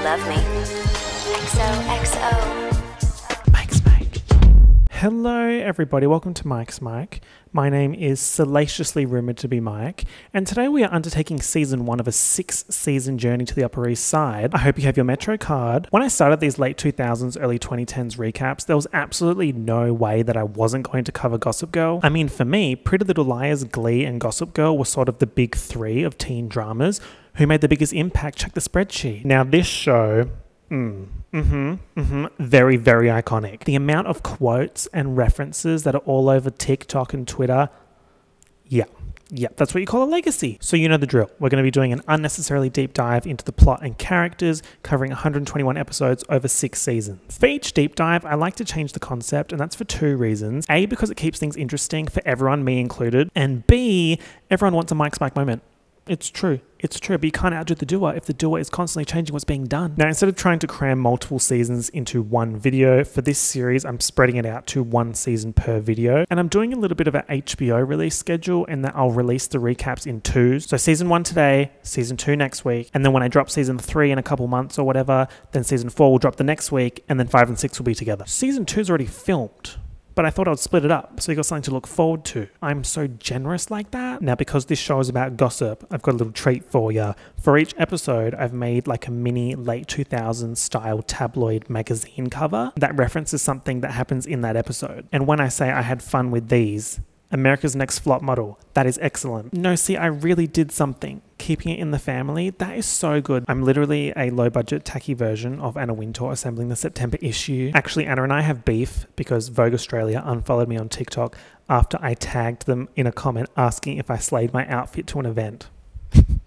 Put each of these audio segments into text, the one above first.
love me. XOXO. Mike's Mike. Hello everybody, welcome to Mike's Mike. My name is salaciously rumoured to be Mike, and today we are undertaking season 1 of a 6-season journey to the Upper East Side. I hope you have your Metro card. When I started these late 2000s, early 2010s recaps, there was absolutely no way that I wasn't going to cover Gossip Girl. I mean, for me, Pretty Little Liars, Glee, and Gossip Girl were sort of the big three of teen dramas. Who made the biggest impact? Check the spreadsheet. Now this show, very, very iconic. The amount of quotes and references that are all over TikTok and Twitter, yeah, that's what you call a legacy. So you know the drill. We're going to be doing an unnecessarily deep dive into the plot and characters, covering 121 episodes over 6 seasons. For each deep dive, I like to change the concept, and that's for 2 reasons. A, because it keeps things interesting for everyone, me included, and B, everyone wants a Mike's Mike moment. It's true, but you can't outdo the doer if the doer is constantly changing what's being done. Now, instead of trying to cram multiple seasons into one video, for this series, I'm spreading it out to 1 season per video. And I'm doing a little bit of an HBO release schedule in that I'll release the recaps in 2s. So season 1 today, season 2 next week, and then when I drop season 3 in a couple months or whatever, then season 4 will drop the next week, and then 5 and 6 will be together. Season 2 is already filmed, but I thought I would split it up so you got something to look forward to. I'm so generous like that. Now, because this show is about gossip, I've got a little treat for you. For each episode, I've made like a mini late 2000s style tabloid magazine cover that references something that happens in that episode. And when I say I had fun with these, America's Next Flop Model, that is excellent. No, see, I really did something. Keeping it in the family, that is so good. I'm literally a low-budget, tacky version of Anna Wintour assembling the September issue. Actually, Anna and I have beef because Vogue Australia unfollowed me on TikTok after I tagged them in a comment asking if I slayed my outfit to an event.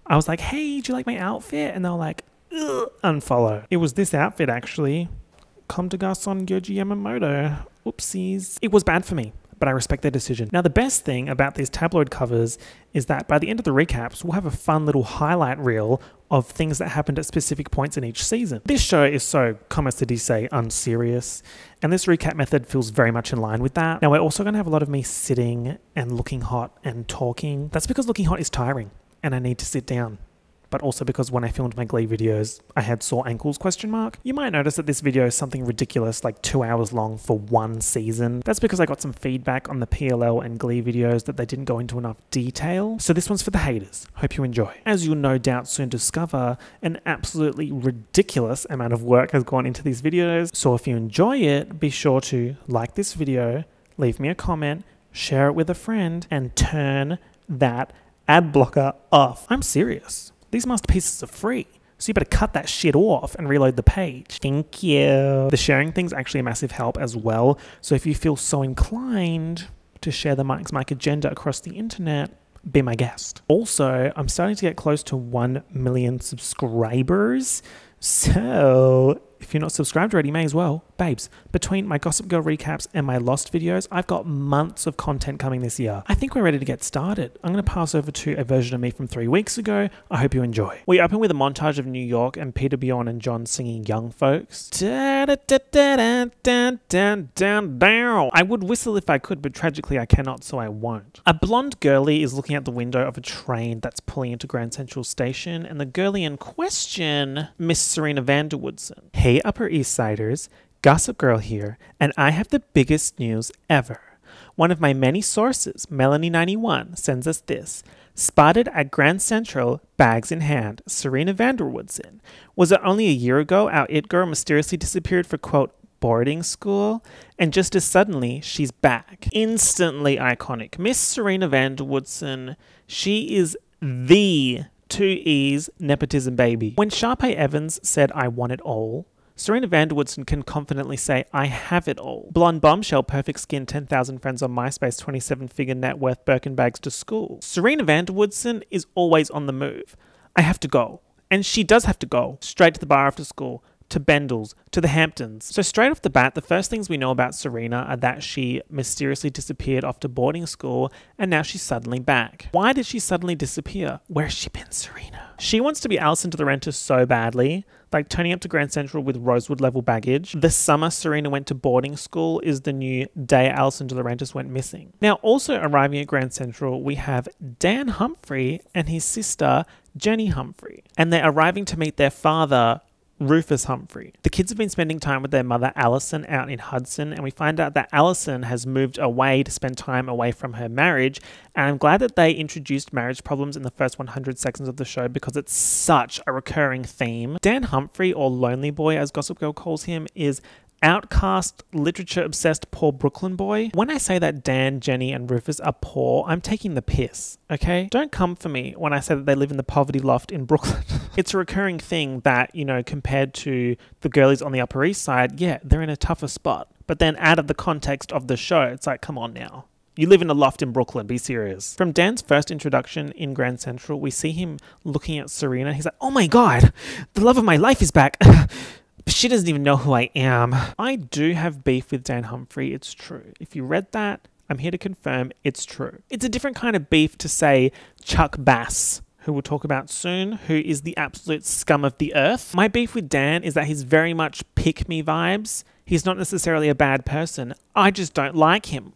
I was like, hey, do you like my outfit? And they were like, ugh, unfollow. It was this outfit, actually. Comme des Garçons Yohji Yamamoto. Oopsies. It was bad for me, but I respect their decision. Now, the best thing about these tabloid covers is that by the end of the recaps, we'll have a fun little highlight reel of things that happened at specific points in each season. This show is so, comme se dit, unserious, and this recap method feels very much in line with that. Now, we're also going to have a lot of me sitting and looking hot and talking. That's because looking hot is tiring, and I need to sit down. But also because when I filmed my Glee videos, I had sore ankles, ? You might notice that this video is something ridiculous, like 2 hours long for 1 season. That's because I got some feedback on the PLL and Glee videos that they didn't go into enough detail. So this one's for the haters. Hope you enjoy. As you'll no doubt soon discover, an absolutely ridiculous amount of work has gone into these videos. So if you enjoy it, be sure to like this video, leave me a comment, share it with a friend, and turn that ad blocker off. I'm serious. These masterpieces are free, so you better cut that shit off and reload the page. Thank you. The sharing thing's actually a massive help as well, so if you feel so inclined to share the Mike's Mike agenda across the internet, be my guest. Also, I'm starting to get close to 1 million subscribers, so if you're not subscribed already, may as well. Babes, between my Gossip Girl recaps and my Lost videos, I've got months of content coming this year. I think we're ready to get started. I'm going to pass over to a version of me from 3 weeks ago. I hope you enjoy. We open with a montage of New York and Peter, Bjorn, and John singing Young Folks. I would whistle if I could, but tragically I cannot, so I won't. A blonde girlie is looking out the window of a train that's pulling into Grand Central Station, and the girlie in question, Miss Serena van der Woodsen. Hey Upper East Siders, Gossip Girl here, and I have the biggest news ever. One of my many sources, Melanie91, sends us this. Spotted at Grand Central, bags in hand, Serena van der Woodsen. Was it only a year ago our it girl mysteriously disappeared for, quote, boarding school? And just as suddenly, she's back. Instantly iconic. Miss Serena van der Woodsen, she is the 2E's nepotism baby. When Sharpay Evans said I want it all, Serena van der Woodsen can confidently say, I have it all. Blonde bombshell, perfect skin, 10,000 friends on MySpace, 27-figure net worth, Birkin bags to school. Serena van der Woodsen is always on the move. I have to go. And she does have to go. Straight to the bar after school, to Bendel's, to the Hamptons. So straight off the bat, the first things we know about Serena are that she mysteriously disappeared off to boarding school and now she's suddenly back. Why did she suddenly disappear? Where's she been, Serena? She wants to be Alison to the Renters so badly, like turning up to Grand Central with Rosewood level baggage. The summer Serena went to boarding school is the new day Alison to the Renters went missing. Now also arriving at Grand Central, we have Dan Humphrey and his sister Jenny Humphrey. And they're arriving to meet their father, Rufus Humphrey. The kids have been spending time with their mother Allison out in Hudson, and we find out that Allison has moved away to spend time away from her marriage, and I'm glad that they introduced marriage problems in the first 100 seconds of the show because it's such a recurring theme. Dan Humphrey, or Lonely Boy as Gossip Girl calls him, is outcast, literature-obsessed poor Brooklyn boy. When I say that Dan, Jenny, and Rufus are poor, I'm taking the piss, okay? Don't come for me when I say that they live in the poverty loft in Brooklyn. It's a recurring thing that, you know, compared to the girlies on the Upper East Side, yeah, they're in a tougher spot. But then out of the context of the show, it's like, come on now. You live in a loft in Brooklyn, be serious. From Dan's first introduction in Grand Central, we see him looking at Serena. He's like, oh my God, the love of my life is back. She doesn't even know who I am. I do have beef with Dan Humphrey, it's true. If you read that, I'm here to confirm it's true. It's a different kind of beef to say Chuck Bass, who we'll talk about soon, who is the absolute scum of the earth. My beef with Dan is that he's very much pick-me vibes. He's not necessarily a bad person. I just don't like him.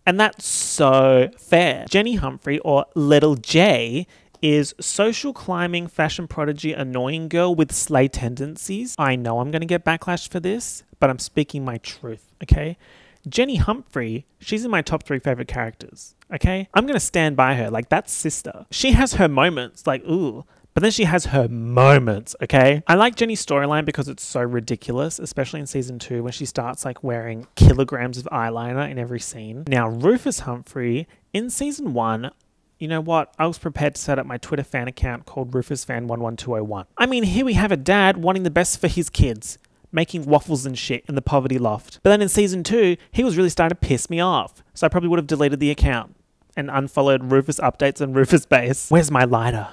And that's so fair. Jenny Humphrey, or Little J, is social climbing fashion prodigy annoying girl with slay tendencies. I know I'm going to get backlash for this, but I'm speaking my truth, okay? Jenny Humphrey, she's in my top 3 favorite characters, okay? I'm going to stand by her, like that's sister. She has her moments, like ooh, but then she has her moments, okay? I like Jenny's storyline because it's so ridiculous, especially in season 2 when she starts like wearing kilograms of eyeliner in every scene. Now, Rufus Humphrey, in season 1, you know what? I was prepared to set up my Twitter fan account called RufusFan11201. I mean, here we have a dad wanting the best for his kids, making waffles and shit in the poverty loft. But then in season 2, he was really starting to piss me off. So I probably would have deleted the account and unfollowed Rufus Updates and Rufus Base. Where's my lighter?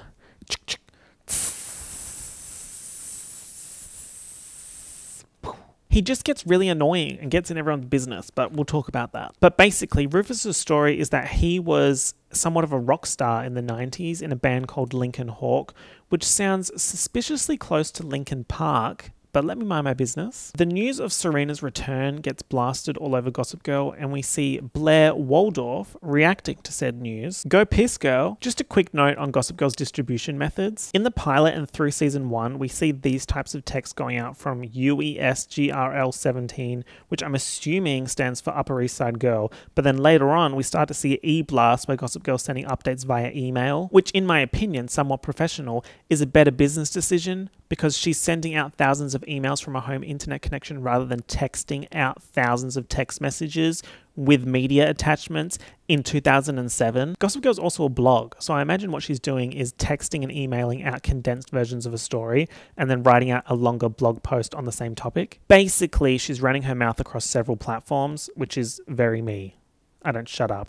He just gets really annoying and gets in everyone's business, but we'll talk about that. But basically, Rufus's story is that he was somewhat of a rock star in the 90s in a band called Linkin Hawk, which sounds suspiciously close to Linkin Park, but let me mind my business. The news of Serena's return gets blasted all over Gossip Girl, and we see Blair Waldorf reacting to said news. Go piss, girl. Just a quick note on Gossip Girl's distribution methods. In the pilot and through season 1, we see these types of text going out from UESGRL17, which I'm assuming stands for Upper East Side Girl, but then later on we start to see E-Blast where Gossip Girl sending updates via email, which in my opinion, somewhat professional, is a better business decision because she's sending out thousands of emails from a home internet connection rather than texting out thousands of text messages with media attachments in 2007. Gossip Girl is also a blog, so I imagine what she's doing is texting and emailing out condensed versions of a story and then writing out a longer blog post on the same topic. Basically, she's running her mouth across several platforms, which is very me. I don't shut up.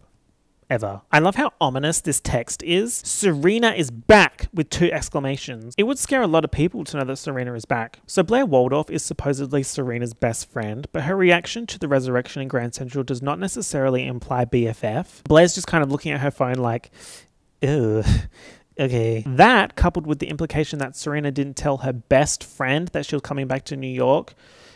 Ever. I love how ominous this text is. Serena is back with 2 exclamations. It would scare a lot of people to know that Serena is back. So Blair Waldorf is supposedly Serena's best friend, but her reaction to the resurrection in Grand Central does not necessarily imply BFF. Blair's just kind of looking at her phone like, ew. Okay. That, coupled with the implication that Serena didn't tell her best friend that she was coming back to New York,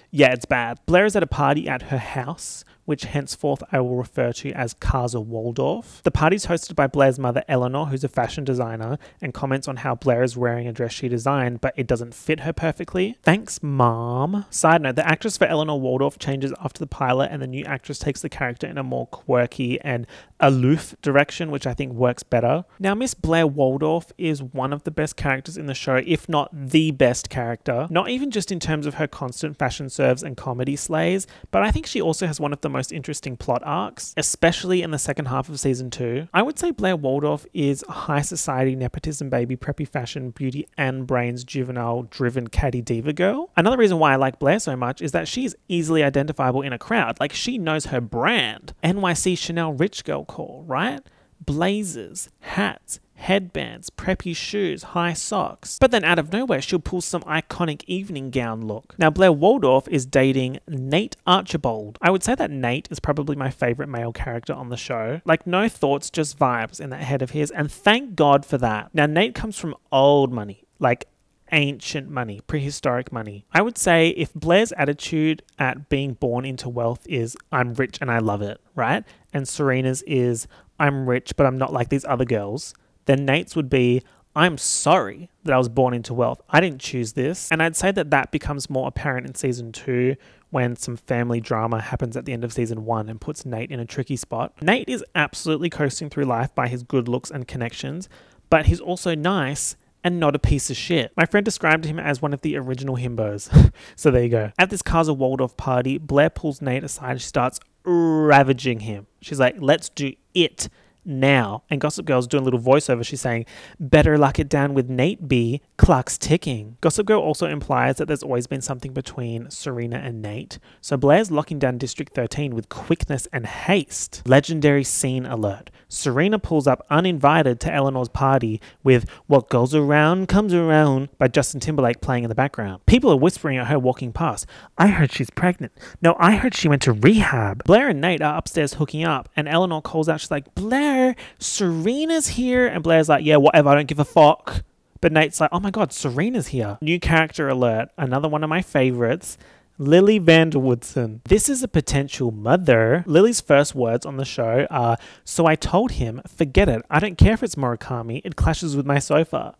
yeah, it's bad. Blair is at a party at her house, which henceforth I will refer to as Casa Waldorf. The party is hosted by Blair's mother, Eleanor, who's a fashion designer, and comments on how Blair is wearing a dress she designed, but it doesn't fit her perfectly. Thanks, Mom. Side note, the actress for Eleanor Waldorf changes after the pilot, and the new actress takes the character in a more quirky and aloof direction, which I think works better. Now, Miss Blair Waldorf is one of the best characters in the show, if not the best character. Not even just in terms of her constant fashion serves and comedy slays, but I think she also has one of the most interesting plot arcs, especially in the second half of season 2. I would say Blair Waldorf is high society, nepotism baby, preppy fashion, beauty and brains, juvenile, driven catty diva girl. Another reason why I like Blair so much is that she is easily identifiable in a crowd. Like, she knows her brand. NYC Chanel rich girl call, right? Blazers, hats, headbands, preppy shoes, high socks. But then out of nowhere, she'll pull some iconic evening gown look. Now, Blair Waldorf is dating Nate Archibald. I would say that Nate is probably my favorite male character on the show. Like, no thoughts, just vibes in that head of his, and thank God for that. Now, Nate comes from old money, like ancient money, prehistoric money. I would say if Blair's attitude at being born into wealth is, I'm rich and I love it, right? And Serena's is, I'm rich, but I'm not like these other girls, then Nate's would be, I'm sorry that I was born into wealth. I didn't choose this. And I'd say that that becomes more apparent in season 2 when some family drama happens at the end of season 1 and puts Nate in a tricky spot. Nate is absolutely coasting through life by his good looks and connections, but he's also nice and not a piece of shit. My friend described him as one of the original himbos. So there you go. At this Kaiser Waldorf party, Blair pulls Nate aside and she starts ravaging him. She's like, let's do it now. And Gossip Girl's doing a little voiceover. She's saying, better lock it down with Nate B. Clock's ticking. Gossip Girl also implies that there's always been something between Serena and Nate. So Blair's locking down District 13 with quickness and haste. Legendary scene alert. Serena pulls up uninvited to Eleanor's party with What Goes Around Comes Around by Justin Timberlake playing in the background. People are whispering at her walking past. I heard she's pregnant. No, I heard she went to rehab. Blair and Nate are upstairs hooking up and Eleanor calls out, she's like, Blair, Serena's here. And Blair's like, yeah, whatever, I don't give a fuck. But Nate's like, oh my god, Serena's here. New character alert, another one of my favorites. Lily Vanderwoodson. This is a potential mother. Lily's first words on the show are, so I told him, forget it. I don't care if it's Murakami. It clashes with my sofa.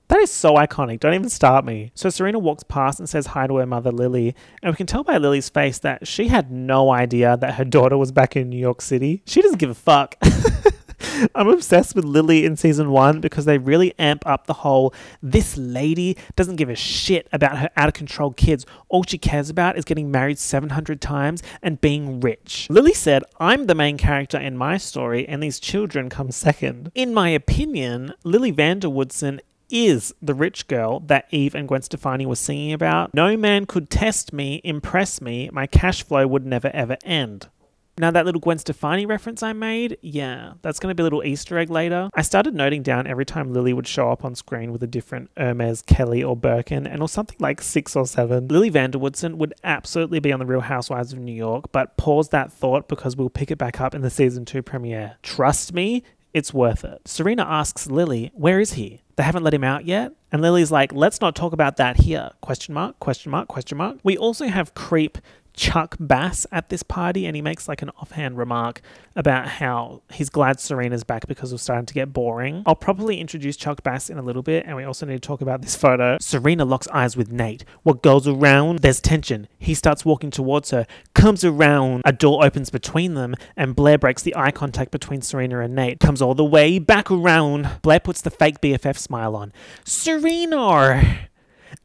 That is so iconic. Don't even start me. So Serena walks past and says hi to her mother, Lily. And we can tell by Lily's face that she had no idea that her daughter was back in New York City. She doesn't give a fuck. I'm obsessed with Lily in season 1 because they really amp up the whole, this lady doesn't give a shit about her out of control kids. All she cares about is getting married 700 times and being rich. Lily said, I'm the main character in my story and these children come second. In my opinion, Lily Vanderwoodson is the rich girl that Eve and Gwen Stefani were singing about. No man could test me, impress me. My cash flow would never ever end. Now that little Gwen Stefani reference I made, yeah, that's going to be a little Easter egg later. I started noting down every time Lily would show up on screen with a different Hermes, Kelly or Birkin, and it was something like 6 or 7. Lily Vanderwoodson would absolutely be on The Real Housewives of New York, but pause that thought because we'll pick it back up in the season 2 premiere. Trust me, it's worth it. Serena asks Lily, where is he? They haven't let him out yet? And Lily's like, let's not talk about that here. Question mark, question mark, question mark. We also have creep Chuck Bass at this party, and he makes like an offhand remark about how he's glad Serena's back because it was starting to get boring. I'll probably introduce Chuck Bass in a little bit, and we also need to talk about this photo. Serena locks eyes with Nate. What goes around? There's tension. He starts walking towards her, comes around. A door opens between them, and Blair breaks the eye contact between Serena and Nate. Comes all the way back around. Blair puts the fake BFF smile on. Serena!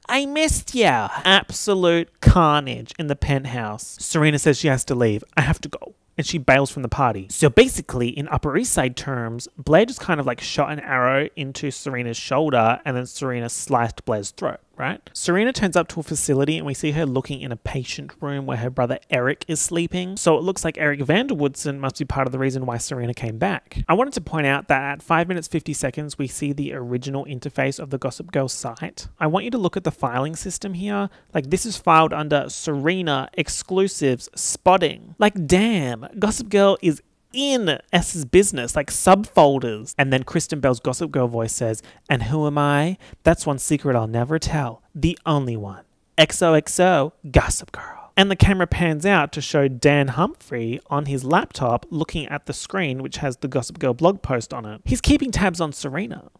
I missed ya. Absolute carnage in the penthouse. Serena says she has to leave. I have to go. And she bails from the party. So basically, in Upper East Side terms, Blair just kind of like shot an arrow into Serena's shoulder and then Serena sliced Blair's throat, right? Serena turns up to a facility and we see her looking in a patient room where her brother Eric is sleeping. So it looks like Eric Vanderwoodson must be part of the reason why Serena came back. I wanted to point out that at 5 minutes 50 seconds, we see the original interface of the Gossip Girl site. I want you to look at the filing system here. Like this is filed under Serena exclusives spotting. Like damn, Gossip Girl is in S's business, like subfolders. And then Kristen Bell's Gossip Girl voice says, and who am I? That's one secret I'll never tell. The only one. XOXO, Gossip Girl. And the camera pans out to show Dan Humphrey on his laptop looking at the screen which has the Gossip Girl blog post on it. He's keeping tabs on Serena.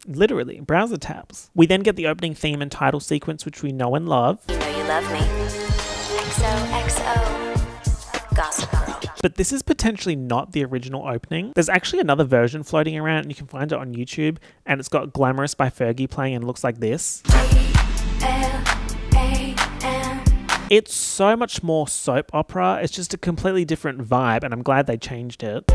Literally, browser tabs. We then get the opening theme and title sequence which we know and love. You know you love me. XOXO. Gossip Girl. But this is potentially not the original opening. There's actually another version floating around and you can find it on YouTube and it's got Glamorous by Fergie playing and looks like this. It's so much more soap opera. It's just a completely different vibe and I'm glad they changed it.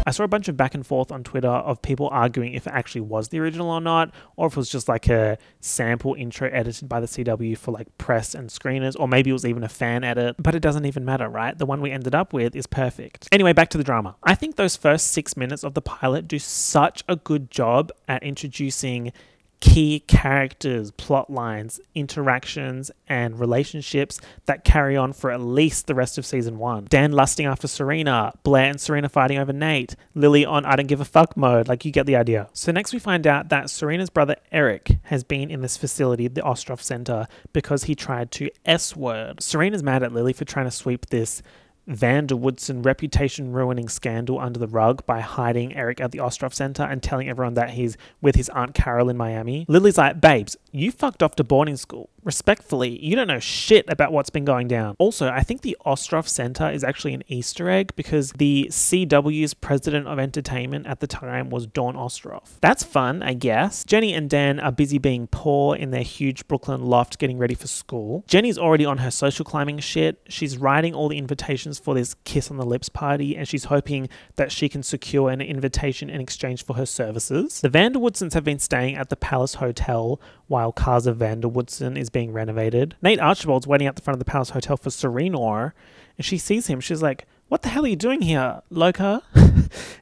I saw a bunch of back and forth on Twitter of people arguing if it actually was the original or not, or if it was just like a sample intro edited by the CW for like press and screeners, or maybe it was even a fan edit, but it doesn't even matter, right? The one we ended up with is perfect. Anyway, back to the drama. I think those first 6 minutes of the pilot do such a good job at introducing key characters, plot lines, interactions, and relationships that carry on for at least the rest of season 1. Dan lusting after Serena, Blair and Serena fighting over Nate, Lily on I don't give a fuck mode, like you get the idea. So next we find out that Serena's brother Eric has been in this facility, the Ostroff Center, because he tried to S-word. Serena's mad at Lily for trying to sweep this Vanderwoodson reputation ruining scandal under the rug by hiding Eric at the Ostroff Center and telling everyone that he's with his Aunt Carol in Miami. Lily's like, babes, you fucked off to boarding school. Respectfully, you don't know shit about what's been going down. Also, I think the Ostroff Center is actually an Easter egg because the CW's president of entertainment at the time was Dawn Ostroff. That's fun, I guess. Jenny and Dan are busy being poor in their huge Brooklyn loft getting ready for school. Jenny's already on her social climbing shit. She's writing all the invitations for this kiss on the lips party and she's hoping that she can secure an invitation in exchange for her services. The Vanderwoodsons have been staying at the Palace Hotel while Casa Vanderwoodson is being renovated. Nate Archibald's waiting at the front of the Palace Hotel for Serena, and she sees him. She's like, what the hell are you doing here, Loca?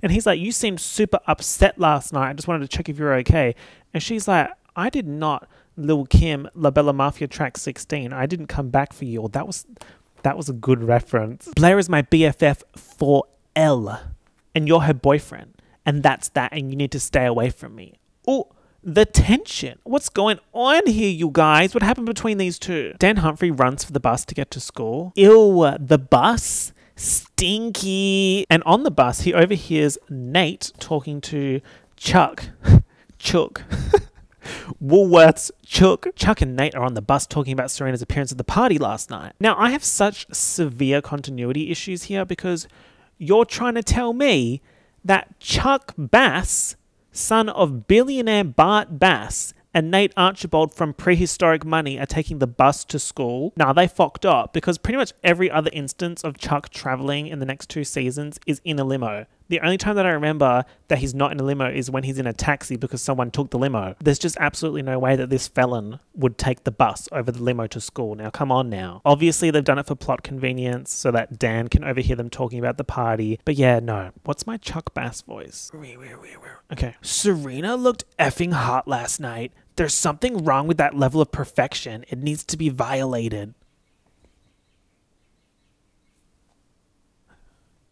And he's like, you seemed super upset last night. I just wanted to check if you're okay. And she's like, I did not, Lil Kim, La Bella Mafia track 16. I didn't come back for you. That was a good reference. Blair is my BFF for L, and you're her boyfriend. And that's that, and you need to stay away from me. Oh, the tension. What's going on here, you guys? What happened between these two? Dan Humphrey runs for the bus to get to school. Ew, the bus? Stinky. And on the bus, he overhears Nate talking to Chuck. Chuck. Woolworth's Chuck. Chuck and Nate are on the bus talking about Serena's appearance at the party last night. Now, I have such severe continuity issues here because you're trying to tell me that Chuck Bass, son of billionaire Bart Bass, and Nate Archibald from Prehistoric Money are taking the bus to school. Nah, they fucked up because pretty much every other instance of Chuck traveling in the next 2 seasons is in a limo. The only time that I remember that he's not in a limo is when he's in a taxi because someone took the limo. There's just absolutely no way that this felon would take the bus over the limo to school. Now, come on now. Obviously, they've done it for plot convenience so that Dan can overhear them talking about the party. But yeah, no. What's my Chuck Bass voice? Okay. Serena looked effing hot last night. There's something wrong with that level of perfection. It needs to be violated.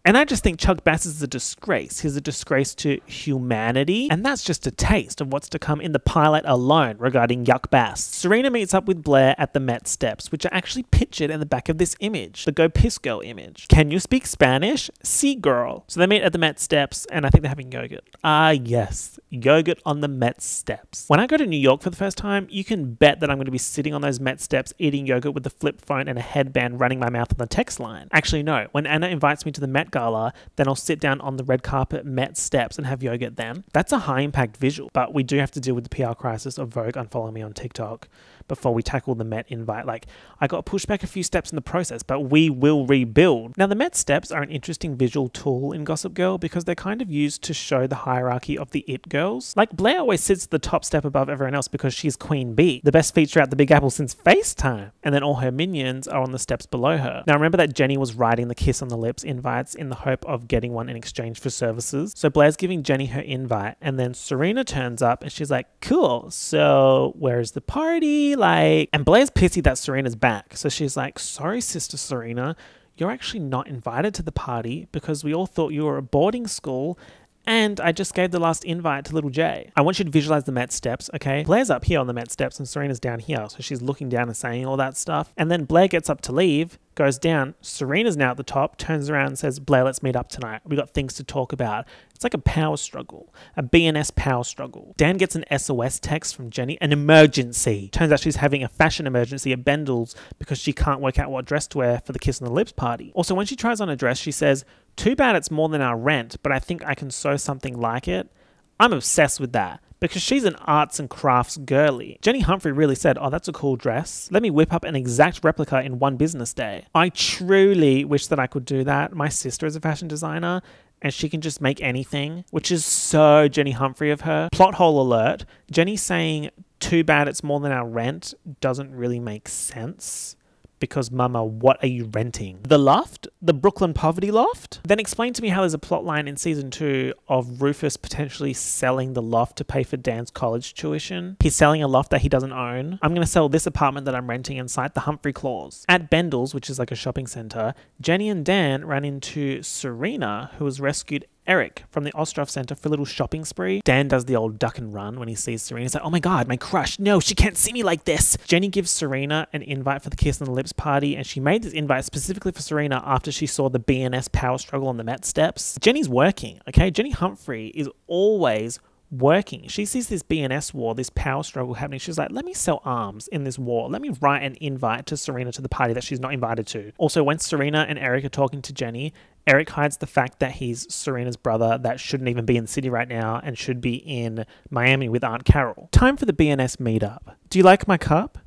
And I just think Chuck Bass is a disgrace. He's a disgrace to humanity. And that's just a taste of what's to come in the pilot alone regarding Yuck Bass. Serena meets up with Blair at the Met Steps, which are actually pictured in the back of this image, the Go Piss Girl image. Can you speak Spanish? Si, girl. So they meet at the Met Steps, and I think they're having yogurt. Ah, yes. Yogurt on the Met Steps. When I go to New York for the first time, you can bet that I'm going to be sitting on those Met Steps eating yogurt with a flip phone and a headband running my mouth on the text line. Actually, no. When Anna invites me to the Met Gala, then I'll sit down on the red carpet Met Steps and have yogurt then. That's a high impact visual, but we do have to deal with the PR crisis of Vogue unfollowing me on TikTok before we tackle the Met invite. Like, I got pushed back a few steps in the process, but we will rebuild. Now, the Met Steps are an interesting visual tool in Gossip Girl because they're kind of used to show the hierarchy of the it girls. Like, Blair always sits at the top step above everyone else because she's Queen Bee, the best feature at the Big Apple since FaceTime. And then all her minions are on the steps below her. Now, remember that Jenny was writing the kiss on the lips invites in the hope of getting one in exchange for services. So Blair's giving Jenny her invite, and then Serena turns up and she's like, cool, so where's the party? Like, and Blair's pissy that Serena's back. So she's like, sorry, Sister Serena, you're actually not invited to the party because we all thought you were at boarding school and I just gave the last invite to little Jay. I want you to visualize the Met Steps, okay? Blair's up here on the Met Steps and Serena's down here. So she's looking down and saying all that stuff. And then Blair gets up to leave, goes down. Serena's now at the top, turns around and says, Blair, let's meet up tonight. We got things to talk about. It's like a power struggle, a BNS power struggle. Dan gets an SOS text from Jenny, an emergency. Turns out she's having a fashion emergency at Bendel's because she can't work out what dress to wear for the Kiss on the Lips party. Also, when she tries on a dress, she says, too bad it's more than our rent, but I think I can sew something like it. I'm obsessed with that because she's an arts and crafts girly. Jenny Humphrey really said, oh, that's a cool dress. Let me whip up an exact replica in one business day. I truly wish that I could do that. My sister is a fashion designer and she can just make anything, which is so Jenny Humphrey of her. Plot hole alert. Jenny saying, too bad it's more than our rent doesn't really make sense. Because, mama, what are you renting? The loft? The Brooklyn poverty loft? Then explain to me how there's a plot line in season 2 of Rufus potentially selling the loft to pay for Dan's college tuition. He's selling a loft that he doesn't own. I'm going to sell this apartment that I'm renting and cite the Humphrey clause. At Bendel's, which is like a shopping center, Jenny and Dan ran into Serena, who was rescued Eric from the Ostroff Center for a little shopping spree. Dan does the old duck and run when he sees Serena. He's like, oh my God, my crush. No, she can't see me like this. Jenny gives Serena an invite for the Kiss on the Lips party, and she made this invite specifically for Serena after she saw the BNS power struggle on the Met steps. Jenny's working, okay? Jenny Humphrey is always working. She sees this BNS war, this power struggle happening. She's like, let me sell arms in this war. Let me write an invite to Serena to the party that she's not invited to. Also, when Serena and Eric are talking to Jenny, Eric hides the fact that he's Serena's brother that shouldn't even be in the city right now and should be in Miami with Aunt Carol. Time for the BNS meetup. Do you like my cup?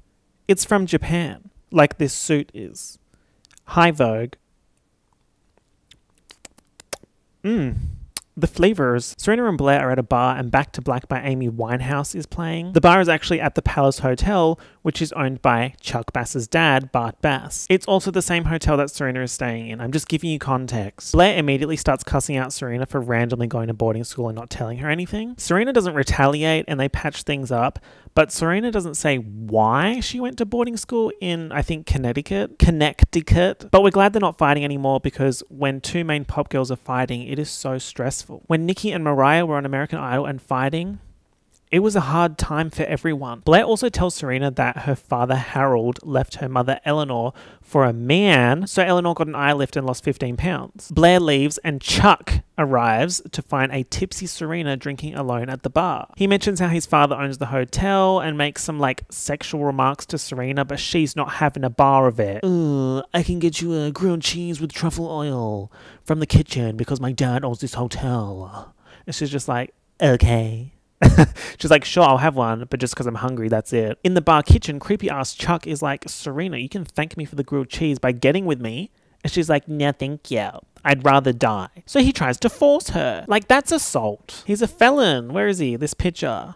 It's from Japan, like this suit is. Hi, Vogue. The flavors. Serena and Blair are at a bar and Back to Black by Amy Winehouse is playing. The bar is actually at the Palace Hotel, which is owned by Chuck Bass's dad, Bart Bass. It's also the same hotel that Serena is staying in. I'm just giving you context. Blair immediately starts cussing out Serena for randomly going to boarding school and not telling her anything. Serena doesn't retaliate and they patch things up, but Serena doesn't say why she went to boarding school in, I think, Connecticut. But we're glad they're not fighting anymore, because when two main pop girls are fighting, it is so stressful. When Nikki and Mariah were on American Idol and fighting, it was a hard time for everyone. Blair also tells Serena that her father Harold left her mother Eleanor for a man, so Eleanor got an eye lift and lost 15 pounds. Blair leaves and Chuck arrives to find a tipsy Serena drinking alone at the bar. He mentions how his father owns the hotel and makes some sexual remarks to Serena, but she's not having a bar of it. I can get you a grilled cheese with truffle oil from the kitchen because my dad owns this hotel. And she's just like, okay. She's like, sure, I'll have one, but just because I'm hungry, that's it. In the bar kitchen, creepy ass Chuck is like, Serena, you can thank me for the grilled cheese by getting with me. And she's like, no, thank you. I'd rather die. So he tries to force her. That's assault. He's a felon. Where is he? This picture.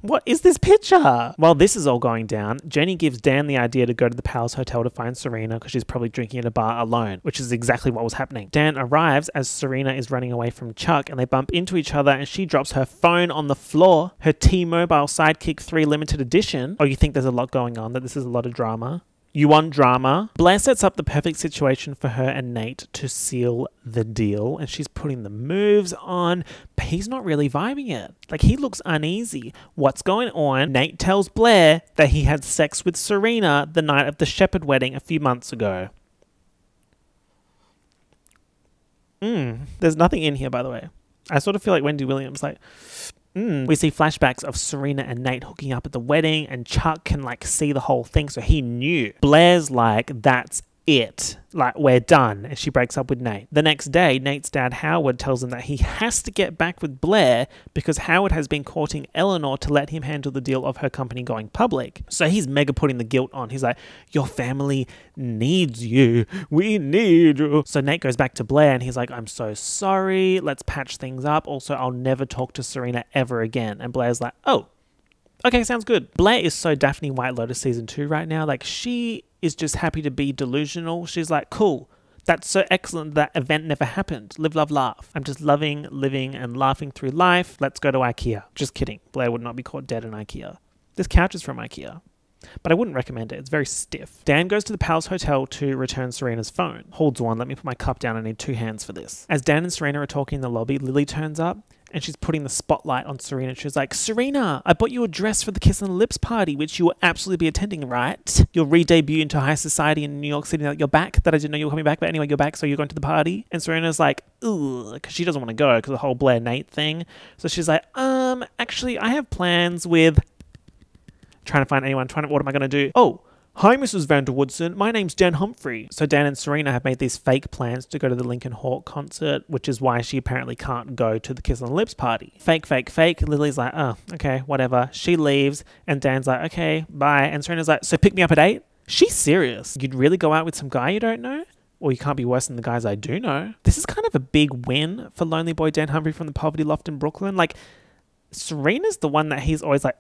What is this picture? While this is all going down, Jenny gives Dan the idea to go to the Palace Hotel to find Serena because she's probably drinking at a bar alone, which is exactly what was happening. Dan arrives as Serena is running away from Chuck and they bump into each other and she drops her phone on the floor, her T-Mobile Sidekick 3 limited edition. Oh, you think there's a lot going on, that this is a lot of drama? You want drama? Blair sets up the perfect situation for her and Nate to seal the deal, and she's putting the moves on, but he's not really vibing it. He looks uneasy. What's going on? Nate tells Blair that he had sex with Serena the night of the Shepherd wedding a few months ago. There's nothing in here, by the way. I sort of feel like Wendy Williams, we see flashbacks of Serena and Nate hooking up at the wedding, and Chuck can see the whole thing, so he knew. Blair's like, that's it. We're done. And she breaks up with Nate. The next day, Nate's dad Howard tells him that he has to get back with Blair because Howard has been courting Eleanor to let him handle the deal of her company going public. So he's mega putting the guilt on. He's like, your family needs you. We need you. So Nate goes back to Blair and he's like, I'm so sorry. Let's patch things up. Also, I'll never talk to Serena ever again. And Blair's like, oh, okay, sounds good. Blair is so Daphne White Lotus season 2 right now. She is just happy to be delusional. She's like, cool. That's so excellent that event never happened. Live, love, laugh. I'm just loving, living, and laughing through life. Let's go to IKEA. Just kidding. Blair would not be caught dead in IKEA. This couch is from IKEA, but I wouldn't recommend it. It's very stiff. Dan goes to the Palace Hotel to return Serena's phone. Holds one. Let me put my cup down. I need 2 hands for this. As Dan and Serena are talking in the lobby, Lily turns up and she's putting the spotlight on Serena. She's like, Serena, I bought you a dress for the Kiss on the Lips party, which you will absolutely be attending, right? You'll re-debut into high society in New York City. You're back. That I didn't know you were coming back, but anyway, you're back, so you're going to the party. And Serena's like, ooh, because she doesn't want to go because of the whole Blair Nate thing. So she's like, actually, I have plans with trying to find anyone. What am I going to do? Oh, hi, Mrs. Vanderwoodson. My name's Dan Humphrey. So Dan and Serena have made these fake plans to go to the Lincoln Hawk concert, which is why she apparently can't go to the Kiss on the Lips party. Fake, fake, fake. Lily's like, oh, okay, whatever. She leaves, and Dan's like, okay, bye. And Serena's like, so pick me up at 8? She's serious. You'd really go out with some guy you don't know? Well, you can't be worse than the guys I do know. This is kind of a big win for lonely boy Dan Humphrey from the poverty loft in Brooklyn. Serena's the one that he's always like,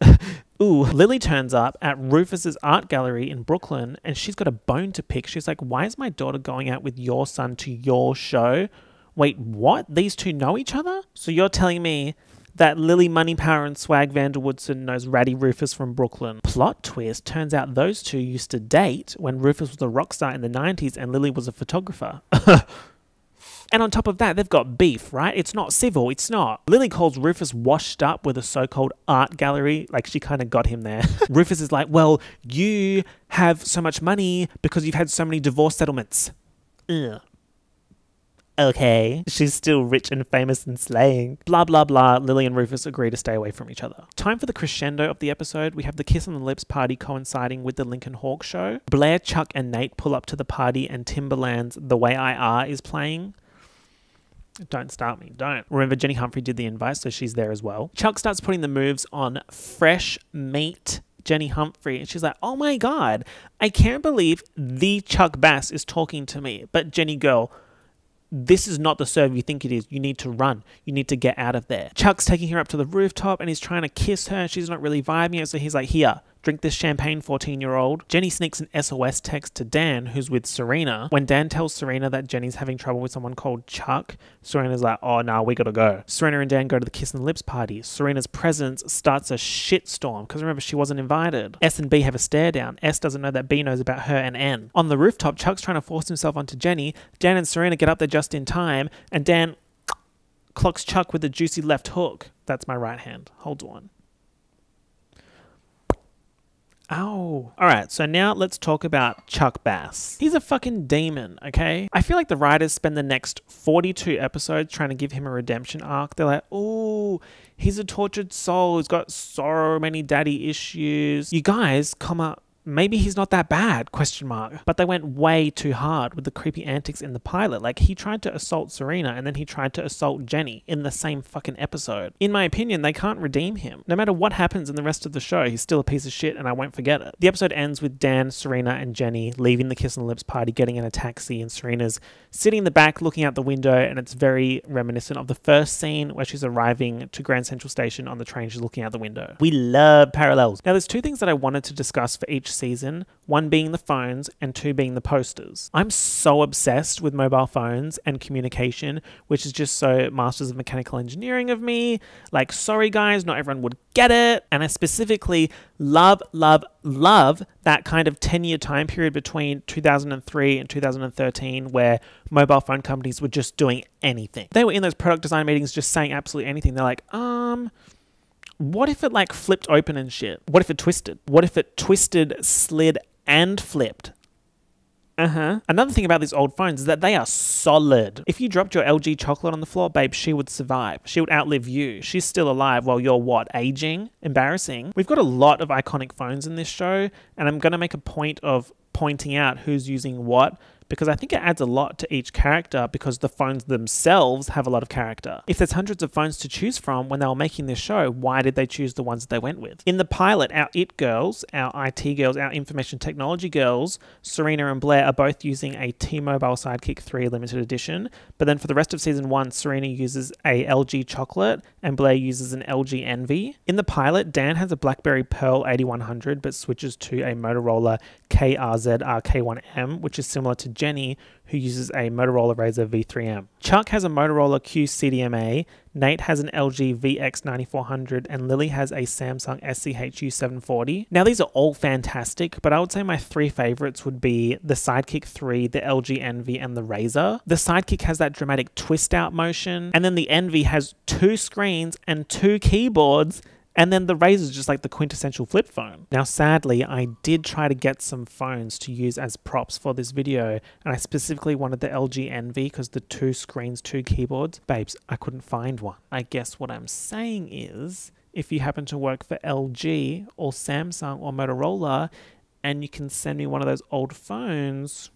ooh. Lily turns up at Rufus's art gallery in Brooklyn and she's got a bone to pick. She's like, why is my daughter going out with your son to your show? Wait, what? These two know each other? So you're telling me that Lily Money Power and Swag Vanderwoodson knows Ratty Rufus from Brooklyn? Plot twist, turns out those two used to date when Rufus was a rock star in the 90s and Lily was a photographer. And on top of that, they've got beef, right? It's not civil. It's not. Lily calls Rufus washed up with a so-called art gallery. Like, she kind of got him there. Rufus is like, well, you have so much money because you've had so many divorce settlements. Ugh. Okay. She's still rich and famous and slaying. Blah, blah, blah. Lily and Rufus agree to stay away from each other. Time for the crescendo of the episode. We have the Kiss on the Lips party coinciding with the Lincoln Hawk show. Blair, Chuck, and Nate pull up to the party and Timbaland's The Way I Are is playing. Don't start me, don't. Remember, Jenny Humphrey did the invite, so she's there as well. Chuck starts putting the moves on fresh meat Jenny Humphrey, and she's like, oh my God, I can't believe the Chuck Bass is talking to me. But Jenny girl, this is not the serve you think it is. You need to run. You need to get out of there. Chuck's taking her up to the rooftop and he's trying to kiss her. She's not really vibing it. So he's like, here, drink this champagne, 14-year-old. Jenny sneaks an SOS text to Dan, who's with Serena. When Dan tells Serena that Jenny's having trouble with someone called Chuck, Serena's like, oh, no, we gotta go. Serena and Dan go to the Kiss and Lips party. Serena's presence starts a shitstorm because remember, she wasn't invited. S and B have a stare down. S doesn't know that B knows about her and N. On the rooftop, Chuck's trying to force himself onto Jenny. Dan and Serena get up there just in time, and Dan clocks Chuck with a juicy left hook. That's my right hand. Hold on. Ow. Alright, so now let's talk about Chuck Bass. He's a fucking demon, okay? I feel like the writers spend the next 42 episodes trying to give him a redemption arc. They're like, oh, he's a tortured soul. He's got so many daddy issues. You guys, maybe he's not that bad, question mark. But they went way too hard with the creepy antics in the pilot. Like, he tried to assault Serena and then he tried to assault Jenny in the same fucking episode. In my opinion, they can't redeem him. No matter what happens in the rest of the show, he's still a piece of shit and I won't forget it. The episode ends with Dan, Serena, and Jenny leaving the Kiss on the Lips party, getting in a taxi, and Serena's sitting in the back looking out the window, and it's very reminiscent of the first scene where she's arriving to Grand Central Station on the train. She's looking out the window. We love parallels. Now, there's two things that I wanted to discuss for each season, one being the phones and two being the posters. I'm so obsessed with mobile phones and communication, which is just so Masters of Mechanical Engineering of me. Like, sorry guys, not everyone would get it. And I specifically love that kind of 10-year time period between 2003 and 2013 where mobile phone companies were just doing anything. They were in those product design meetings just saying absolutely anything. They're like, what if it like flipped open and shit? What if it twisted? What if it twisted, slid, and flipped? Another thing about these old phones is that they are solid. If you dropped your LG chocolate on the floor, babe, she would survive. She would outlive you. She's still alive while you're what? Aging? Embarrassing. We've got a lot of iconic phones in this show, and I'm going to make a point of pointing out who's using what, because I think it adds a lot to each character because the phones themselves have a lot of character. If there's hundreds of phones to choose from when they were making this show, why did they choose the ones that they went with? In the pilot, our IT girls, our information technology girls, Serena and Blair are both using a T-Mobile Sidekick 3 limited edition, but then for the rest of season 1, Serena uses a LG chocolate and Blair uses an LG Envy. In the pilot, Dan has a BlackBerry Pearl 8100 but switches to a Motorola KRZ RK1M, which is similar to Jenny, who uses a Motorola Razr V3M. Chuck has a Motorola Q-CDMA, Nate has an LG VX9400, and Lily has a Samsung SCHU740. Now, these are all fantastic, but I would say my three favorites would be the Sidekick 3, the LG Envy, and the Razr. The Sidekick has that dramatic twist-out motion, and then the Envy has 2 screens and 2 keyboards, and then the Razr is just like the quintessential flip phone. Now, sadly, I did try to get some phones to use as props for this video, and I specifically wanted the LG Envy because the 2 screens, 2 keyboards. Babes, I couldn't find one. I guess what I'm saying is, if you happen to work for LG or Samsung or Motorola, and you can send me one of those old phones,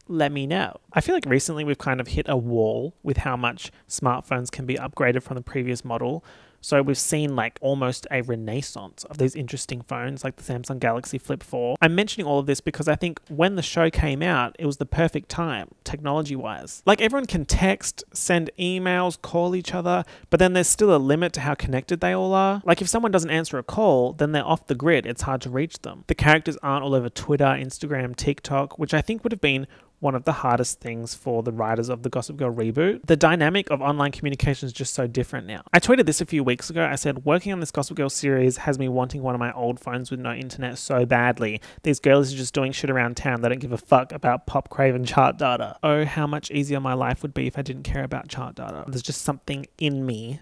let me know. I feel like recently we've kind of hit a wall with how much smartphones can be upgraded from the previous model. So we've seen like almost a renaissance of these interesting phones like the Samsung Galaxy Flip 4. I'm mentioning all of this because I think when the show came out, it was the perfect time, technology-wise. Like, everyone can text, send emails, call each other, but then there's still a limit to how connected they all are. Like, if someone doesn't answer a call, then they're off the grid. It's hard to reach them. The characters aren't all over Twitter, Instagram, TikTok, which I think would have been one of the hardest things for the writers of the Gossip Girl reboot. The dynamic of online communication is just so different now. I tweeted this a few weeks ago. I said, working on this Gossip Girl series has me wanting one of my old phones with no internet so badly. These girls are just doing shit around town. They don't give a fuck about Pop Craven chart data. Oh, how much easier my life would be if I didn't care about chart data. There's just something in me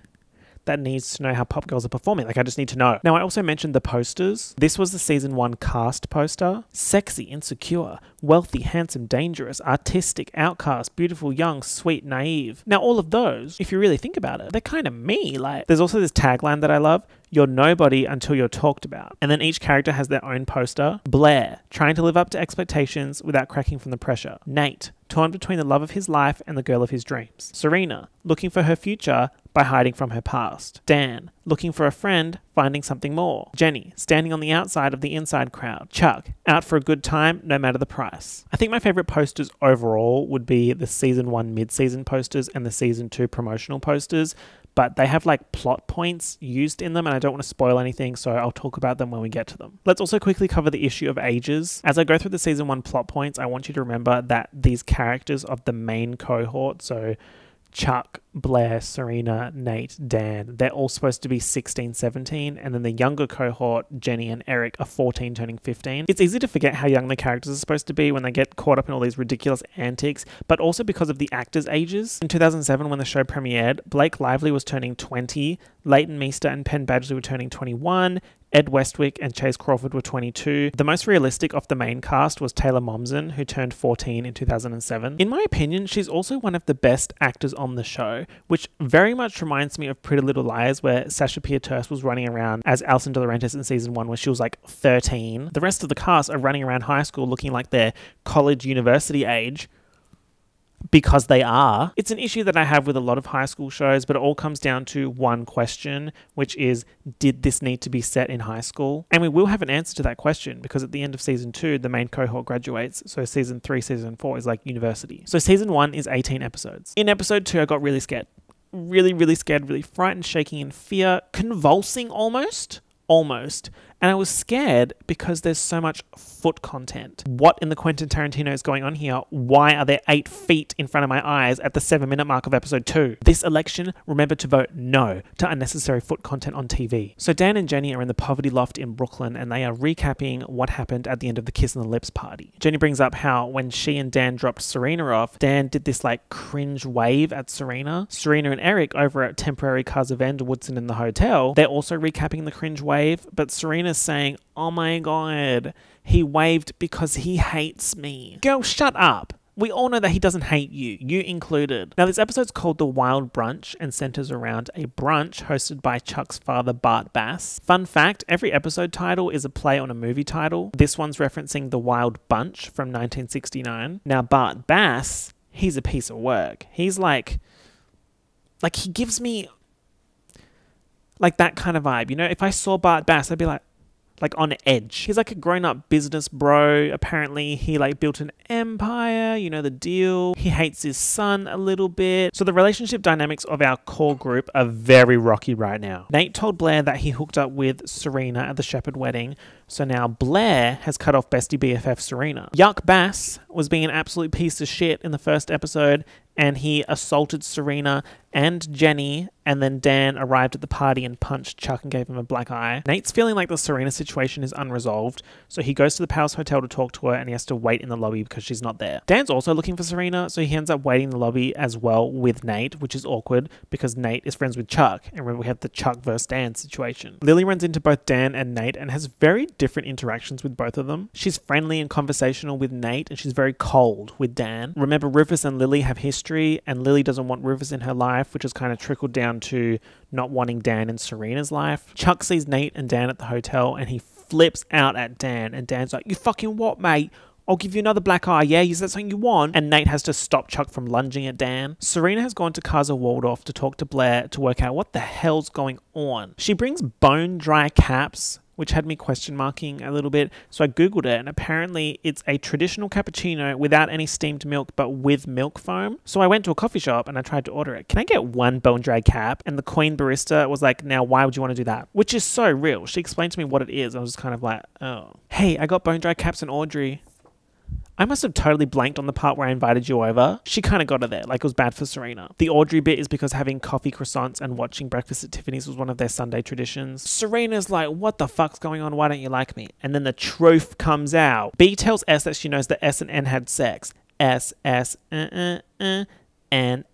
that needs to know how pop girls are performing. Like, I just need to know. Now, I also mentioned the posters. This was the season 1 cast poster. Sexy, insecure, wealthy, handsome, dangerous, artistic, outcast, beautiful, young, sweet, naive. Now, all of those, if you really think about it, they're kind of me. Like, there's also this tagline that I love. You're nobody until you're talked about. And then each character has their own poster. Blair, trying to live up to expectations without cracking from the pressure. Nate, torn between the love of his life and the girl of his dreams. Serena, looking for her future by hiding from her past. Dan, looking for a friend, finding something more. Jenny, standing on the outside of the inside crowd. Chuck, out for a good time, no matter the price. I think my favorite posters overall would be the season 1 mid-season posters and the season 2 promotional posters, but they have like plot points used in them and I don't want to spoil anything, so I'll talk about them when we get to them. Let's also quickly cover the issue of ages. As I go through the season 1 plot points, I want you to remember that these characters of the main cohort, so Chuck, Blair, Serena, Nate, Dan, they're all supposed to be 16, 17, and then the younger cohort, Jenny and Eric, are 14 turning 15. It's easy to forget how young the characters are supposed to be when they get caught up in all these ridiculous antics, but also because of the actors' ages. In 2007, when the show premiered, Blake Lively was turning 20, Leighton Meester and Penn Badgley were turning 21, Ed Westwick and Chase Crawford were 22. The most realistic of the main cast was Taylor Momsen, who turned 14 in 2007. In my opinion, she's also one of the best actors on the show, which very much reminds me of Pretty Little Liars, where Sasha Pierce was running around as Alison De Laurentiis in season 1, where she was like 13. The rest of the cast are running around high school looking like they're college, university age, because they are. It's an issue that I have with a lot of high school shows, but it all comes down to one question, which is, did this need to be set in high school? And we will have an answer to that question, because at the end of season 2, the main cohort graduates, so season 3, season 4 is like university. So season 1 is 18 episodes. In episode 2, I got really scared. Really scared, really frightened, shaking in fear, convulsing almost. And I was scared because there's so much foot content. What in the Quentin Tarantino is going on here? Why are there 8 feet in front of my eyes at the 7-minute mark of episode 2? This election, remember to vote no to unnecessary foot content on TV. So Dan and Jenny are in the poverty loft in Brooklyn and they are recapping what happened at the end of the Kiss on the Lips party. Jenny brings up how when she and Dan dropped Serena off, Dan did this like cringe wave at Serena. Serena and Eric over at temporary Casa Van Woodson in the hotel, they're also recapping the cringe wave, but Serena's saying, oh my god, he waved because he hates me. Girl, shut up. We all know that he doesn't hate you, you included. Now, this episode's called The Wild Brunch and centers around a brunch hosted by Chuck's father, Bart Bass. Fun fact, every episode title is a play on a movie title. This one's referencing The Wild Bunch from 1969. Now, Bart Bass, he's a piece of work. He's like he gives me like that kind of vibe. You know, if I saw Bart Bass, I'd be like on edge. He's like a grown-up business bro. Apparently he like built an empire, you know the deal. He hates his son a little bit. So the relationship dynamics of our core group are very rocky right now. Nate told Blair that he hooked up with Serena at the Shepherd wedding. So now Blair has cut off bestie BFF Serena. Yuck Bass was being an absolute piece of shit in the first episode and he assaulted Serena and Jenny, and then Dan arrived at the party and punched Chuck and gave him a black eye. Nate's feeling like the Serena situation is unresolved, so he goes to the Palace Hotel to talk to her and he has to wait in the lobby because she's not there. Dan's also looking for Serena, so he ends up waiting in the lobby as well with Nate, which is awkward because Nate is friends with Chuck, and remember we have the Chuck versus Dan situation. Lily runs into both Dan and Nate and has very different interactions with both of them. She's friendly and conversational with Nate, and she's very cold with Dan. Remember, Rufus and Lily have history, and Lily doesn't want Rufus in her life, which has kind of trickled down to not wanting Dan in Serena's life. Chuck sees Nate and Dan at the hotel, and he flips out at Dan, and Dan's like, you fucking what, mate? I'll give you another black eye, yeah? Is that something you want? And Nate has to stop Chuck from lunging at Dan. Serena has gone to Casa Waldorf to talk to Blair to work out what the hell's going on. She brings bone dry caps, which had me question marking a little bit. So I Googled it, and apparently it's a traditional cappuccino without any steamed milk, but with milk foam. So I went to a coffee shop and I tried to order it. Can I get one bone dry cap? And the queen barista was like, now why would you want to do that? Which is so real. She explained to me what it is. I was just kind of like, oh. Hey, I got bone dry caps and Audrey. I must have totally blanked on the part where I invited you over. She kind of got her there, like it was bad for Serena. The Audrey bit is because having coffee, croissants, and watching Breakfast at Tiffany's was one of their Sunday traditions. Serena's like, what the fuck's going on? Why don't you like me? And then the truth comes out. B tells S that she knows that S and N had sex. S, N. And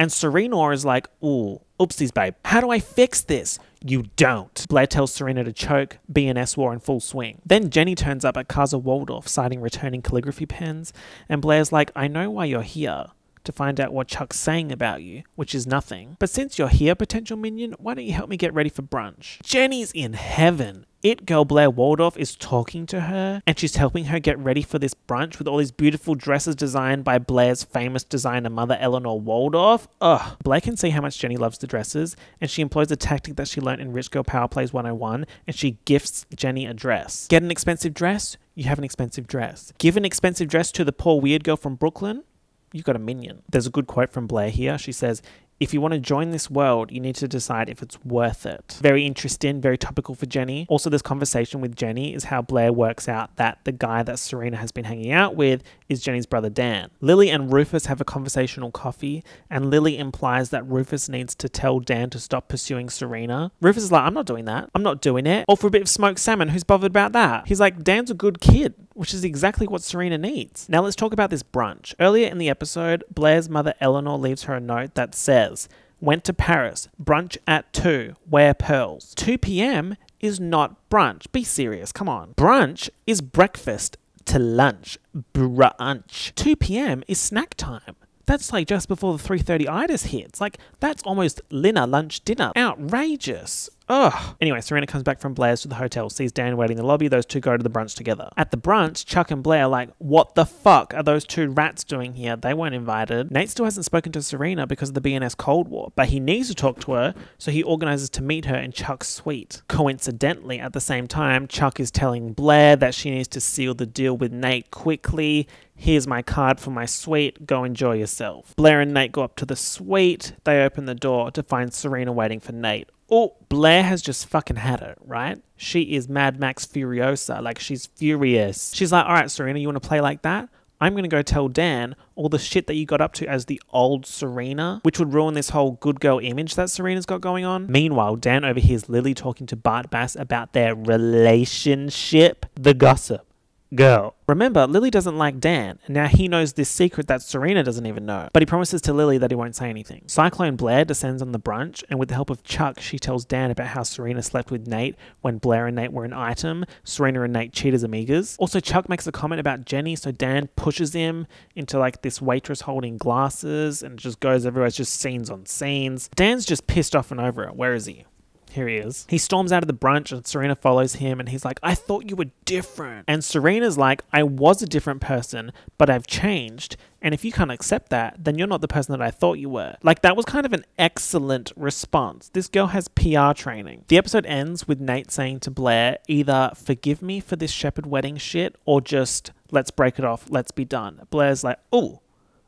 Serena is like, ooh, oopsies, babe. How do I fix this? You don't. Blair tells Serena to choke. B&S war in full swing. Then Jenny turns up at Casa Waldorf, citing returning calligraphy pens. And Blair's like, I know why you're here. To find out what Chuck's saying about you, which is nothing. But since you're here, potential minion, why don't you help me get ready for brunch? Jenny's in heaven. It girl Blair Waldorf is talking to her and she's helping her get ready for this brunch with all these beautiful dresses designed by Blair's famous designer mother Eleanor Waldorf. Ugh. Blair can see how much Jenny loves the dresses and she employs a tactic that she learned in Rich Girl Power Plays 101 and she gifts Jenny a dress. Get an expensive dress? You have an expensive dress. Give an expensive dress to the poor weird girl from Brooklyn? You've got a minion. There's a good quote from Blair here. She says, if you want to join this world, you need to decide if it's worth it. Very interesting, very topical for Jenny. Also, this conversation with Jenny is how Blair works out that the guy that Serena has been hanging out with is Jenny's brother Dan. Lily and Rufus have a conversational coffee, and Lily implies that Rufus needs to tell Dan to stop pursuing Serena. Rufus is like, I'm not doing that. I'm not doing it. Or for a bit of smoked salmon, who's bothered about that? He's like, Dan's a good kid, which is exactly what Serena needs. Now let's talk about this brunch. Earlier in the episode, Blair's mother Eleanor leaves her a note that says, went to Paris, brunch at 2, wear pearls. 2 p.m. is not brunch. Be serious, come on. Brunch is breakfast to lunch. Brunch. 2 p.m. is snack time. That's like just before the 3:30 itis hits. Like, that's almost lunch, dinner. Outrageous. Ugh. Anyway, Serena comes back from Blair's to the hotel, sees Dan waiting in the lobby. Those two go to the brunch together. At the brunch, Chuck and Blair are like, what the fuck are those two rats doing here? They weren't invited. Nate still hasn't spoken to Serena because of the B&S Cold War, but he needs to talk to her, so he organizes to meet her in Chuck's suite. Coincidentally, at the same time, Chuck is telling Blair that she needs to seal the deal with Nate quickly. Here's my card for my suite. Go enjoy yourself. Blair and Nate go up to the suite. They open the door to find Serena waiting for Nate. Oh, Blair has just fucking had it, right? She is Mad Max Furiosa. Like, she's furious. She's like, all right, Serena, you want to play like that? I'm going to go tell Dan all the shit that you got up to as the old Serena, which would ruin this whole good girl image that Serena's got going on. Meanwhile, Dan overhears Lily talking to Bart Bass about their relationship. The gossip girl. Remember, Lily doesn't like Dan, and now he knows this secret that Serena doesn't even know, but he promises to Lily that he won't say anything. Cyclone Blair descends on the brunch, and with the help of Chuck, she tells Dan about how Serena slept with Nate when Blair and Nate were an item. Serena and Nate cheat as amigas. Also, Chuck makes a comment about Jenny, so Dan pushes him into like this waitress holding glasses, and it just goes everywhere. It's just scenes on scenes. Dan's just pissed off and over it. Where is he? Here he is. He storms out of the brunch and Serena follows him and he's like, I thought you were different. And Serena's like, I was a different person, but I've changed. And if you can't accept that, then you're not the person that I thought you were. Like, that was kind of an excellent response. This girl has PR training. The episode ends with Nate saying to Blair, either forgive me for this shepherd wedding shit or just let's break it off. Let's be done. Blair's like, oh,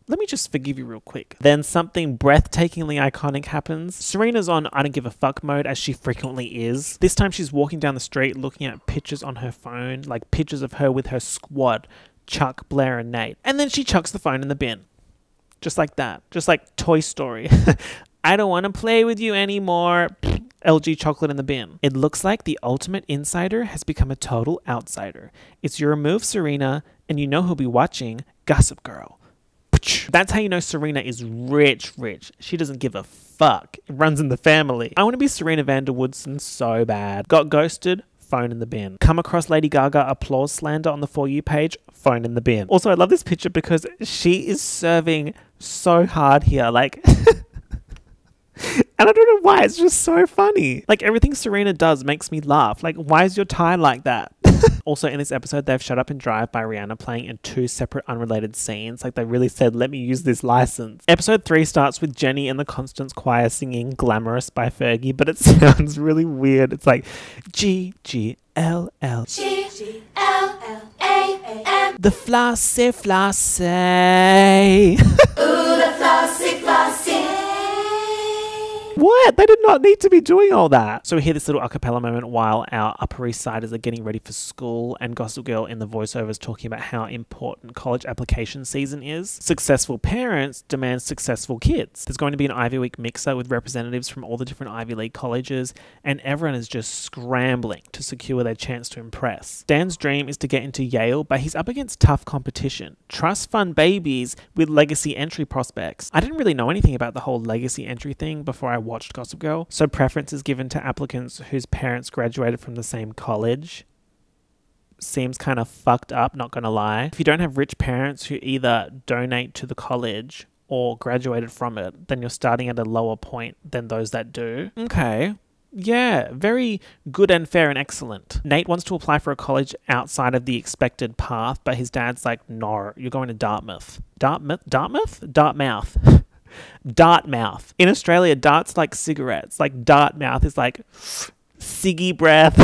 let me just forgive you real quick. Then something breathtakingly iconic happens. Serena's on I don't give a fuck mode, as she frequently is. This time she's walking down the street looking at pictures on her phone, like pictures of her with her squad, Chuck, Blair, and Nate. And then she chucks the phone in the bin. Just like that. Just like Toy Story. I don't want to play with you anymore. LG chocolate in the bin. It looks like the ultimate insider has become a total outsider. It's your move, Serena, and you know who'll be watching, Gossip Girl. That's how you know Serena is rich. She doesn't give a fuck. It runs in the family. I want to be Serena van der Woodsen so bad. Got ghosted? Phone in the bin. Come across Lady Gaga applause slander on the For You page? Phone in the bin. Also, I love this picture because she is serving so hard here. Like... And I don't know why, it's just so funny. Like, everything Serena does makes me laugh. Like, why is your tie like that? Also, in this episode, they've Shut Up and Drive by Rihanna playing in 2 separate unrelated scenes. Like, they really said, let me use this license. Episode 3 starts with Jenny and the Constance Choir singing Glamorous by Fergie, but it sounds really weird. It's like, G-G-L-L. G-G-L-L-A-A-M. The flossy flossy. Ooh, the flossy flossy. What? They did not need to be doing all that. So we hear this little a cappella moment while our Upper East Siders are getting ready for school, and Gossip Girl in the voiceovers talking about how important college application season is. Successful parents demand successful kids. There's going to be an Ivy Week mixer with representatives from all the different Ivy League colleges, and everyone is just scrambling to secure their chance to impress. Dan's dream is to get into Yale, but he's up against tough competition. Trust fund babies with legacy entry prospects. I didn't really know anything about the whole legacy entry thing before I watched Gossip Girl, so preference is given to applicants whose parents graduated from the same college. Seems kind of fucked up, not gonna lie. If you don't have rich parents who either donate to the college or graduated from it, then you're starting at a lower point than those that do. Okay. Yeah, very good and fair and excellent. Nate wants to apply for a college outside of the expected path, but his dad's like, no, you're going to Dartmouth. Dartmouth? Dartmouth. Dartmouth. In Australia, dart's like cigarettes. Like Dartmouth is like ciggy breath.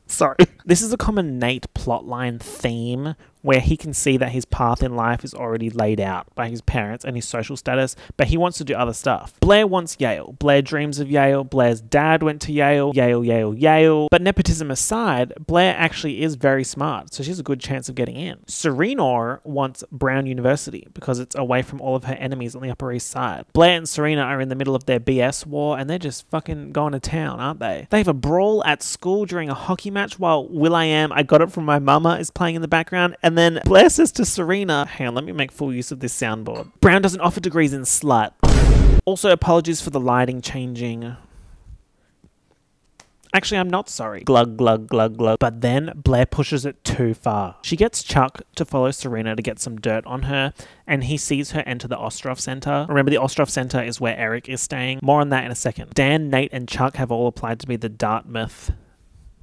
Sorry. This is a common Nate plotline theme where he can see that his path in life is already laid out by his parents and his social status, but he wants to do other stuff. Blair wants Yale. Blair dreams of Yale. Blair's dad went to Yale. Yale. But nepotism aside, Blair actually is very smart, so she has a good chance of getting in. Serena wants Brown University because it's away from all of her enemies on the Upper East Side. Blair and Serena are in the middle of their BS war, and they're just fucking going to town, aren't they? They have a brawl at school during a hockey match while will.i.am, I Got It From My Mama is playing in the background, and then Blair says to Serena, hang on, let me make full use of this soundboard. Brown doesn't offer degrees in slut. Also, apologies for the lighting changing. Actually, I'm not sorry. Glug, glug, glug, glug. But then Blair pushes it too far. She gets Chuck to follow Serena to get some dirt on her, and he sees her enter the Ostroff Center. Remember, the Ostroff Center is where Eric is staying. More on that in a second. Dan, Nate, and Chuck have all applied to be the Dartmouth,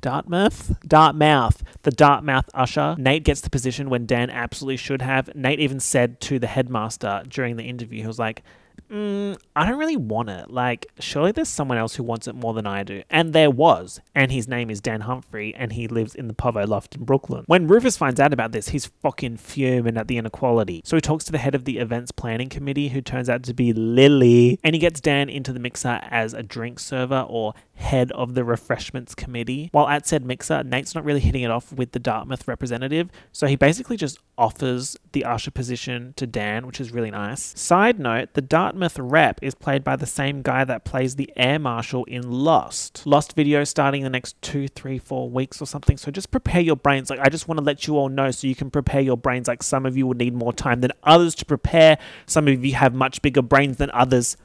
the Dartmouth usher. Nate gets the position when Dan absolutely should have. Nate even said to the headmaster during the interview, he was like, I don't really want it. Like, surely there's someone else who wants it more than I do. And there was. And his name is Dan Humphrey, and he lives in the Povo Loft in Brooklyn. When Rufus finds out about this, he's fucking fuming at the inequality. So he talks to the head of the events planning committee, who turns out to be Lily, and he gets Dan into the mixer as a drink server or head of the refreshments committee. While at said mixer, Nate's not really hitting it off with the Dartmouth representative, so he basically just offers the usher position to Dan, which is really nice. Side note, the Dartmouth rep is played by the same guy that plays the air marshal in Lost. Lost video starting the next 2, 3, 4 weeks or something, so just prepare your brains. Like, I just want to let you all know so you can prepare your brains. Like, some of you will need more time than others to prepare. Some of you have much bigger brains than others.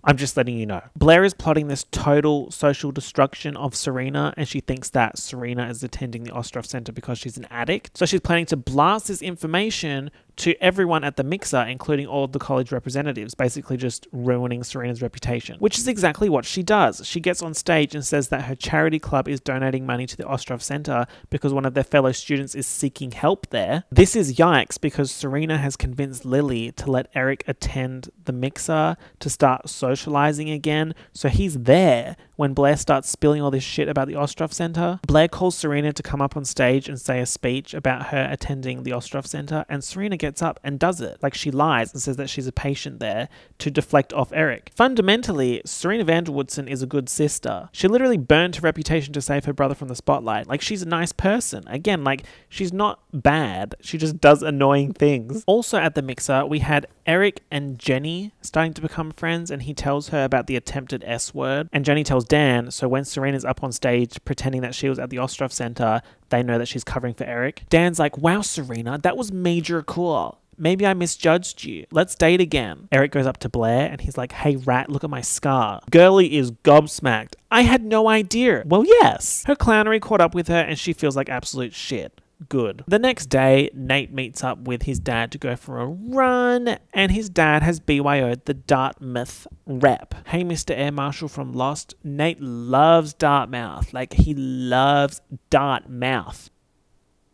I'm just letting you know. Blair is plotting this total social destruction of Serena, and she thinks that Serena is attending the Ostroff Center because she's an addict. So she's planning to blast this information to everyone at the mixer, including all of the college representatives, basically just ruining Serena's reputation, which is exactly what she does. She gets on stage and says that her charity club is donating money to the Ostroff Center because one of their fellow students is seeking help there. This is yikes because Serena has convinced Lily to let Eric attend the mixer to start socializing again, so he's there when Blair starts spilling all this shit about the Ostroff Center. Blair calls Serena to come up on stage and say a speech about her attending the Ostroff Center, and Serena gets up and does it. Like, she lies and says that she's a patient there to deflect off Eric. Fundamentally, Serena van der Woodsen is a good sister. She literally burned her reputation to save her brother from the spotlight. Like, she's a nice person. Again, like, she's not bad. She just does annoying things. Also at the mixer, we had Eric and Jenny starting to become friends, and he tells her about the attempted S word, and Jenny tells Dan, so when Serena's up on stage pretending that she was at the Ostroff Center, they know that she's covering for Eric. Dan's like, wow, Serena, that was major cool. Maybe I misjudged you. Let's date again. Eric goes up to Blair and he's like, hey rat, look at my scar. Girlie is gobsmacked. I had no idea. Well, yes. Her clownery caught up with her and she feels like absolute shit. Good. The next day, Nate meets up with his dad to go for a run, and his dad has BYO'd the Dartmouth rep. Hey, Mr. Air Marshal from Lost, Nate loves Dartmouth. Like, he loves Dartmouth.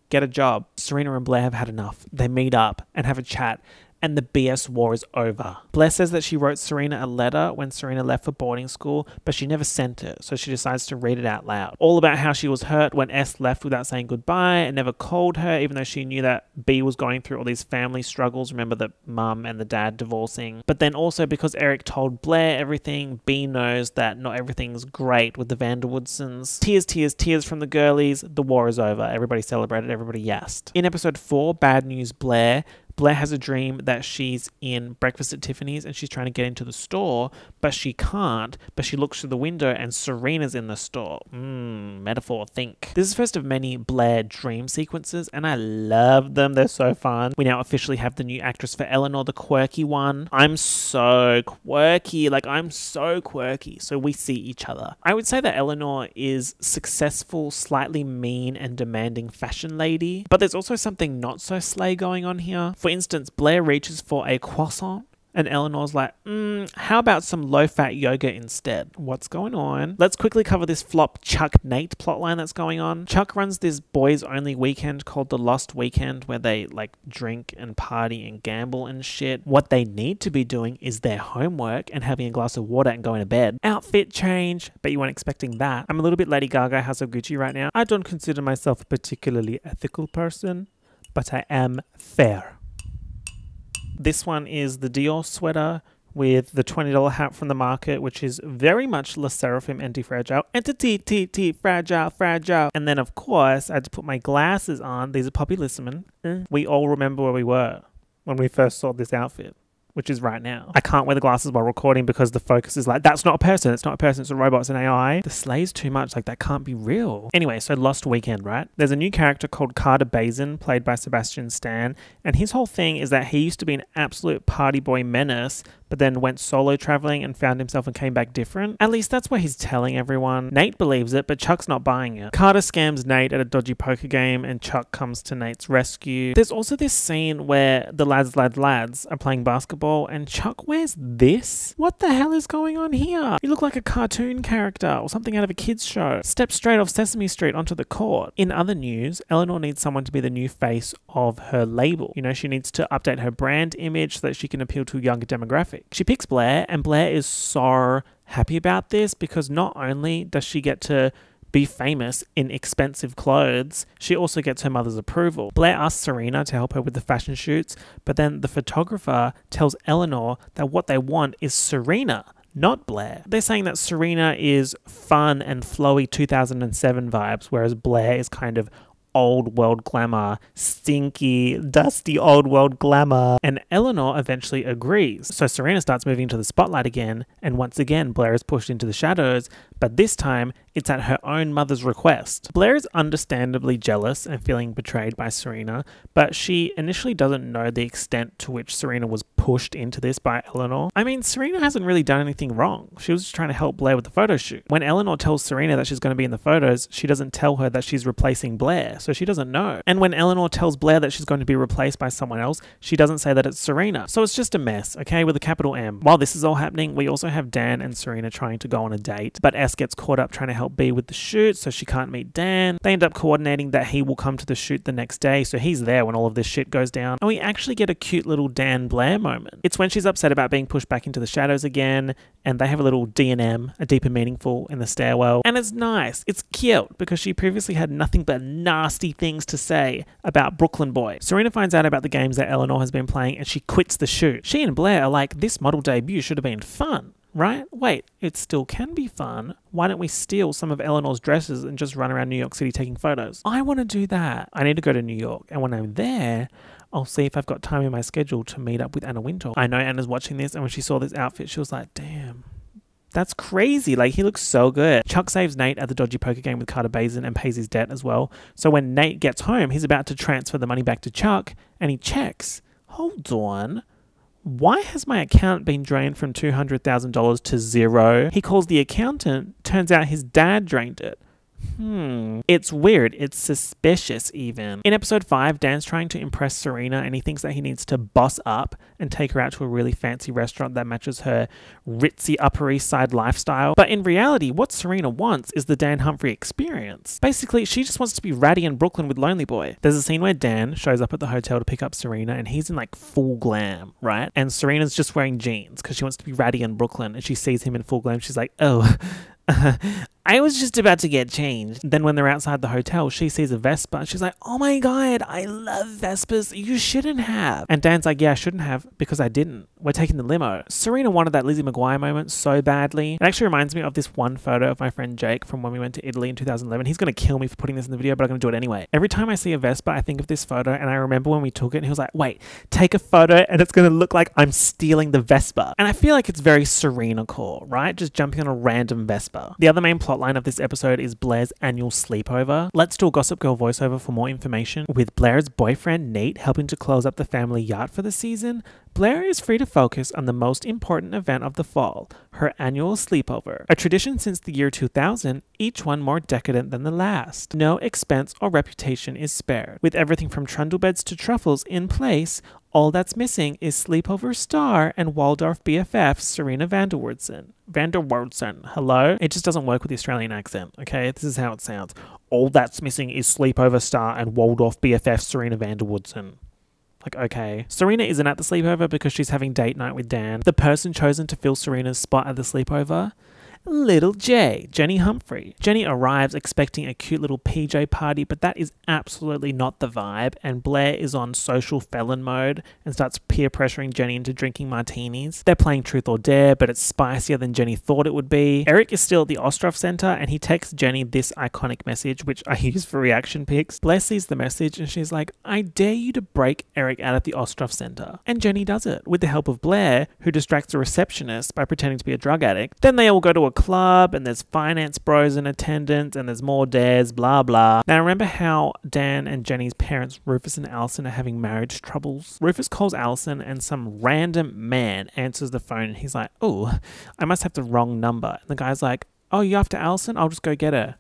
Get a job. Serena and Blair have had enough. They meet up and have a chat, and the BS war is over. Blair says that she wrote Serena a letter when Serena left for boarding school, but she never sent it, so she decides to read it out loud. All about how she was hurt when S left without saying goodbye and never called her, even though she knew that B was going through all these family struggles. Remember the mum and the dad divorcing. But then also because Eric told Blair everything, B knows that not everything's great with the Vanderwoodsons. Tears, tears, tears from the girlies. The war is over. Everybody celebrated. Everybody yassed. In episode 4, Bad News Blair has a dream that she's in Breakfast at Tiffany's and she's trying to get into the store, but she can't. But she looks through the window and Serena's in the store. Metaphor, think. This is the first of many Blair dream sequences and I love them. They're so fun. We now officially have the new actress for Eleanor, the quirky one. I'm so quirky. I'm so quirky. So we see each other. I would say that Eleanor is successful, slightly mean and demanding fashion lady, but there's also something not so slay going on here. For instance, Blair reaches for a croissant and Eleanor's like, how about some low-fat yoga instead? What's going on? Let's quickly cover this flop Chuck-Nate plotline that's going on. Chuck runs this boys-only weekend called The Lost Weekend where they drink and party and gamble and shit. What they need to be doing is their homework and having a glass of water and going to bed. Outfit change, but you weren't expecting that. I'm a little bit Lady Gaga House of Gucci right now. I don't consider myself a particularly ethical person, but I am fair. This one is the Dior sweater with the $20 hat from the market, which is very much Le Seraphim Anti-Fragile. Fragile. And then, of course, I had to put my glasses on. These are Poppy Lissaman. We all remember where we were when we first saw this outfit, which is right now. I can't wear the glasses while recording because the focus is that's not a person, it's not a person, it's a robot, it's an AI. The slay's too much, that can't be real. Anyway, so Lost Weekend, right? There's a new character called Carter Bazin, played by Sebastian Stan, and his whole thing is that he used to be an absolute party boy menace, but then went solo traveling and found himself and came back different. At least that's what he's telling everyone. Nate believes it, but Chuck's not buying it. Carter scams Nate at a dodgy poker game and Chuck comes to Nate's rescue. There's also this scene where the lads are playing basketball and Chuck wears this? What the hell is going on here? You look like a cartoon character or something out of a kid's show. Step straight off Sesame Street onto the court. In other news, Eleanor needs someone to be the new face of her label. She needs to update her brand image so that she can appeal to a younger demographic. She picks Blair, and Blair is so happy about this because not only does she get to be famous in expensive clothes, she also gets her mother's approval. Blair asks Serena to help her with the fashion shoots, but then the photographer tells Eleanor that what they want is Serena, not Blair. They're saying that Serena is fun and flowy 2007 vibes, whereas Blair is kind of old world glamour, stinky, dusty old world glamour. And Eleanor eventually agrees. So Serena starts moving to the spotlight again, and once again Blair is pushed into the shadows, but this time it's at her own mother's request. Blair is understandably jealous and feeling betrayed by Serena, but she initially doesn't know the extent to which Serena was pushed into this by Eleanor. I mean, Serena hasn't really done anything wrong. She was just trying to help Blair with the photo shoot. When Eleanor tells Serena that she's going to be in the photos, she doesn't tell her that she's replacing Blair, so she doesn't know. And when Eleanor tells Blair that she's going to be replaced by someone else, she doesn't say that it's Serena. So it's just a mess, okay, with a capital M. While this is all happening, we also have Dan and Serena trying to go on a date, but S gets caught up trying to help B with the shoot, so she can't meet Dan. They end up coordinating that he will come to the shoot the next day, so he's there when all of this shit goes down. And we actually get a cute little Dan Blair moment. It's when she's upset about being pushed back into the shadows again, and they have a little D&M, a deep and meaningful, in the stairwell. And it's nice. It's cute, because she previously had nothing but nasty things to say about Brooklyn Boy. Serena finds out about the games that Eleanor has been playing, and she quits the shoot. She and Blair are like, this model debut should have been fun. Right? Wait, it still can be fun. Why don't we steal some of Eleanor's dresses and just run around New York City taking photos? I want to do that. I need to go to New York. And when I'm there, I'll see if I've got time in my schedule to meet up with Anna Wintour. I know Anna's watching this, and when she saw this outfit, she was like, damn, that's crazy. He looks so good. Chuck saves Nate at the dodgy poker game with Carter Bazin and pays his debt as well. So when Nate gets home, he's about to transfer the money back to Chuck, and he checks. Hold on. Why has my account been drained from $200,000 to zero? He calls the accountant. Turns out his dad drained it. It's weird. It's suspicious even. In episode 5, Dan's trying to impress Serena and he thinks that he needs to boss up and take her out to a really fancy restaurant that matches her ritzy Upper East Side lifestyle. But in reality, what Serena wants is the Dan Humphrey experience. Basically, she just wants to be ratty in Brooklyn with Lonely Boy. There's a scene where Dan shows up at the hotel to pick up Serena and he's in like full glam, right? And Serena's just wearing jeans because she wants to be ratty in Brooklyn and she sees him in full glam. She's like, oh, I was just about to get changed. Then when they're outside the hotel, she sees a Vespa and she's like, oh my God, I love Vespas. You shouldn't have. And Dan's like, yeah, I shouldn't have because I didn't. We're taking the limo. Serena wanted that Lizzie McGuire moment so badly. It actually reminds me of this one photo of my friend Jake from when we went to Italy in 2011. He's going to kill me for putting this in the video, but I'm going to do it anyway. Every time I see a Vespa, I think of this photo and I remember when we took it and he was like, wait, take a photo and it's going to look like I'm stealing the Vespa. And I feel like it's very Serena core, right? Just jumping on a random Vespa. The other main plotline of this episode is Blair's annual sleepover. Let's do a Gossip Girl voiceover for more information. With Blair's boyfriend Nate helping to close up the family yacht for the season, Blair is free to focus on the most important event of the fall, her annual sleepover. A tradition since the year 2000, each one more decadent than the last. No expense or reputation is spared. With everything from trundle beds to truffles in place, all that's missing is sleepover star and Waldorf BFF Serena Vanderwoodson. Hello? It just doesn't work with the Australian accent, okay? This is how it sounds. All that's missing is sleepover star and Waldorf BFF Serena Vanderwoodson. Like, okay. Serena isn't at the sleepover because she's having date night with Dan. The person chosen to fill Serena's spot at the sleepover? Little J, Jenny Humphrey. Jenny arrives expecting a cute little PJ party, but that is absolutely not the vibe, and Blair is on social felon mode and starts peer pressuring Jenny into drinking martinis. They're playing Truth or Dare, but it's spicier than Jenny thought it would be. Eric is still at the Ostroff Center, and he texts Jenny this iconic message, which I use for reaction pics. Blair sees the message, and she's like, I dare you to break Eric out at the Ostroff Center. And Jenny does it, with the help of Blair, who distracts a receptionist by pretending to be a drug addict. Then they all go to a club and there's finance bros in attendance and there's more dares, blah blah. Now remember how Dan and Jenny's parents Rufus and Allison are having marriage troubles? Rufus calls Allison and some random man answers the phone and he's like, oh, I must have the wrong number. And the guy's like, oh, you after Allison? I'll just go get her.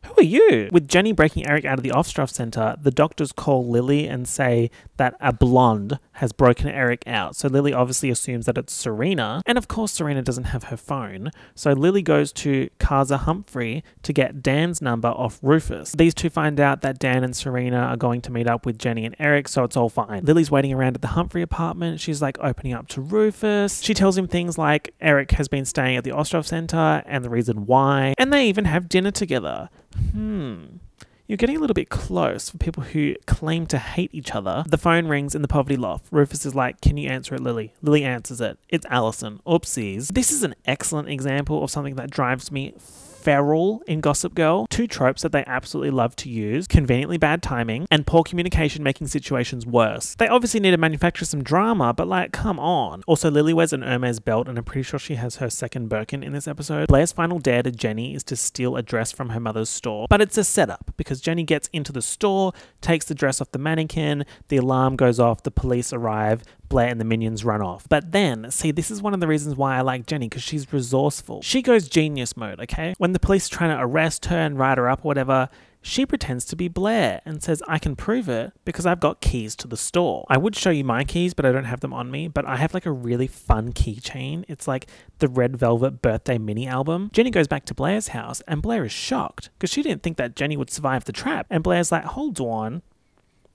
Who are you? With Jenny breaking Eric out of the Ostroff Center, the doctors call Lily and say that a blonde has broken Eric out. So Lily obviously assumes that it's Serena. And of course, Serena doesn't have her phone. So Lily goes to Kaza Humphrey to get Dan's number off Rufus. These two find out that Dan and Serena are going to meet up with Jenny and Eric, so it's all fine. Lily's waiting around at the Humphrey apartment. She's like opening up to Rufus. She tells him things like Eric has been staying at the Ostroff Center and the reason why. And they even have dinner together. You're getting a little bit close for people who claim to hate each other. The phone rings in the poverty loft. Rufus is like, can you answer it, Lily? Lily answers it. It's Allison. Oopsies. This is an excellent example of something that drives me feral in Gossip Girl. Two tropes that they absolutely love to use: conveniently bad timing and poor communication making situations worse. They obviously need to manufacture some drama, but like, come on. Also, Lily wears an Hermes belt and I'm pretty sure she has her second Birkin in this episode. Blair's final dare to Jenny is to steal a dress from her mother's store, but it's a setup because Jenny gets into the store, takes the dress off the mannequin, the alarm goes off, the police arrive, Blair and the minions run off. But then, see, this is one of the reasons why I like Jenny, because she's resourceful. She goes genius mode, okay? When the police are trying to arrest her and write her up or whatever, she pretends to be Blair and says, I can prove it because I've got keys to the store. I would show you my keys, but I don't have them on me, but I have like a really fun keychain. It's like the Red Velvet birthday mini album. Jenny goes back to Blair's house and Blair is shocked because she didn't think that Jenny would survive the trap. And Blair's like, hold on.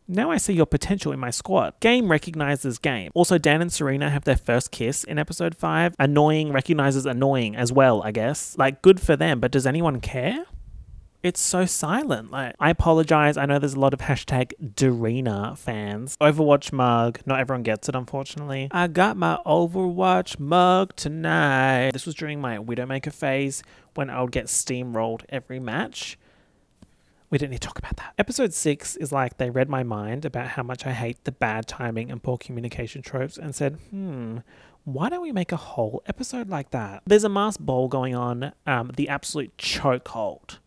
Now I see your potential in my squad. Game recognizes game. Also, Dan and Serena have their first kiss in episode 5. Annoying recognizes annoying as well, I guess. Like, good for them, but does anyone care? It's so silent. Like, I apologize. I know there's a lot of hashtag Dorina fans. Overwatch mug. Not everyone gets it, unfortunately. I got my Overwatch mug tonight. This was during my Widowmaker phase when I would get steamrolled every match. We didn't need to talk about that. Episode 6 is like they read my mind about how much I hate the bad timing and poor communication tropes and said, why don't we make a whole episode like that? There's a masked ball going on, the absolute chokehold.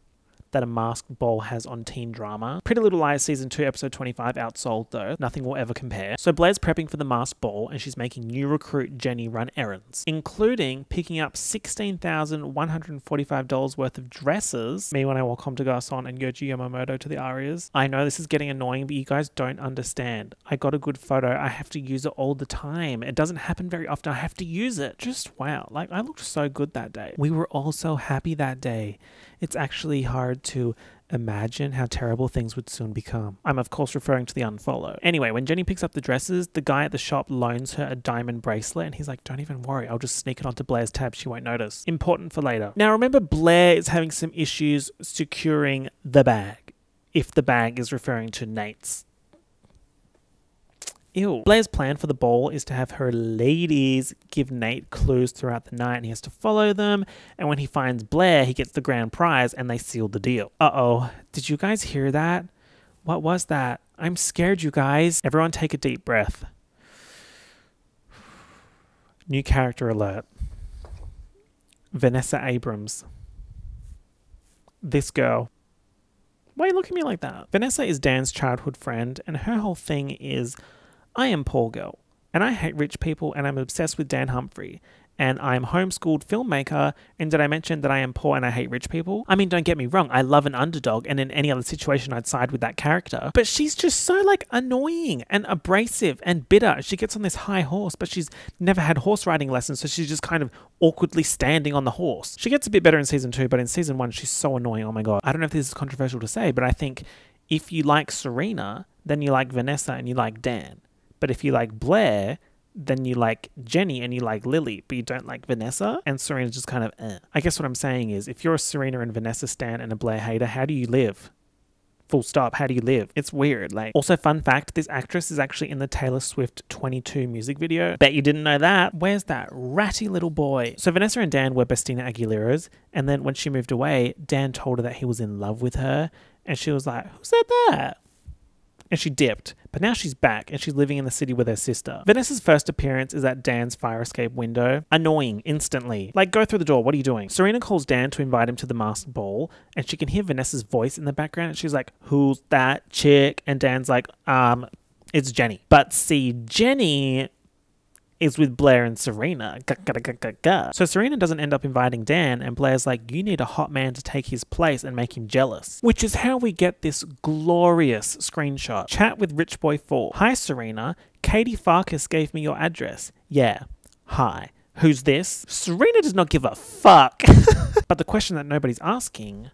that a masked ball has on teen drama. Pretty Little Liars Season 2 Episode 25 outsold though. Nothing will ever compare. So Blair's prepping for the masked ball and she's making new recruit Jenny run errands, including picking up $16,145 worth of dresses. Me when I walk home to Garcon and Yoji Yamamoto to the Arias. I know this is getting annoying, but you guys don't understand. I got a good photo. I have to use it all the time. It doesn't happen very often. I have to use it. Just wow. Like, I looked so good that day. We were all so happy that day. It's actually hard to imagine how terrible things would soon become. I'm of course referring to the unfollow. Anyway, when Jenny picks up the dresses, the guy at the shop loans her a diamond bracelet and he's like, don't even worry, I'll just sneak it onto Blair's tab, she won't notice. Important for later. Now remember, Blair is having some issues securing the bag, if the bag is referring to Nate's. Ew. Blair's plan for the ball is to have her ladies give Nate clues throughout the night and he has to follow them, and when he finds Blair he gets the grand prize and they seal the deal. Uh-oh, did you guys hear that? What was that? I'm scared, you guys. Everyone take a deep breath. New character alert. Vanessa Abrams. This girl. Why are you looking at me like that? Vanessa is Dan's childhood friend and her whole thing is, I am poor girl, and I hate rich people, and I'm obsessed with Dan Humphrey, and I'm homeschooled filmmaker, and did I mention that I am poor and I hate rich people? I mean, don't get me wrong, I love an underdog, and in any other situation I'd side with that character, but she's just so, like, annoying and abrasive and bitter. She gets on this high horse, but she's never had horse riding lessons, so she's just kind of awkwardly standing on the horse. She gets a bit better in Season 2, but in Season 1, she's so annoying, oh my god. I don't know if this is controversial to say, but I think if you like Serena, then you like Vanessa and you like Dan. But if you like Blair, then you like Jenny and you like Lily, but you don't like Vanessa, and Serena's just kind of I guess what I'm saying is, if you're a Serena and Vanessa stan and a Blair hater, how do you live? Full stop, how do you live? It's weird. Like, also fun fact, this actress is actually in the Taylor Swift 22 music video. Bet you didn't know that. Where's that ratty little boy? So Vanessa and Dan were Bestina Aguileras, and then when she moved away, Dan told her that he was in love with her, and she was like, who said that? And she dipped, but now she's back and she's living in the city with her sister. Vanessa's first appearance is at Dan's fire escape window. Annoying, instantly. Like, go through the door, what are you doing? Serena calls Dan to invite him to the masked ball, and she can hear Vanessa's voice in the background, and she's like, who's that chick? And Dan's like, it's Jenny. But see, Jenny is with Blair and Serena. So Serena doesn't end up inviting Dan, and Blair's like, you need a hot man to take his place and make him jealous. Which is how we get this glorious screenshot. Chat with Rich Boy 4. Hi Serena, Katie Farkas gave me your address. Yeah, hi. Who's this? Serena does not give a fuck. But the question that nobody's asking,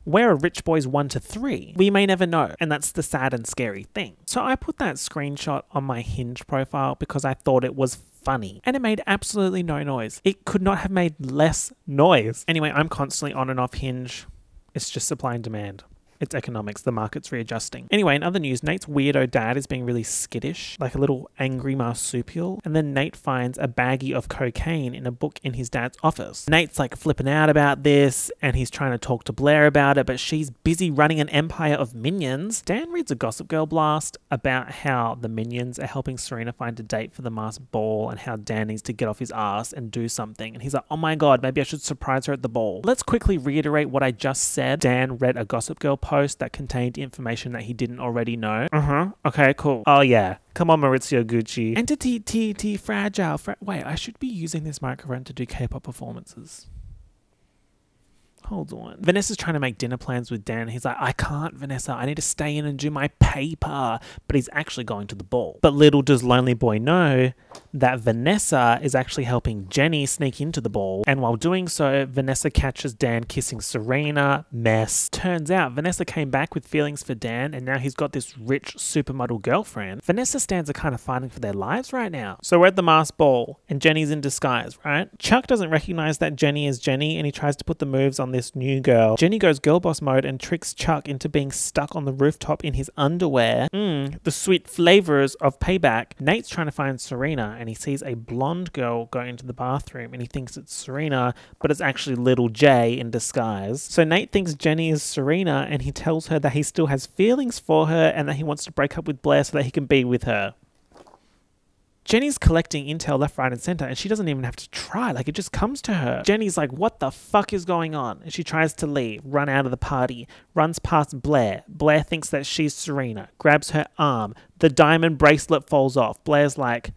where are Rich Boys 1 to 3? We may never know, and that's the sad and scary thing. So I put that screenshot on my Hinge profile because I thought it was funny, and it made absolutely no noise. It could not have made less noise. Anyway, I'm constantly on and off Hinge. It's just supply and demand. It's economics. The market's readjusting. Anyway, in other news, Nate's weirdo dad is being really skittish, like a little angry marsupial. And then Nate finds a baggie of cocaine in a book in his dad's office. Nate's like flipping out about this, and he's trying to talk to Blair about it, but she's busy running an empire of minions. Dan reads a Gossip Girl blast about how the minions are helping Serena find a date for the masked ball, and how Dan needs to get off his ass and do something. And he's like, oh my god, maybe I should surprise her at the ball. Let's quickly reiterate what I just said. Dan read a Gossip Girl post that contained information that he didn't already know. Okay, cool. Oh yeah. Come on, Maurizio Gucci. Entity T fragile. Wait, I should be using this microphone to do K-pop performances. Hold on. Vanessa's trying to make dinner plans with Dan. He's like, I can't, Vanessa. I need to stay in and do my paper. But he's actually going to the ball. But little does Lonely Boy know that Vanessa is actually helping Jenny sneak into the ball. And while doing so, Vanessa catches Dan kissing Serena. Mess. Turns out Vanessa came back with feelings for Dan, and now he's got this rich supermodel girlfriend. Vanessa stands are kind of fighting for their lives right now. So we're at the masked ball, and Jenny's in disguise, right? Chuck doesn't recognize that Jenny is Jenny, and he tries to put the moves on this new girl. Jenny goes girl boss mode and tricks Chuck into being stuck on the rooftop in his underwear. The sweet flavors of payback. Nate's trying to find Serena, and he sees a blonde girl go into the bathroom, and he thinks it's Serena, but it's actually little J in disguise. So Nate thinks Jenny is Serena, and he tells her that he still has feelings for her and that he wants to break up with Blair so that he can be with her. Jenny's collecting intel left, right, and center, and she doesn't even have to try. Like, it just comes to her. Jenny's like, what the fuck is going on? And she tries to leave, run out of the party, runs past Blair. Blair thinks that she's Serena, grabs her arm. The diamond bracelet falls off. Blair's like,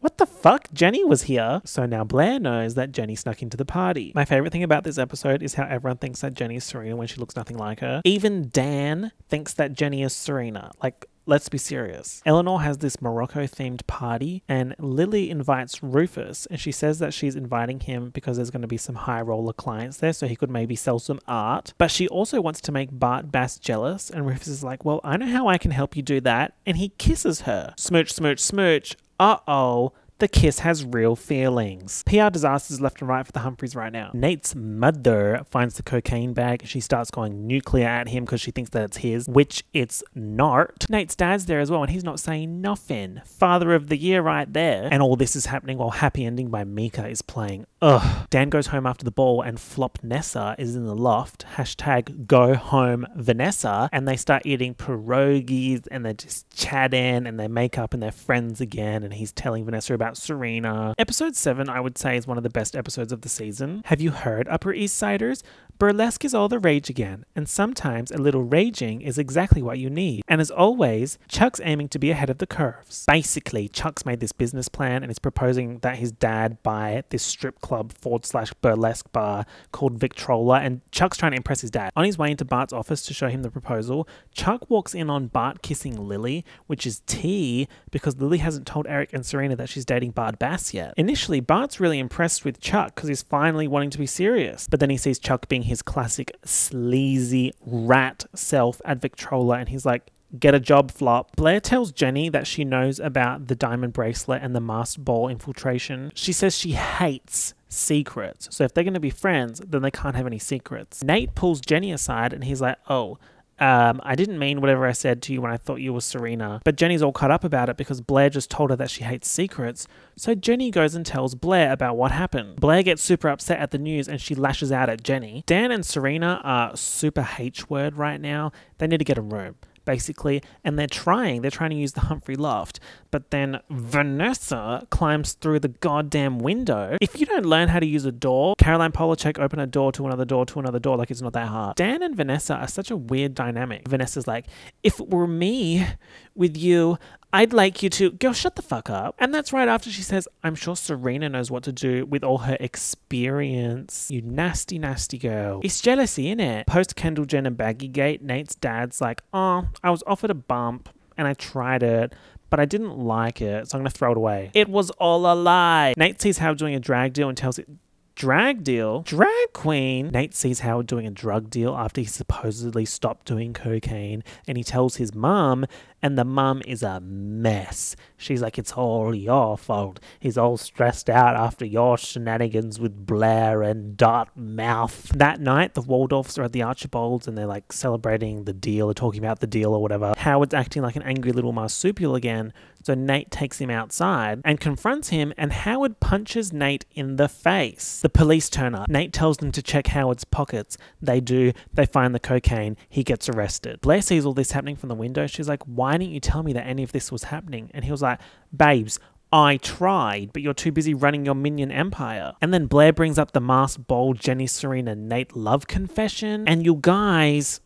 what the fuck? Jenny was here. So now Blair knows that Jenny snuck into the party. My favorite thing about this episode is how everyone thinks that Jenny is Serena when she looks nothing like her. Even Dan thinks that Jenny is Serena. Like, let's be serious. Eleanor has this Morocco-themed party, and Lily invites Rufus, and she says that she's inviting him because there's going to be some high-roller clients there, so he could maybe sell some art. But she also wants to make Bart Bass jealous, and Rufus is like, well, I know how I can help you do that, and he kisses her. Smooch, smooch, smooch. Uh-oh. The kiss has real feelings. PR disasters left and right for the Humphreys right now. Nate's mother finds the cocaine bag and she starts going nuclear at him because she thinks that it's his, which it's not. Nate's dad's there as well and he's not saying nothing. Father of the year right there. And all this is happening while Happy Ending by Mika is playing. Ugh. Dan goes home after the ball and Flop Nessa is in the loft. Hashtag go home Vanessa. And they start eating pierogies and they're just chatting and they make up and they're friends again and he's telling Vanessa about Serena. Episode 7, I would say, is one of the best episodes of the season. Have you heard, Upper East Siders? Burlesque is all the rage again, and sometimes a little raging is exactly what you need. And as always, Chuck's aiming to be ahead of the curves. Basically, Chuck's made this business plan and is proposing that his dad buy this strip club / burlesque bar called Victrola, and Chuck's trying to impress his dad. On his way into Bart's office to show him the proposal, Chuck walks in on Bart kissing Lily, which is tea because Lily hasn't told Eric and Serena that she's dating Bart Bass yet. Initially, Bart's really impressed with Chuck because he's finally wanting to be serious, but then he sees Chuck being his classic sleazy rat self at Victrola and he's like, get a job, Flop. Blair tells Jenny that she knows about the diamond bracelet and the masked ball infiltration. She says she hates secrets, so if they're going to be friends, then they can't have any secrets. Nate pulls Jenny aside and he's like, oh, I didn't mean whatever I said to you when I thought you were Serena. But Jenny's all cut up about it because Blair just told her that she hates secrets. So Jenny goes and tells Blair about what happened. Blair gets super upset at the news and she lashes out at Jenny. Dan and Serena are super H-word right now. They need to get a room, basically, and they're trying to use the Humphrey loft, but then Vanessa climbs through the goddamn window. If you don't learn how to use a door, Caroline Polachek open a door to another door to another door, like it's not that hard. Dan and Vanessa are such a weird dynamic. Vanessa's like, if it were me with you, I'd like you to go shut the fuck up. And that's right after she says, I'm sure Serena knows what to do with all her experience. You nasty, nasty girl. It's jealousy, innit? Post Kendall Jenner Baggygate, Nate's dad's like, oh, I was offered a bump and I tried it, but I didn't like it, so I'm going to throw it away. It was all a lie. Nate sees Howard doing a drag deal and tells it, drag deal? Drag queen? Nate sees Howard doing a drug deal after he supposedly stopped doing cocaine, and he tells his mum, and the mum is a mess. She's like, it's all your fault. He's all stressed out after your shenanigans with Blair and Dartmouth. That night, the Waldorfs are at the Archibalds and they're like celebrating the deal or talking about the deal or whatever. Howard's acting like an angry little marsupial again, so Nate takes him outside and confronts him, and Howard punches Nate in the face. The police turn up. Nate tells them to check Howard's pockets. They do. They find the cocaine. He gets arrested. Blair sees all this happening from the window. She's like, why didn't you tell me that any of this was happening? And he was like, babes, I tried, but you're too busy running your minion empire. And then Blair brings up the masked ball Jenny, Serena, Nate love confession. And you guys,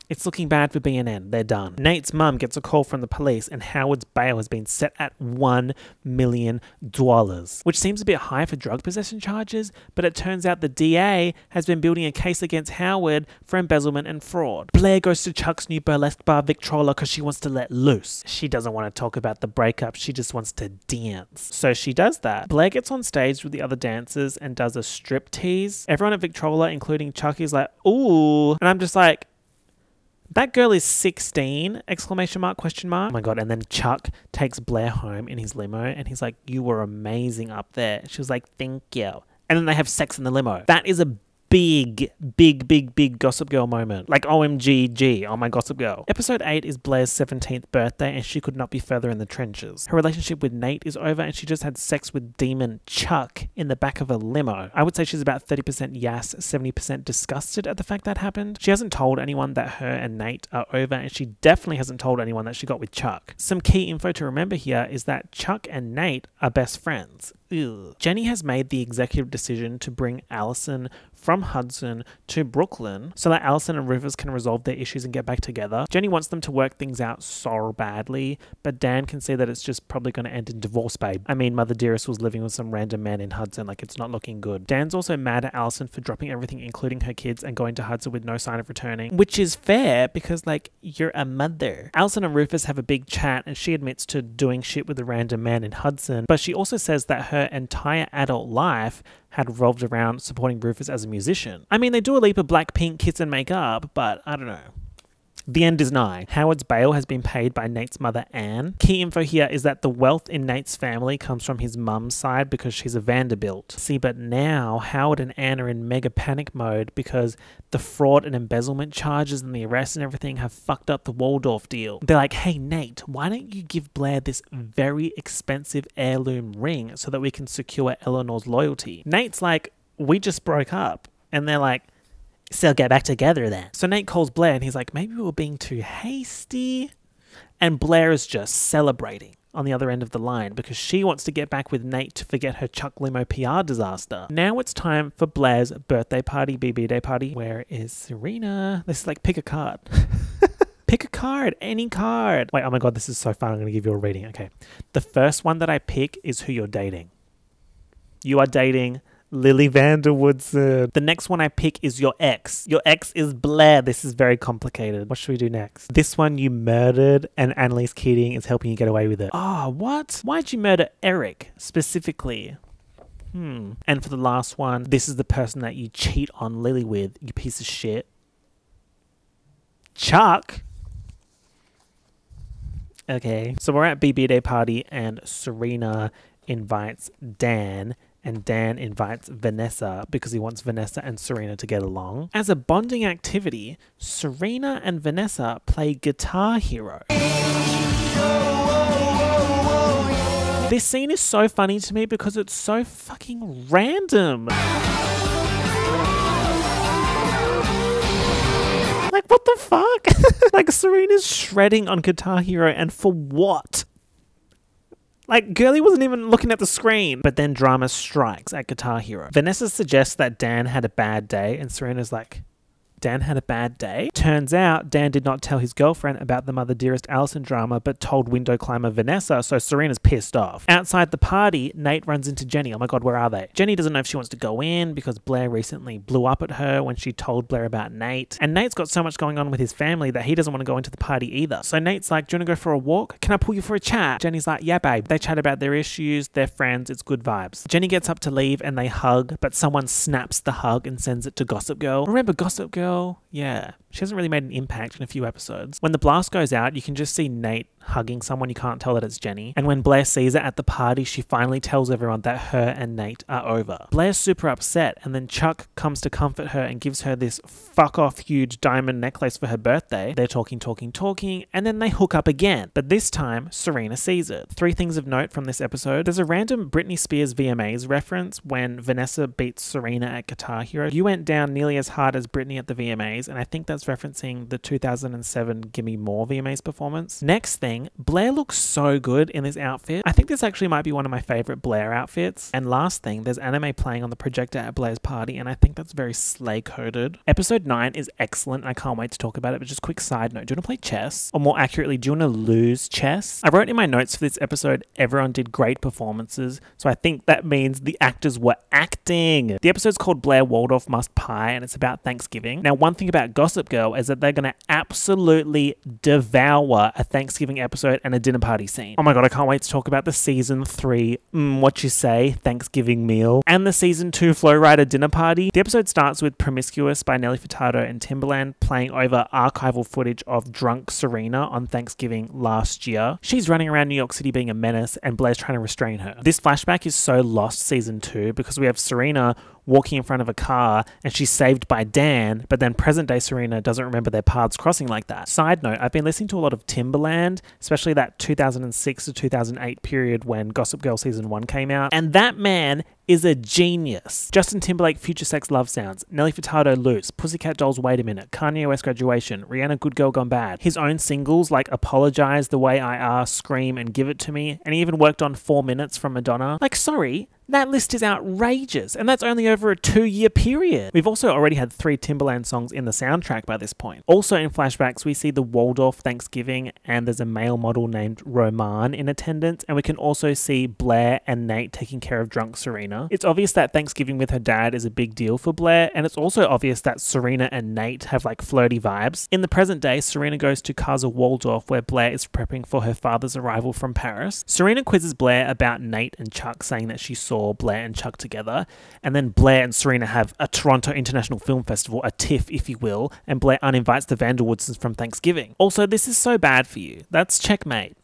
it's looking bad for BNN. They're done. Nate's mum gets a call from the police and Howard's bail has been set at $1 million, which seems a bit high for drug possession charges, but it turns out the DA has been building a case against Howard for embezzlement and fraud. Blair goes to Chuck's new burlesque bar Victrola because she wants to let loose. She doesn't want to talk about the breakup, she just wants to dance. So she does that. Blair gets on stage with the other dancers and does a strip tease. Everyone at Victrola, including Chuck, is like, ooh. And I'm just like, that girl is 16, exclamation mark, question mark. Oh my God. And then Chuck takes Blair home in his limo and he's like, you were amazing up there. She was like, thank you. And then they have sex in the limo. That is a big Gossip Girl moment. Like OMG, oh my Gossip Girl. Episode 8 is Blair's 17th birthday and she could not be further in the trenches. Her relationship with Nate is over and she just had sex with demon Chuck in the back of a limo. I would say she's about 30% yes, 70% disgusted at the fact that happened. She hasn't told anyone that her and Nate are over and she definitely hasn't told anyone that she got with Chuck. Some key info to remember here is that Chuck and Nate are best friends. Ugh. Jenny has made the executive decision to bring Allison from Hudson to Brooklyn so that Allison and Rufus can resolve their issues and get back together. Jenny wants them to work things out so badly, but Dan can see that it's just probably going to end in divorce, babe. I mean, Mother Dearest was living with some random man in Hudson, like it's not looking good. Dan's also mad at Allison for dropping everything, including her kids, and going to Hudson with no sign of returning, which is fair because, like, you're a mother. Allison and Rufus have a big chat and she admits to doing shit with a random man in Hudson, but she also says that her entire adult life had revolved around supporting Rufus as a musician. I mean, they do a leap of Blackpink kiss and make up, but I don't know. The end is nigh. Howard's bail has been paid by Nate's mother, Anne. Key info here is that the wealth in Nate's family comes from his mum's side because she's a Vanderbilt. See, but now Howard and Anne are in mega panic mode because the fraud and embezzlement charges and the arrest and everything have fucked up the Waldorf deal. They're like, hey Nate, why don't you give Blair this very expensive heirloom ring so that we can secure Eleanor's loyalty? Nate's like, we just broke up. And they're like, so get back together then. So Nate calls Blair and he's like, maybe we were being too hasty. And Blair is just celebrating on the other end of the line because she wants to get back with Nate to forget her Chuck Limo PR disaster. Now it's time for Blair's birthday party, BB day party. Where is Serena? This is like, pick a card. Pick a card, any card. Wait, oh my God, this is so fun. I'm going to give you a reading. Okay. The first one that I pick is who you're dating. You are dating Lily Vanderwoodson. The next one I pick is your ex. Your ex is Blair. This is very complicated. What should we do next? This one you murdered and Annalise Keating is helping you get away with it. Oh, what? Why'd you murder Eric specifically? And for the last one, this is the person that you cheat on Lily with, you piece of shit. Chuck? Okay. So we're at BB Day party and Serena invites Dan and Dan invites Vanessa because he wants Vanessa and Serena to get along. As a bonding activity, Serena and Vanessa play Guitar Hero. This scene is so funny to me because it's so fucking random. Like, what the fuck? Like, Serena's shredding on Guitar Hero, and for what? Like, Girlie wasn't even looking at the screen. But then drama strikes at Guitar Hero. Vanessa suggests that Dan had a bad day, and Serena's like, Dan had a bad day? Turns out Dan did not tell his girlfriend about the Mother Dearest Allison drama, but told window climber Vanessa, so Serena's pissed off. Outside the party, Nate runs into Jenny. Oh my God, where are they? Jenny doesn't know if she wants to go in because Blair recently blew up at her when she told Blair about Nate. And Nate's got so much going on with his family that he doesn't want to go into the party either. So Nate's like, do you want to go for a walk? Can I pull you for a chat? Jenny's like, yeah, babe. They chat about their issues, they're friends, it's good vibes. Jenny gets up to leave and they hug, but someone snaps the hug and sends it to Gossip Girl. Remember Gossip Girl? Yeah. She hasn't really made an impact in a few episodes. When the blast goes out, you can just see Nate hugging someone. You can't tell that it's Jenny. And when Blair sees it at the party, she finally tells everyone that her and Nate are over. Blair's super upset, and then Chuck comes to comfort her and gives her this fuck off huge diamond necklace for her birthday. They're talking, and then they hook up again. But this time, Serena sees it. 3 things of note from this episode. There's a random Britney Spears VMAs reference when Vanessa beats Serena at Guitar Hero. You went down nearly as hard as Britney at the VMAs, and I think that's referencing the 2007 Gimme More VMAs performance. Next thing, Blair looks so good in this outfit. I think this actually might be one of my favorite Blair outfits. And last thing, there's anime playing on the projector at Blair's party, and I think that's very slay coded. Episode 9 is excellent. I can't wait to talk about it, but just quick side note, do you want to play chess? Or more accurately, do you want to lose chess? I wrote in my notes for this episode, everyone did great performances, so I think that means the actors were acting. The episode's called Blair Waldorf Must Pie, and it's about Thanksgiving. Now, one thing about Gossip Girl is that they're going to absolutely devour a Thanksgiving episode and a dinner party scene. Oh my God, I can't wait to talk about the season 3, what you say, Thanksgiving meal, and the season 2 Flow Rider dinner party. The episode starts with Promiscuous by Nelly Furtado and Timbaland playing over archival footage of drunk Serena on Thanksgiving last year. She's running around New York City being a menace and Blair's trying to restrain her. This flashback is so lost season 2 because we have Serena walking in front of a car and she's saved by Dan, but then present day Serena doesn't remember their paths crossing like that. Side note, I've been listening to a lot of Timbaland, especially that 2006 to 2008 period when Gossip Girl season 1 came out, and that man is a genius. Justin Timberlake, Future Sex Love Sounds, Nelly Furtado Loose, Pussycat Dolls Wait a Minute, Kanye West Graduation, Rihanna Good Girl Gone Bad, his own singles like Apologize, The Way I Are, Scream, and Give It To Me, and he even worked on 4 Minutes from Madonna. Like, sorry, that list is outrageous, and that's only over a 2-year period. We've also already had 3 Timbaland songs in the soundtrack by this point. Also in flashbacks, we see the Waldorf Thanksgiving, and there's a male model named Roman in attendance, and we can also see Blair and Nate taking care of drunk Serena. It's obvious that Thanksgiving with her dad is a big deal for Blair, and it's also obvious that Serena and Nate have like flirty vibes. In the present day, Serena goes to Casa Waldorf where Blair is prepping for her father's arrival from Paris. Serena quizzes Blair about Nate and Chuck, saying that she saw Blair and Chuck together, and then Blair and Serena have a Toronto International Film Festival, a TIFF if you will, and Blair uninvites the Vanderwoodsons from Thanksgiving. Also, this is so bad for you. That's checkmate.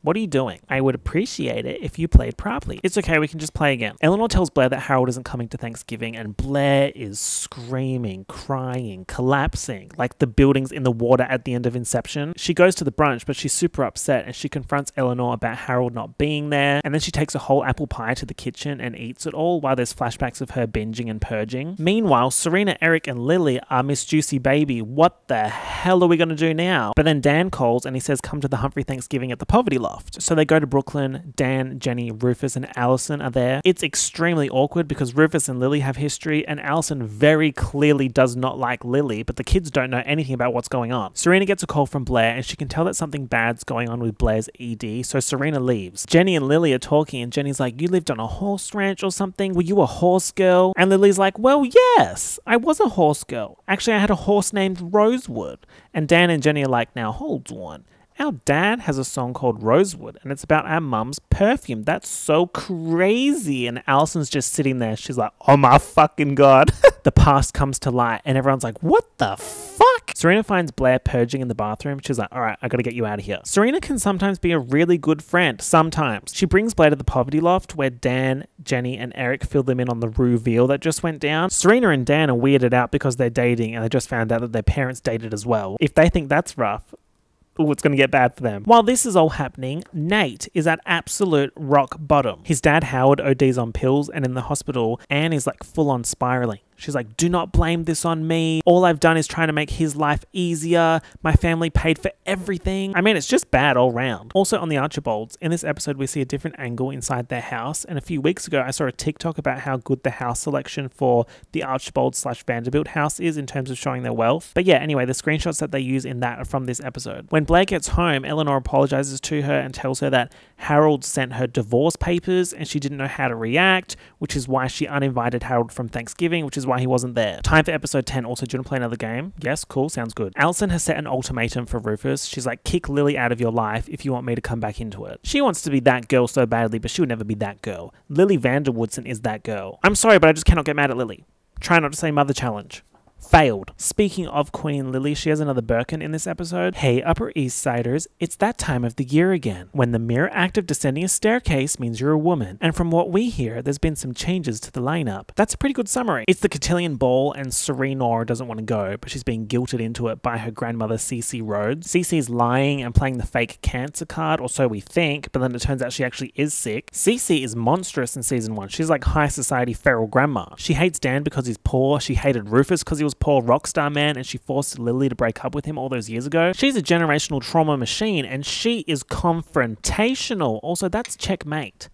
What are you doing? I would appreciate it if you played properly. It's okay, we can just play again. Eleanor tells Blair that Harold isn't coming to Thanksgiving, and Blair is screaming, crying, collapsing, like the buildings in the water at the end of Inception. She goes to the brunch, but she's super upset, and she confronts Eleanor about Harold not being there, and then she takes a whole apple pie to the kitchen and eats it all while there's flashbacks of her binging and purging. Meanwhile, Serena, Eric, and Lily are Miss Juicy Baby. What the hell are we gonna do now? But then Dan calls and he says come to the Humphrey Thanksgiving at the Poverty Loft. So they go to Brooklyn. Dan, Jenny, Rufus, and Allison are there. It's extremely awkward because Rufus and Lily have history, and Allison very clearly does not like Lily, but the kids don't know anything about what's going on. Serena gets a call from Blair, and she can tell that something bad's going on with Blair's ED, so Serena leaves. Jenny and Lily are talking, and Jenny's like, you lived on a horse ranch or something? Were you a horse girl? And Lily's like, well, yes, I was a horse girl. Actually, I had a horse named Rosewood. And Dan and Jenny are like, now hold on. Our dad has a song called Rosewood, and it's about our mum's perfume. That's so crazy. And Allison's just sitting there. She's like, oh my fucking God. The past comes to light, and everyone's like, what the fuck? Serena finds Blair purging in the bathroom. She's like, all right, I gotta get you out of here. Serena can sometimes be a really good friend. Sometimes. She brings Blair to the Poverty Loft, where Dan, Jenny, and Eric fill them in on the reveal that just went down. Serena and Dan are weirded out because they're dating, and they just found out that their parents dated as well. If they think that's rough, ooh, it's going to get bad for them. While this is all happening, Nate is at absolute rock bottom. His dad Howard ODs on pills, and in the hospital, Anne is like full on spiraling. She's like, do not blame this on me. All I've done is trying to make his life easier. My family paid for everything. I mean, it's just bad all round. Also on the Archibalds, in this episode, we see a different angle inside their house. And a few weeks ago, I saw a TikTok about how good the house selection for the Archibald/Vanderbilt house is in terms of showing their wealth. But yeah, anyway, the screenshots that they use in that are from this episode. When Blair gets home, Eleanor apologizes to her and tells her that Harold sent her divorce papers and she didn't know how to react, which is why she uninvited Harold from Thanksgiving, which is why he wasn't there. Time for episode 10. Also, do you want to play another game? Yes, cool, sounds good. Allison has set an ultimatum for Rufus. She's like, kick Lily out of your life if you want me to come back into it. She wants to be that girl so badly, but she would never be that girl. Lily Vanderwoodson is that girl. I'm sorry, but I just cannot get mad at Lily. Try not to say mother challenge. Failed. Speaking of Queen Lily, she has another Birkin in this episode. Hey, Upper East Siders, it's that time of the year again, when the mere act of descending a staircase means you're a woman. And from what we hear, there's been some changes to the lineup. That's a pretty good summary. It's the cotillion ball, and Serena doesn't want to go, but she's being guilted into it by her grandmother, Cece Rhodes. Cece's lying and playing the fake cancer card, or so we think, but then it turns out she actually is sick. Cece is monstrous in season 1. She's like high society feral grandma. She hates Dan because he's poor. She hated Rufus because he was poor rock star man, and she forced Lily to break up with him all those years ago. She's a generational trauma machine, and she is confrontational. Also, that's checkmate.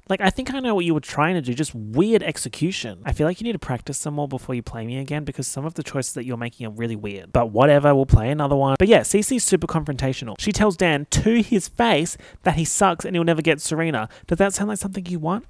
Like, I think I know what you were trying to do, just weird execution. I feel like you need to practice some more before you play me again, because some of the choices that you're making are really weird. But whatever, we'll play another one. But yeah, Cece's super confrontational. She tells Dan to his face that he sucks and he'll never get Serena. Does that sound like something you want?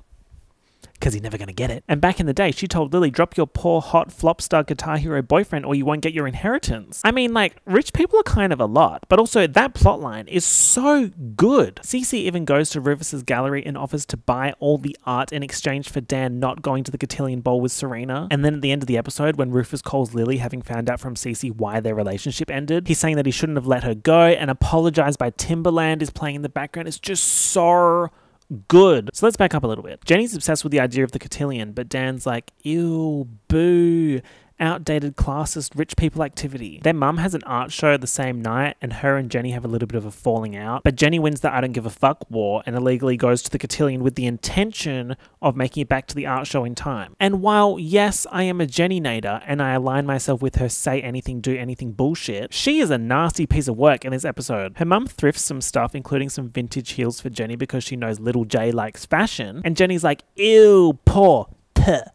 Because he's never going to get it. And back in the day, she told Lily, drop your poor, hot, flop star Guitar Hero boyfriend or you won't get your inheritance. I mean, like, rich people are kind of a lot, but also that plotline is so good. Cece even goes to Rufus's gallery and offers to buy all the art in exchange for Dan not going to the cotillion ball with Serena. And then at the end of the episode, when Rufus calls Lily, having found out from Cece why their relationship ended, he's saying that he shouldn't have let her go, and Apologize by Timbaland is playing in the background. It's just so good. So let's back up a little bit. Jenny's obsessed with the idea of the cotillion, but Dan's like, ew, boo, outdated classist rich people activity. Their mum has an art show the same night, and her and Jenny have a little bit of a falling out, but Jenny wins the I don't give a fuck war and illegally goes to the cotillion with the intention of making it back to the art show in time. And while yes, I am a Jenny-nator and I align myself with her say anything, do anything bullshit, she is a nasty piece of work in this episode. Her mum thrifts some stuff, including some vintage heels for Jenny because she knows little J likes fashion, and Jenny's like, ew, poor.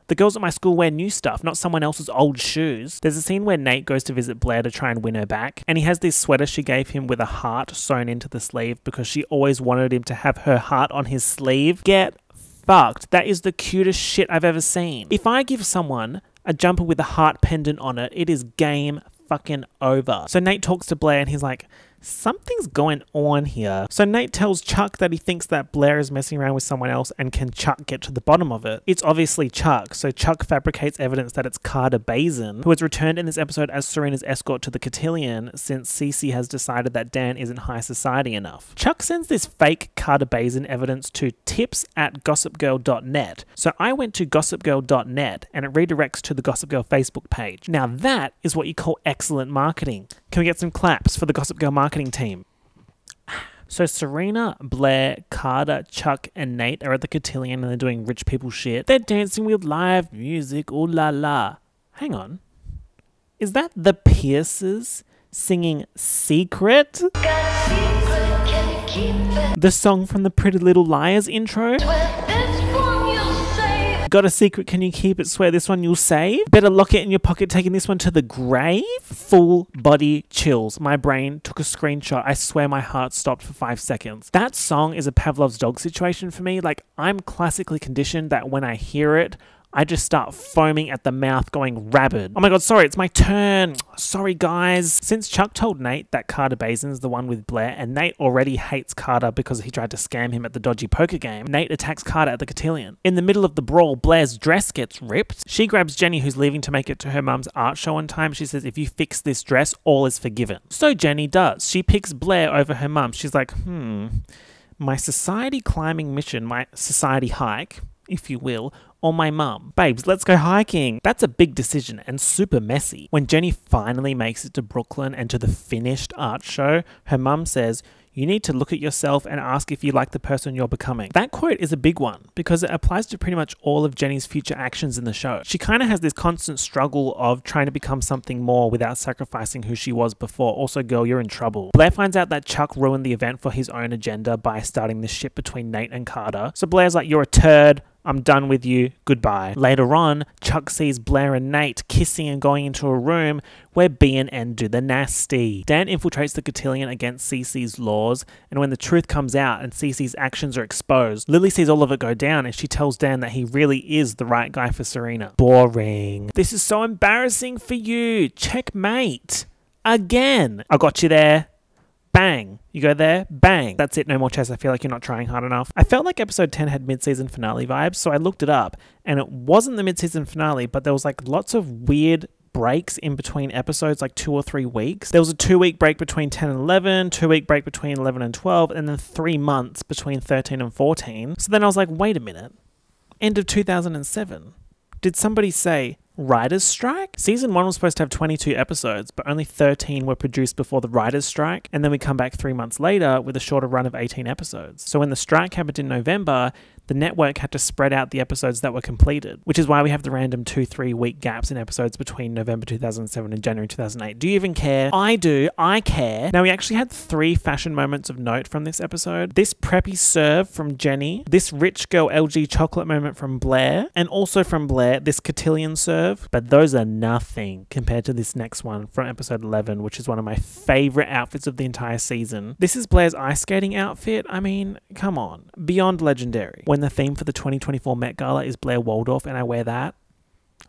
The girls at my school wear new stuff, not someone else's old shoes. There's a scene where Nate goes to visit Blair to try and win her back, and he has this sweater she gave him with a heart sewn into the sleeve because she always wanted him to have her heart on his sleeve. Get fucked. That is the cutest shit I've ever seen. If I give someone a jumper with a heart pendant on it, it is game fucking over. So Nate talks to Blair and he's like, something's going on here. So Nate tells Chuck that he thinks that Blair is messing around with someone else, and can Chuck get to the bottom of it? It's obviously Chuck, so Chuck fabricates evidence that it's Carter Bazin, who has returned in this episode as Serena's escort to the cotillion since Cece has decided that Dan isn't high society enough. Chuck sends this fake Carter Bazin evidence to tips@gossipgirl.net. So I went to gossipgirl.net and it redirects to the Gossip Girl Facebook page. Now that is what you call excellent marketing. Can we get some claps for the Gossip Girl marketing team? So Serena, Blair, Carter, Chuck, and Nate are at the cotillion and they're doing rich people shit. They're dancing with live music, ooh la la. Hang on. Is that the Pierces singing Secret? The song from the Pretty Little Liars intro? Got a secret, can you keep it? Swear this one you'll save. Better lock it in your pocket, taking this one to the grave. Full body chills. My brain took a screenshot. I swear my heart stopped for 5 seconds. That song is a Pavlov's dog situation for me. Like, I'm classically conditioned that when I hear it, I just start foaming at the mouth, going rabid. Oh my god, sorry, it's my turn. Sorry, guys. Since Chuck told Nate that Carter Bazin's the one with Blair, and Nate already hates Carter because he tried to scam him at the dodgy poker game, Nate attacks Carter at the cotillion. In the middle of the brawl, Blair's dress gets ripped. She grabs Jenny, who's leaving to make it to her mum's art show on time. She says, if you fix this dress, all is forgiven. So Jenny does. She picks Blair over her mum. She's like, my society climbing mission, my society hike, if you will, or my mum. Babes, let's go hiking. That's a big decision and super messy. When Jenny finally makes it to Brooklyn and to the finished art show, her mum says, you need to look at yourself and ask if you like the person you're becoming. That quote is a big one because it applies to pretty much all of Jenny's future actions in the show. She kind of has this constant struggle of trying to become something more without sacrificing who she was before. Also, girl, you're in trouble. Blair finds out that Chuck ruined the event for his own agenda by starting this shit between Nate and Carter. So Blair's like, you're a turd. I'm done with you. Goodbye. Later on, Chuck sees Blair and Nate kissing and going into a room where B and N do the nasty. Dan infiltrates the cotillion against Cece's laws, and when the truth comes out and Cece's actions are exposed, Lily sees all of it go down and she tells Dan that he really is the right guy for Serena. Boring. This is so embarrassing for you. Checkmate. Again. I got you there. Bang. You go there, bang. That's it, no more chess. I feel like you're not trying hard enough. I felt like episode 10 had mid-season finale vibes, so I looked it up, and it wasn't the mid-season finale, but there was like lots of weird breaks in between episodes, like 2 or 3 weeks. There was a 2-week break between 10 and 11, 2-week break between 11 and 12, and then 3 months between 13 and 14. So then I was like, wait a minute. End of 2007. Did somebody say writer's strike? Season 1 was supposed to have 22 episodes, but only 13 were produced before the writer's strike, and then we come back 3 months later with a shorter run of 18 episodes. So when the strike happened in November, the network had to spread out the episodes that were completed, which is why we have the random 2-3 week gaps in episodes between November 2007 and January 2008. Do you even care? I do. I care. Now, we actually had 3 fashion moments of note from this episode. This preppy serve from Jenny, this rich girl LG chocolate moment from Blair, and also from Blair, this cotillion serve. But those are nothing compared to this next one from episode 11, which is one of my favorite outfits of the entire season. This is Blair's ice skating outfit. I mean, come on. Beyond legendary. When the theme for the 2024 Met Gala is Blair Waldorf and I wear that,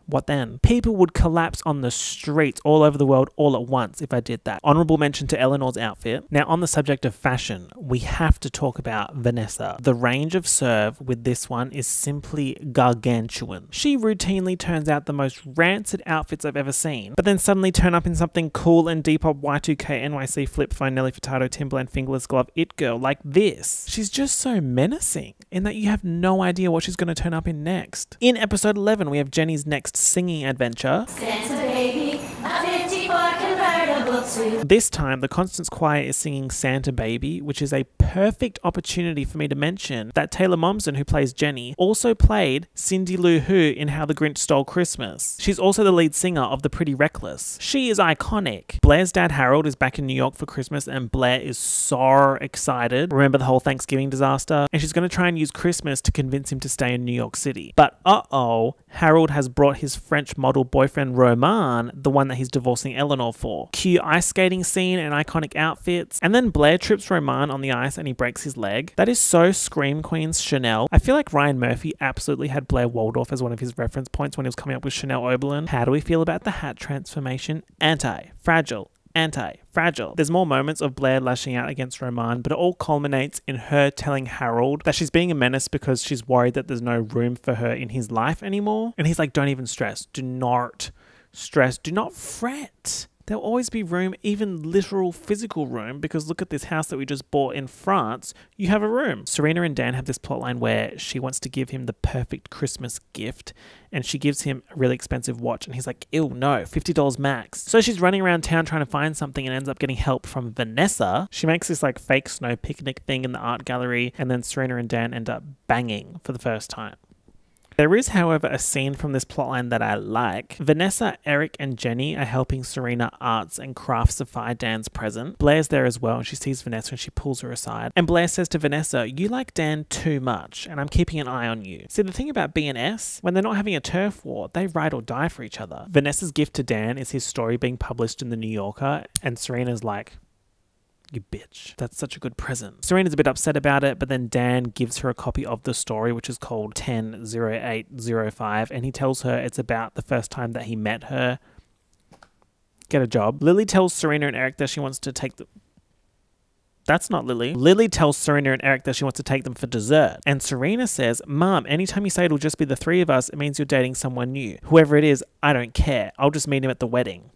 What then? People would collapse on the streets all over the world all at once if I did that. Honorable mention to Eleanor's outfit. Now, on the subject of fashion, we have to talk about Vanessa. The range of serve with this one is simply gargantuan. She routinely turns out the most rancid outfits I've ever seen, but then suddenly turn up in something cool and Depop Y2K NYC flip phone Nelly Furtado Timberland fingerless glove it girl like this. She's just so menacing in that you have no idea what she's going to turn up in next. In episode 11, we have Jenny's next singing adventure. Santa baby, a 54 convertible too. This time, the Constance Choir is singing Santa Baby, which is a perfect opportunity for me to mention that Taylor Momsen, who plays Jenny, also played Cindy Lou Who in How the Grinch Stole Christmas. She's also the lead singer of The Pretty Reckless. She is iconic. Blair's dad Harold is back in New York for Christmas and Blair is so excited. Remember the whole Thanksgiving disaster? And she's going to try and use Christmas to convince him to stay in New York City. But Harold has brought his French model boyfriend Roman, the one that he's divorcing Eleanor for. Cue ice skating scene and iconic outfits. And then Blair trips Roman on the ice and he breaks his leg. That is so Scream Queen's Chanel. I feel like Ryan Murphy absolutely had Blair Waldorf as one of his reference points when he was coming up with Chanel Oberlin. How do we feel about the hat transformation? Anti-fragile. Anti-fragile. There's more moments of Blair lashing out against Roman, but it all culminates in her telling Harold that she's being a menace because she's worried that there's no room for her in his life anymore. And he's like, don't even stress. Do not stress. Do not fret. There'll always be room, even literal physical room, because look at this house that we just bought in France. You have a room. Serena and Dan have this plotline where she wants to give him the perfect Christmas gift, and she gives him a really expensive watch, and he's like, ew, no, $50 max. So she's running around town trying to find something and ends up getting help from Vanessa. She makes this like fake snow picnic thing in the art gallery, and then Serena and Dan end up banging for the first time. There is, however, a scene from this plotline that I like. Vanessa, Eric, and Jenny are helping Serena arts and craftsify Dan's present. Blair's there as well, and she sees Vanessa and she pulls her aside. And Blair says to Vanessa, you like Dan too much, and I'm keeping an eye on you. See, the thing about B&S, when they're not having a turf war, they ride or die for each other. Vanessa's gift to Dan is his story being published in The New Yorker, and Serena's like, you bitch. That's such a good present. Serena's a bit upset about it, but then Dan gives her a copy of the story, which is called 10-08-05, and he tells her it's about the first time that he met her. Get a job. Lily tells Serena and Eric that she wants to take the... That's not Lily. Lily tells Serena and Eric that she wants to take them for dessert. And Serena says, Mom, anytime you say it'll just be the three of us, it means you're dating someone new. Whoever it is, I don't care. I'll just meet him at the wedding.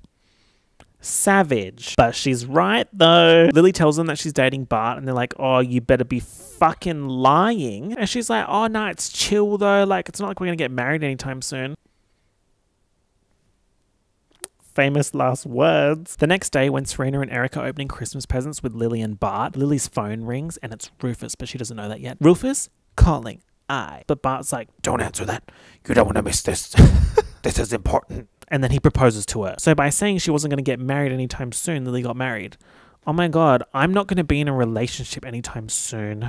Savage. But she's right though. Lily tells them that she's dating Bart and they're like, oh, you better be fucking lying. And she's like, oh no, it's chill though. Like, it's not like we're gonna get married anytime soon. Famous last words. The next day, when Serena and Eric are opening Christmas presents with Lily and Bart, Lily's phone rings and it's Rufus, but she doesn't know that yet. Rufus, calling. But Bart's like, don't answer that. You don't want to miss this. This is important. And then he proposes to her. So by saying she wasn't going to get married anytime soon, Lily got married. Oh my God, I'm not going to be in a relationship anytime soon.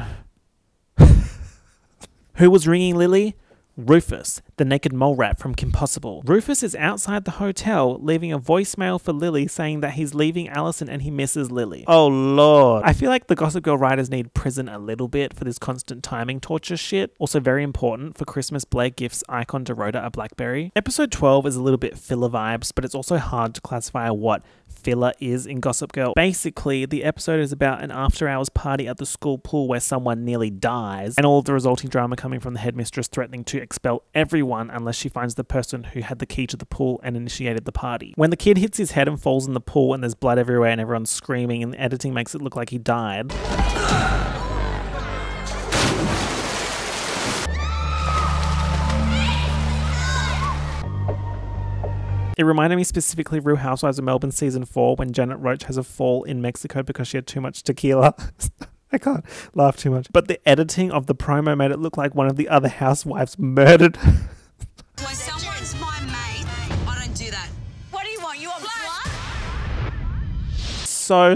Who was ringing Lily? Rufus, the naked mole rat from Kim Possible. Rufus is outside the hotel, leaving a voicemail for Lily saying that he's leaving Allison and he misses Lily. Oh Lord. I feel like the Gossip Girl writers need prison a little bit for this constant timing torture shit. Also very important, for Christmas, Blair gifts Icon Dorota a BlackBerry. Episode 12 is a little bit filler vibes, but it's also hard to classify what filler is in Gossip Girl. Basically, the episode is about an after-hours party at the school pool where someone nearly dies, and all of the resulting drama coming from the headmistress threatening to expel everyone unless she finds the person who had the key to the pool and initiated the party. When the kid hits his head and falls in the pool and there's blood everywhere and everyone's screaming and the editing makes it look like he died. It reminded me specifically of Real Housewives of Melbourne Season 4 when Janet Roach has a fall in Mexico because she had too much tequila. I can't laugh too much. But the editing of the promo made it look like one of the other housewives murdered. When someone's my mate, I don't do that. What do you want? You want blood? so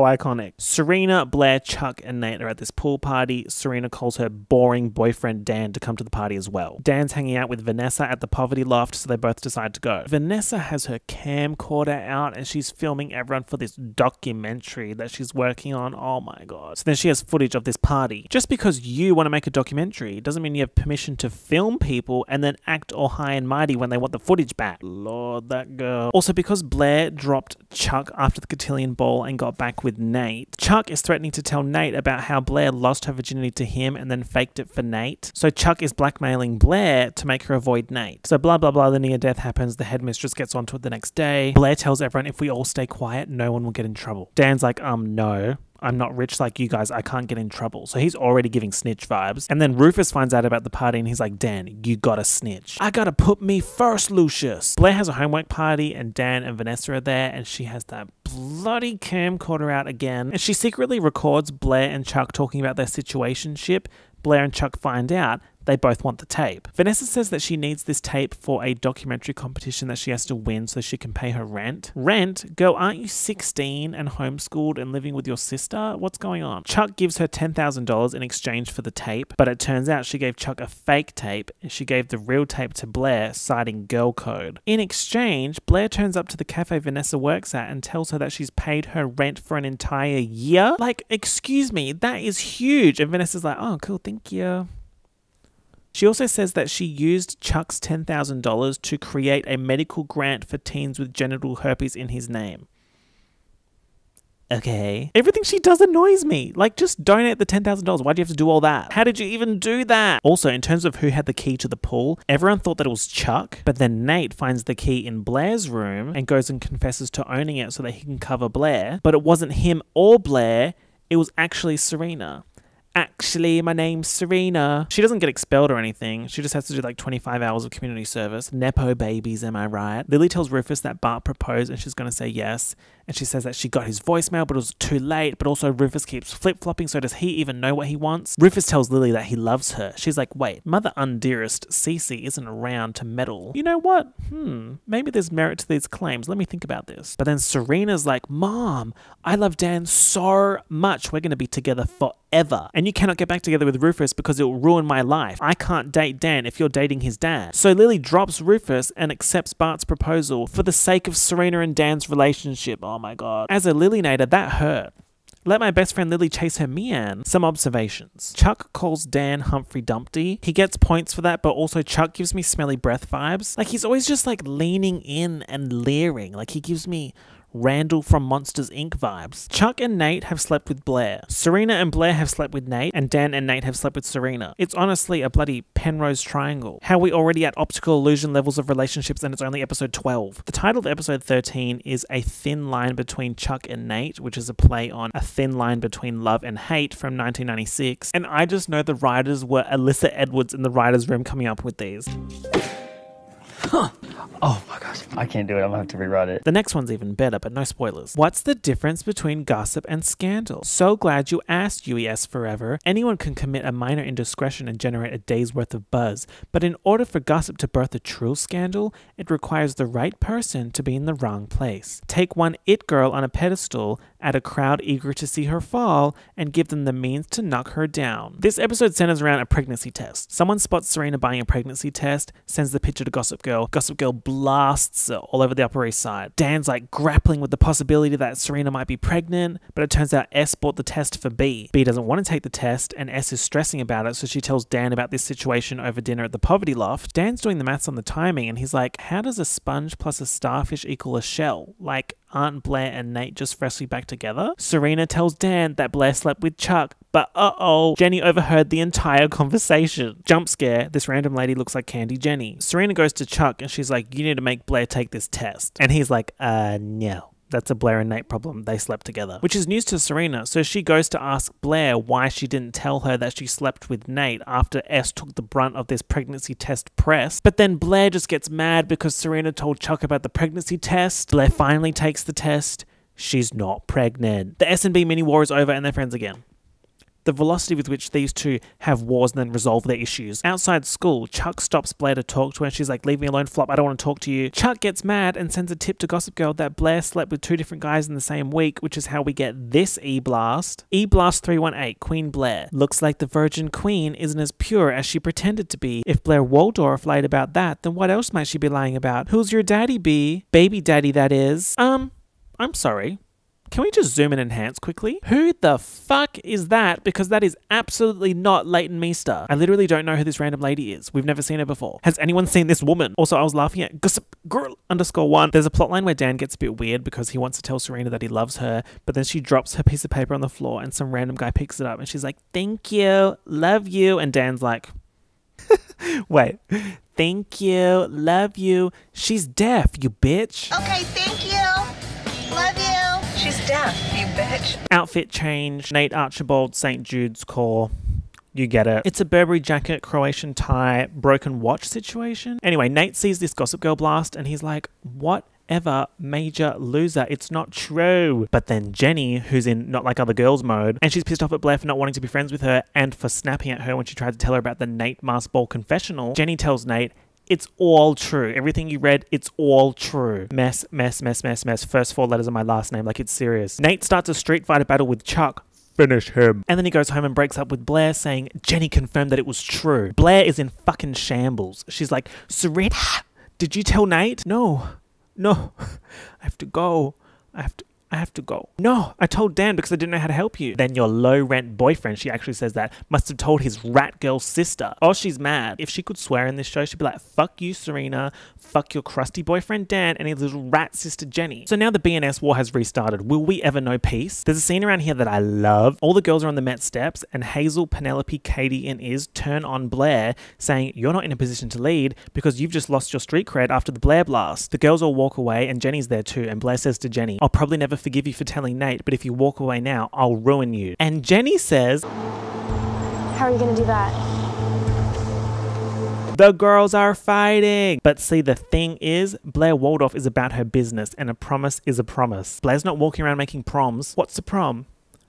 iconic. Serena, Blair, Chuck, and Nate are at this pool party. Serena calls her boring boyfriend Dan to come to the party as well. Dan's hanging out with Vanessa at the Poverty Loft, so they both decide to go. Vanessa has her camcorder out and she's filming everyone for this documentary that she's working on. Oh my god. So then she has footage of this party. Just because you want to make a documentary doesn't mean you have permission to film people and then act all high and mighty when they want the footage back. Lord, that girl. Also, because Blair dropped Chuck after the cotillion ball and got back with Nate, Chuck is threatening to tell Nate about how Blair lost her virginity to him and then faked it for Nate. So Chuck is blackmailing Blair to make her avoid Nate. So blah blah blah, the near death happens, the headmistress gets onto it the next day. Blair tells everyone if we all stay quiet, no one will get in trouble. Dan's like, no. I'm not rich like you guys, I can't get in trouble. So he's already giving snitch vibes. And then Rufus finds out about the party and he's like, Dan, you gotta snitch. I gotta put me first, Lucius. Blair has a homework party and Dan and Vanessa are there and she has that bloody camcorder out again. And she secretly records Blair and Chuck talking about their situationship. Blair and Chuck find out they both want the tape. Vanessa says that she needs this tape for a documentary competition that she has to win so she can pay her rent. Rent? Girl, aren't you 16 and homeschooled and living with your sister? What's going on? Chuck gives her $10,000 in exchange for the tape, but it turns out she gave Chuck a fake tape and she gave the real tape to Blair, citing girl code. In exchange, Blair turns up to the cafe Vanessa works at and tells her that she's paid her rent for an entire year. Like, excuse me, that is huge. And Vanessa's like, oh, cool, thank you. She also says that she used Chuck's $10,000 to create a medical grant for teens with genital herpes in his name. Okay. Everything she does annoys me. Like, just donate the $10,000. Why do you have to do all that? How did you even do that? Also, in terms of who had the key to the pool, everyone thought that it was Chuck, but then Nate finds the key in Blair's room and goes and confesses to owning it so that he can cover Blair. But it wasn't him or Blair. It was actually Serena. Actually, my name's Serena. She doesn't get expelled or anything. She just has to do like 25 hours of community service. Nepo babies, am I right? Lily tells Rufus that Bart proposed and she's going to say yes. And she says that she got his voicemail, but it was too late. But also Rufus keeps flip-flopping, so does he even know what he wants? Rufus tells Lily that he loves her. She's like, wait, Mother Undearest Cece isn't around to meddle. You know what? Maybe there's merit to these claims. Let me think about this. But then Serena's like, Mom, I love Dan so much. We're going to be together forever. And you cannot get back together with Rufus because it will ruin my life. I can't date Dan if you're dating his dad. So Lily drops Rufus and accepts Bart's proposal for the sake of Serena and Dan's relationship. Oh my god. As a Lily-nator, that hurt. Let my best friend Lily chase her Mian. Some observations. Chuck calls Dan Humphrey Dumpty. He gets points for that, but also Chuck gives me smelly breath vibes. Like, he's always just like leaning in and leering. Like, he gives me Randall from Monsters, Inc. vibes. Chuck and Nate have slept with Blair. Serena and Blair have slept with Nate, and Dan and Nate have slept with Serena. It's honestly a bloody Penrose triangle. How are we already at optical illusion levels of relationships and it's only episode 12? The title of episode 13 is A Thin Line Between Chuck and Nate, which is a play on A Thin Line Between Love and Hate from 1996. And I just know the writers were Alyssa Edwards in the writer's room coming up with these. Oh my gosh, I can't do it. I'm gonna have to rewrite it. The next one's even better, but no spoilers. What's the difference between gossip and scandal? So glad you asked, UES Forever. Anyone can commit a minor indiscretion and generate a day's worth of buzz, but in order for gossip to birth a true scandal, it requires the right person to be in the wrong place. Take one it girl on a pedestal, add a crowd eager to see her fall, and give them the means to knock her down. This episode centers around a pregnancy test. Someone spots Serena buying a pregnancy test, sends the picture to Gossip Girl. Gossip Girl blasts it all over the Upper East Side. Dan's like grappling with the possibility that Serena might be pregnant, but it turns out S bought the test for B. B doesn't want to take the test, and S is stressing about it, so she tells Dan about this situation over dinner at the Poverty Loft. Dan's doing the maths on the timing, and he's like, how does a sponge plus a starfish equal a shell? Like, aren't Blair and Nate just freshly back together? Serena tells Dan that Blair slept with Chuck, but uh-oh, Jenny overheard the entire conversation. Jump scare, this random lady looks like Candy Jenny. Serena goes to Chuck and she's like, you need to make Blair take this test. And he's like, no. That's a Blair and Nate problem. They slept together. Which is news to Serena, so she goes to ask Blair why she didn't tell her that she slept with Nate after S took the brunt of this pregnancy test press. But then Blair just gets mad because Serena told Chuck about the pregnancy test. Blair finally takes the test. She's not pregnant. The S&B mini war is over and they're friends again. the velocity with which these two have wars and then resolve their issues. Outside school, Chuck stops Blair to talk to her. She's like, leave me alone, Flop, I don't want to talk to you. Chuck gets mad and sends a tip to Gossip Girl that Blair slept with 2 different guys in the same week, which is how we get this E-Blast. E-Blast 318, Queen Blair. Looks like the Virgin Queen isn't as pure as she pretended to be. If Blair Waldorf lied about that, then what else might she be lying about? Who's your daddy, B? Baby daddy, that is. I'm sorry. Can we just zoom and enhance quickly? Who the fuck is that? Because that is absolutely not Leighton Meester. I literally don't know who this random lady is. We've never seen her before. Has anyone seen this woman? Also, I was laughing at Gossip Girl _1. There's a plotline where Dan gets a bit weird because he wants to tell Serena that he loves her, but then she drops her piece of paper on the floor and some random guy picks it up and she's like, thank you, love you. And Dan's like, wait, thank you, love you. She's deaf, you bitch. Okay, thank you. Love you. She's deaf, you bitch. Outfit change, Nate Archibald, St. Jude's core. You get it. It's a Burberry jacket, Croatian tie, broken watch situation. Anyway, Nate sees this Gossip Girl blast and he's like, whatever, major loser. It's not true. But then Jenny, who's in not like other girls mode, and she's pissed off at Blair for not wanting to be friends with her and for snapping at her when she tried to tell her about the Nate Masked Ball confessional. Jenny tells Nate, it's all true. Everything you read, it's all true. Mess, mess, mess, mess, mess. First 4 letters of my last name, like it's serious. Nate starts a Street Fighter battle with Chuck. Finish him. And then he goes home and breaks up with Blair saying, Jenny confirmed that it was true. Blair is in fucking shambles. She's like, Serena, did you tell Nate? No, I have to go. I have to go. No, I told Dan because I didn't know how to help you. Then your low-rent boyfriend, she actually says that, must have told his rat girl sister. Oh, she's mad. If she could swear in this show, she'd be like, fuck you, Serena. Fuck your crusty boyfriend, Dan, and his little rat sister, Jenny. So now the BNS war has restarted. Will we ever know peace? There's a scene around here that I love. All the girls are on the Met steps, and Hazel, Penelope, Katie, and Iz turn on Blair, saying, you're not in a position to lead because you've just lost your street cred after the Blair blast. The girls all walk away, and Jenny's there too, and Blair says to Jenny, I'll probably never forgive you for telling Nate, but if you walk away now, I'll ruin you. And Jenny says, how are you gonna do that? the girls are fighting. But see, the thing is, Blair Waldorf is about her business, and a promise is a promise. Blair's not walking around making proms. What's a prom?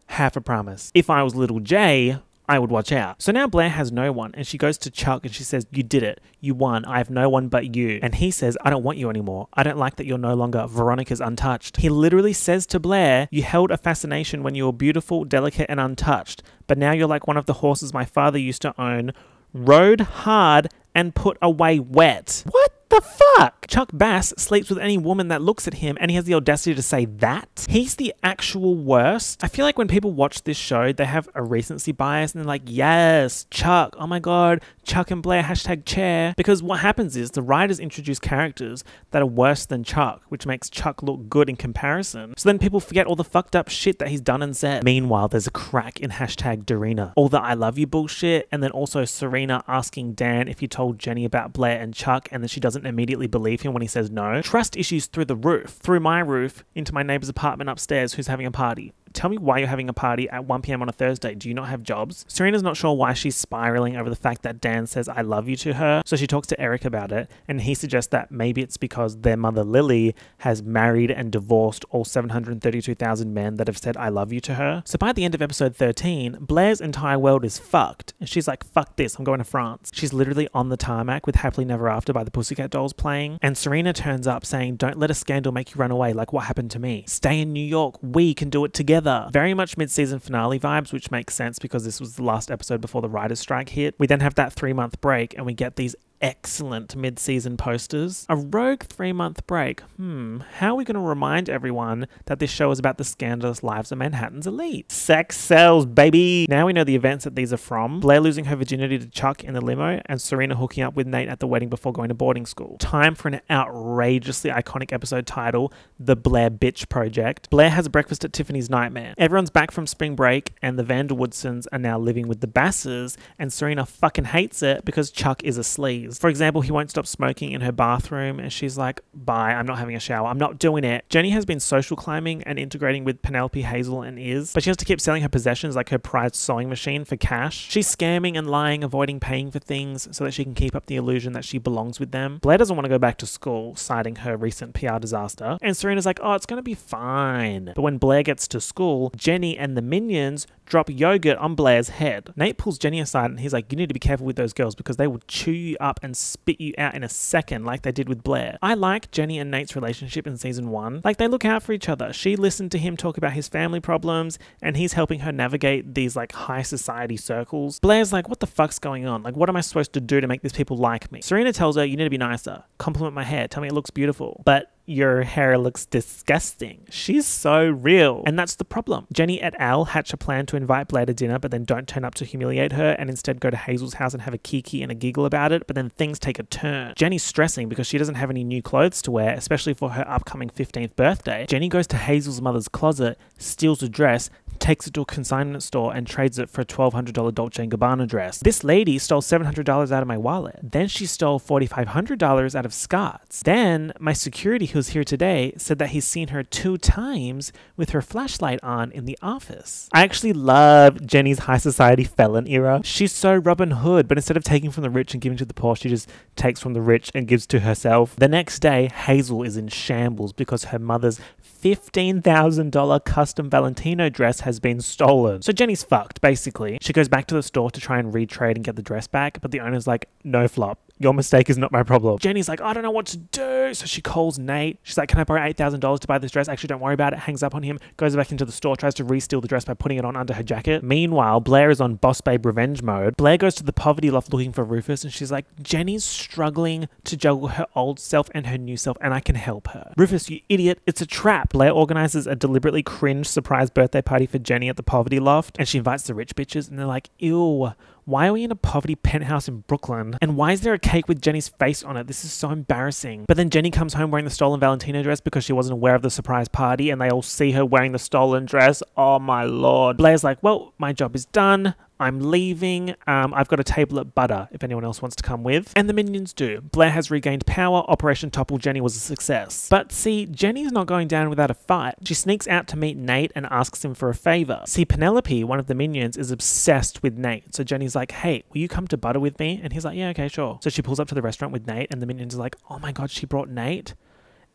Half a promise. If I was little J, I would watch out. So now Blair has no one, and she goes to Chuck and she says, you did it. You won. I have no one but you. And he says, I don't want you anymore. I don't like that you're no longer Veronica's untouched. He literally says to Blair, you held a fascination when you were beautiful, delicate, and untouched. But now you're like one of the horses my father used to own, rode hard and put away wet. What the fuck? Chuck Bass sleeps with any woman that looks at him, and he has the audacity to say that? He's the actual worst. I feel like when people watch this show, they have a recency bias and they're like, yes, Chuck, oh my god, Chuck and Blair, #chair. Because what happens is the writers introduce characters that are worse than Chuck, which makes Chuck look good in comparison. So then people forget all the fucked up shit that he's done and said. Meanwhile, there's a crack in #Dorina. All the I love you bullshit, and then also Serena asking Dan if he told Jenny about Blair and Chuck, and then she doesn't immediately believe him when he says no. Trust issues through the roof, through my roof, into my neighbor's apartment upstairs who's having a party. Tell me why you're having a party at 1 p.m. on a Thursday. Do you not have jobs? Serena's not sure why she's spiraling over the fact that Dan says I love you to her, so she talks to Eric about it, and he suggests that maybe it's because their mother Lily has married and divorced all 732,000 men that have said I love you to her. So by the end of episode 13, Blair's entire world is fucked, and she's like, fuck this, I'm going to France. She's literally on the tarmac with Happily Never After by the Pussycat Dolls playing, and Serena turns up saying, don't let a scandal make you run away like what happened to me. Stay in New York, we can do it together. Very much mid-season finale vibes, which makes sense because this was the last episode before the writer's strike hit. We then have that 3-month break and we get these excellent mid-season posters. A rogue 3-month break. How are we going to remind everyone that this show is about the scandalous lives of Manhattan's elite? Sex sells, baby! Now we know the events that these are from. Blair losing her virginity to Chuck in the limo, and Serena hooking up with Nate at the wedding before going to boarding school. Time for an outrageously iconic episode title, The Blair Bitch Project. Blair has breakfast at Tiffany's nightmare. Everyone's back from spring break, and the Vanderwoodsons are now living with the Basses, and Serena fucking hates it because Chuck is a sleaze. For example, he won't stop smoking in her bathroom, and she's like, bye, I'm not having a shower, I'm not doing it. Jenny has been social climbing and integrating with Penelope, Hazel, and Iz, but she has to keep selling her possessions like her prized sewing machine for cash. She's scamming and lying, avoiding paying for things so that she can keep up the illusion that she belongs with them. Blair doesn't want to go back to school, citing her recent PR disaster, and Serena's like, oh, it's going to be fine. But when Blair gets to school, Jenny and the minions drop yogurt on Blair's head. Nate pulls Jenny aside and he's like, you need to be careful with those girls because they will chew you up and spit you out in a second like they did with Blair. I like Jenny and Nate's relationship in season 1. Like, they look out for each other. She listened to him talk about his family problems and he's helping her navigate these like high society circles. Blair's like, what the fuck's going on? Like, what am I supposed to do to make these people like me? Serena tells her, you need to be nicer. Compliment my hair. Tell me it looks beautiful. But your hair looks disgusting. She's so real. And that's the problem. Jenny et al. Hatch a plan to invite Blair to dinner, but then don't turn up to humiliate her and instead go to Hazel's house and have a kiki and a giggle about it, but then things take a turn. Jenny's stressing because she doesn't have any new clothes to wear, especially for her upcoming 15th birthday. Jenny goes to Hazel's mother's closet, steals a dress, takes it to a consignment store and trades it for a $1,200 Dolce & Gabbana dress. This lady stole $700 out of my wallet. Then she stole $4,500 out of Scott's. Then my security who's here today said that he's seen her 2 times with her flashlight on in the office. I actually love Jenny's high society felon era. She's so Robin Hood, but instead of taking from the rich and giving to the poor, she just takes from the rich and gives to herself. The next day, Hazel is in shambles because her mother's $15,000 custom Valentino dress has been stolen. So Jenny's fucked, basically. She goes back to the store to try and retrade and get the dress back, but the owner's like, no flop. Your mistake is not my problem. Jenny's like, I don't know what to do. So she calls Nate. She's like, can I borrow $8,000 to buy this dress? Actually, don't worry about it. Hangs up on him, goes back into the store, tries to re-steal the dress by putting it on under her jacket. Meanwhile, Blair is on boss babe revenge mode. Blair goes to the poverty loft looking for Rufus and she's like, Jenny's struggling to juggle her old self and her new self and I can help her. Rufus, you idiot, it's a trap. Blair organizes a deliberately cringe surprise birthday party for Jenny at the poverty loft and she invites the rich bitches and they're like, ew, why are we in a poverty penthouse in Brooklyn? And why is there a cake with Jenny's face on it? This is so embarrassing. But then Jenny comes home wearing the stolen Valentino dress because she wasn't aware of the surprise party and they all see her wearing the stolen dress. Oh my lord. Blair's like, well, my job is done. I'm leaving. I've got a table at Butter if anyone else wants to come with. And the minions do. Blair has regained power. Operation Topple Jenny was a success. But see, Jenny's not going down without a fight. She sneaks out to meet Nate and asks him for a favor. See, Penelope, one of the minions, is obsessed with Nate. So Jenny's like, hey, will you come to Butter with me? And he's like, yeah, okay, sure. So she pulls up to the restaurant with Nate and the minions are like, oh my god, she brought Nate?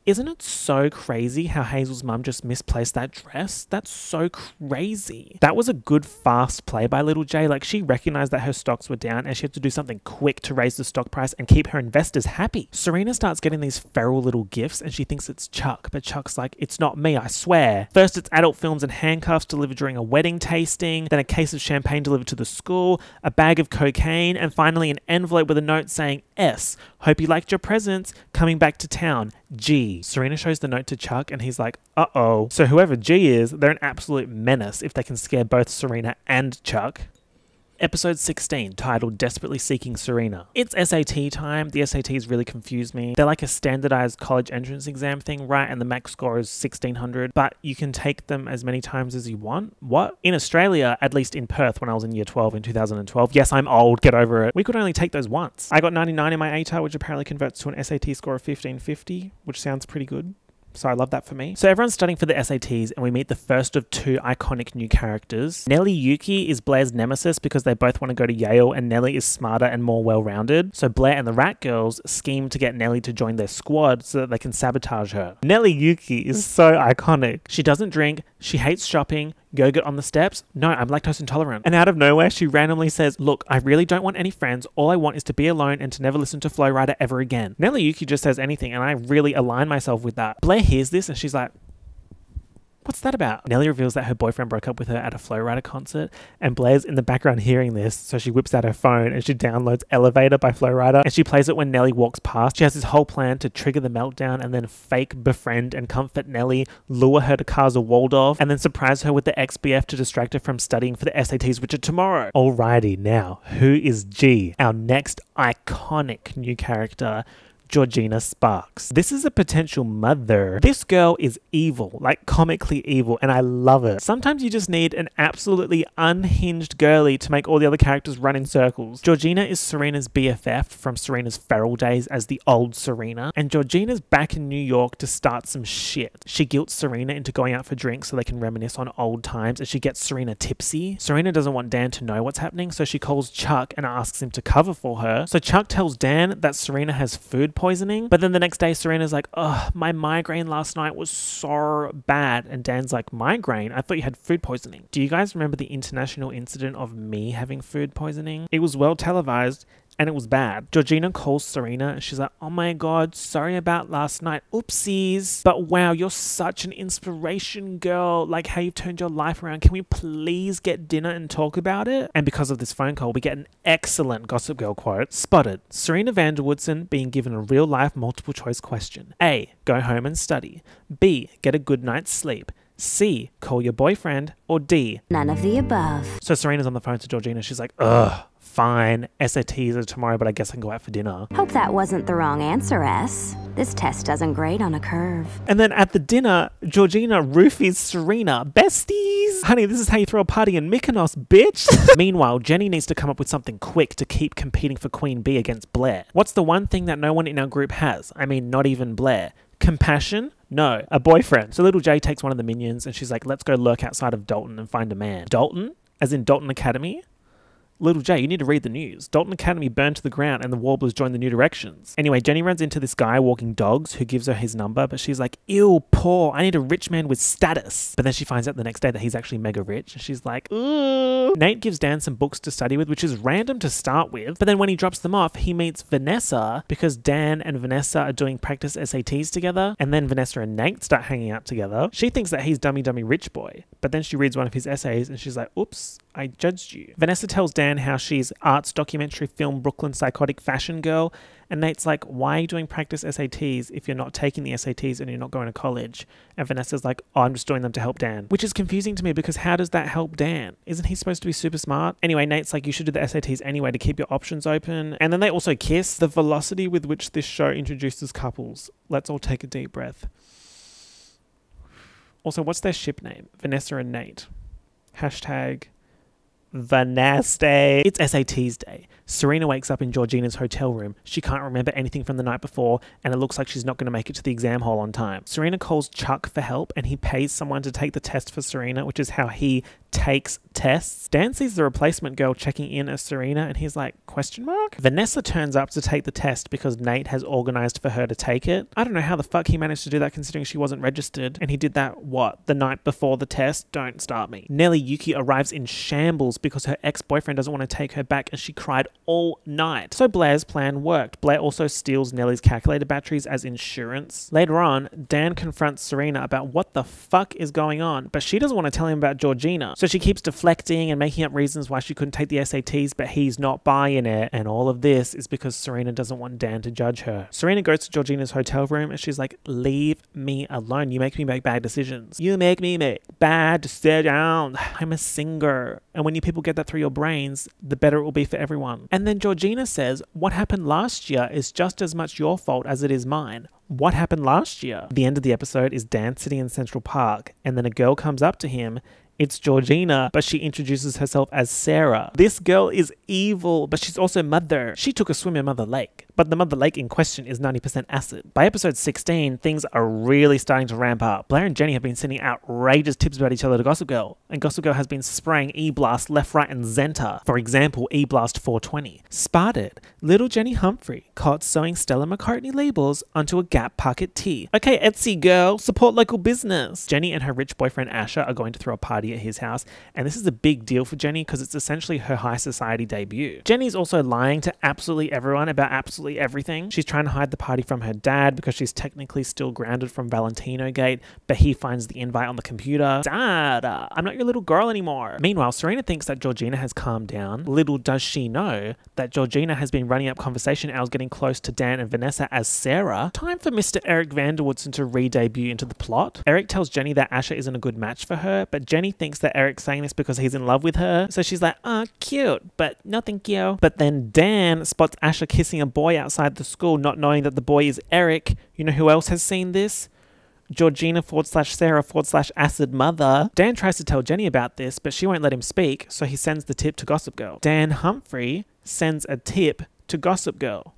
Isn't it so crazy how Hazel's mum just misplaced that dress? That's so crazy. That was a good fast play by Little J. Like, she recognized that her stocks were down and she had to do something quick to raise the stock price and keep her investors happy. Serena starts getting these feral little gifts and she thinks it's Chuck, but Chuck's like, it's not me, I swear. First it's adult films and handcuffs delivered during a wedding tasting, then a case of champagne delivered to the school, a bag of cocaine, and finally an envelope with a note saying, S, hope you liked your presents, coming back to town, G. Serena shows the note to Chuck and he's like, uh-oh. So whoever G is, they're an absolute menace if they can scare both Serena and Chuck. Episode 16, titled Desperately Seeking Serena. It's SAT time. The SATs really confuse me. They're like a standardized college entrance exam thing, right? And the max score is 1600, but you can take them as many times as you want. What? In Australia, at least in Perth when I was in year 12 in 2012, yes, I'm old, get over it, we could only take those once. I got 99 in my ATAR, which apparently converts to an SAT score of 1550, which sounds pretty good. So I love that for me. So everyone's studying for the SATs and we meet the first of 2 iconic new characters. Nellie Yuki is Blair's nemesis because they both want to go to Yale and Nellie is smarter and more well-rounded. So Blair and the Rat Girls scheme to get Nellie to join their squad so that they can sabotage her. Nellie Yuki is so iconic. She doesn't drink, she hates shopping, yogurt on the steps? No, I'm lactose intolerant. And out of nowhere, she randomly says, look, I really don't want any friends. All I want is to be alone and to never listen to Flo Rida ever again. Nellie Yuki just says anything and I really align myself with that. Blair hears this and she's like, what's that about? Nellie reveals that her boyfriend broke up with her at a Flo Rida concert and Blair's in the background hearing this, so she whips out her phone and she downloads Elevator by Flo Rida and she plays it when Nellie walks past. She has this whole plan to trigger the meltdown and then fake befriend and comfort Nellie, lure her to Kaiser Waldorf, and then surprise her with the XBF to distract her from studying for the SATs, which are tomorrow. Alrighty, now, who is G? Our next iconic new character, Georgina Sparks. This is a potential mother. This girl is evil, like comically evil, and I love it. Sometimes you just need an absolutely unhinged girly to make all the other characters run in circles. Georgina is Serena's BFF from Serena's feral days as the old Serena, and Georgina's back in New York to start some shit. She guilts Serena into going out for drinks so they can reminisce on old times, and she gets Serena tipsy. Serena doesn't want Dan to know what's happening, so she calls Chuck and asks him to cover for her. So Chuck tells Dan that Serena has food poisoning. But then the next day, Serena's like, oh, my migraine last night was so bad. And Dan's like, migraine? I thought you had food poisoning. Do you guys remember the international incident of me having food poisoning? It was well televised and it was bad. Georgina calls Serena and she's like, oh my God, sorry about last night. Oopsies. But wow, you're such an inspiration, girl. Like how you've turned your life around. Can we please get dinner and talk about it? And because of this phone call, we get an excellent Gossip Girl quote. Spotted. Serena van der Woodsen being given a real life multiple choice question. A, go home and study. B, get a good night's sleep. C, call your boyfriend. Or D, None of the above. so Serena's on the phone to Georgina. She's like, ugh, fine. SATs are tomorrow, but I guess I can go out for dinner. Hope that wasn't the wrong answer, S. This test doesn't grade on a curve. And then at the dinner, Georgina roofies Serena. Besties! Honey, this is how you throw a party in Mykonos, bitch! Meanwhile, Jenny needs to come up with something quick to keep competing for Queen Bee against Blair. What's the one thing that no one in our group has? I mean, not even Blair. Compassion? No, a boyfriend. So little Jay takes one of the minions and she's like, let's go lurk outside of Dalton and find a man. Dalton? As in Dalton Academy? Little Jay, you need to read the news. Dalton Academy burned to the ground and the Warblers joined the New Directions. Anyway, Jenny runs into this guy walking dogs who gives her his number, but she's like, ew, poor, I need a rich man with status. But then she finds out the next day that he's actually mega rich and she's like, ooh. Nate gives Dan some books to study with, which is random to start with, but then when he drops them off, he meets Vanessa because Dan and Vanessa are doing practice SATs together, and then Vanessa and Nate start hanging out together. She thinks that he's dummy rich boy, but then she reads one of his essays and she's like, oops, I judged you. Vanessa tells Dan how she's arts documentary film Brooklyn psychotic fashion girl, and Nate's like, why are you doing practice SATs if you're not taking the SATs and you're not going to college? And Vanessa's like, oh, I'm just doing them to help Dan, which is confusing to me because how does that help Dan? Isn't he supposed to be super smart? Anyway, Nate's like, you should do the SATs anyway to keep your options open. And then they also kiss. The velocity with which this show introduces couples. Let's all take a deep breath. Also, what's their ship name? Vanessa and Nate. Hashtag Vanaste. It's SATs day. Serena wakes up in Georgina's hotel room. She can't remember anything from the night before, and it looks like she's not going to make it to the exam hall on time. Serena calls Chuck for help, and he pays someone to take the test for Serena, which is how he takes tests. Dan sees the replacement girl checking in as Serena, and he's like, question mark? Vanessa turns up to take the test because Nate has organized for her to take it. I don't know how the fuck he managed to do that considering she wasn't registered, and he did that, what, the night before the test? Don't start me. Nellie Yuki arrives in shambles because her ex-boyfriend doesn't want to take her back, and she cried all night. So Blair's plan worked. Blair also steals Nellie's calculator batteries as insurance. Later on, Dan confronts Serena about what the fuck is going on, but she doesn't want to tell him about Georgina. So she keeps deflecting and making up reasons why she couldn't take the SATs, but he's not buying it. And all of this is because Serena doesn't want Dan to judge her. Serena goes to Georgina's hotel room and she's like, leave me alone. You make me make bad decisions. You make me make bad decisions. I'm a singer. And when you people get that through your brains, the better it will be for everyone. And then Georgina says, what happened last year is just as much your fault as it is mine. What happened last year? The end of the episode is Dan sitting in Central Park, and then a girl comes up to him. It's Georgina, but she introduces herself as Sarah. This girl is evil, but she's also Mother. She took a swim in Mother Lake, but the Mother Lake in question is 90% acid. By episode 16, things are really starting to ramp up. Blair and Jenny have been sending outrageous tips about each other to Gossip Girl, and Gossip Girl has been spraying E-Blast left, right, and center. For example, E-Blast 420. Spotted. Little Jenny Humphrey caught sewing Stella McCartney labels onto a Gap pocket tee. Okay, Etsy girl, support local business. Jenny and her rich boyfriend Asher are going to throw a party at his house, and this is a big deal for Jenny because it's essentially her high society debut. Jenny's also lying to absolutely everyone about absolutely everything. She's trying to hide the party from her dad because she's technically still grounded from Valentino Gate, but he finds the invite on the computer. Dad, I'm not your little girl anymore. Meanwhile, Serena thinks that Georgina has calmed down. Little does she know that Georgina has been running up conversation hours getting close to Dan and Vanessa as Sarah. Time for Mr. Eric van der Woodsen to re-debut into the plot. Eric tells Jenny that Asher isn't a good match for her, but Jenny thinks that Eric's saying this because he's in love with her. So she's like, oh, cute, but no thank you. But then Dan spots Asher kissing a boy outside the school, not knowing that the boy is Eric. You know who else has seen this? Georgina /Sarah /acid mother. Dan tries to tell Jenny about this, but she won't let him speak, so he sends the tip to Gossip Girl. Dan Humphrey sends a tip to Gossip Girl.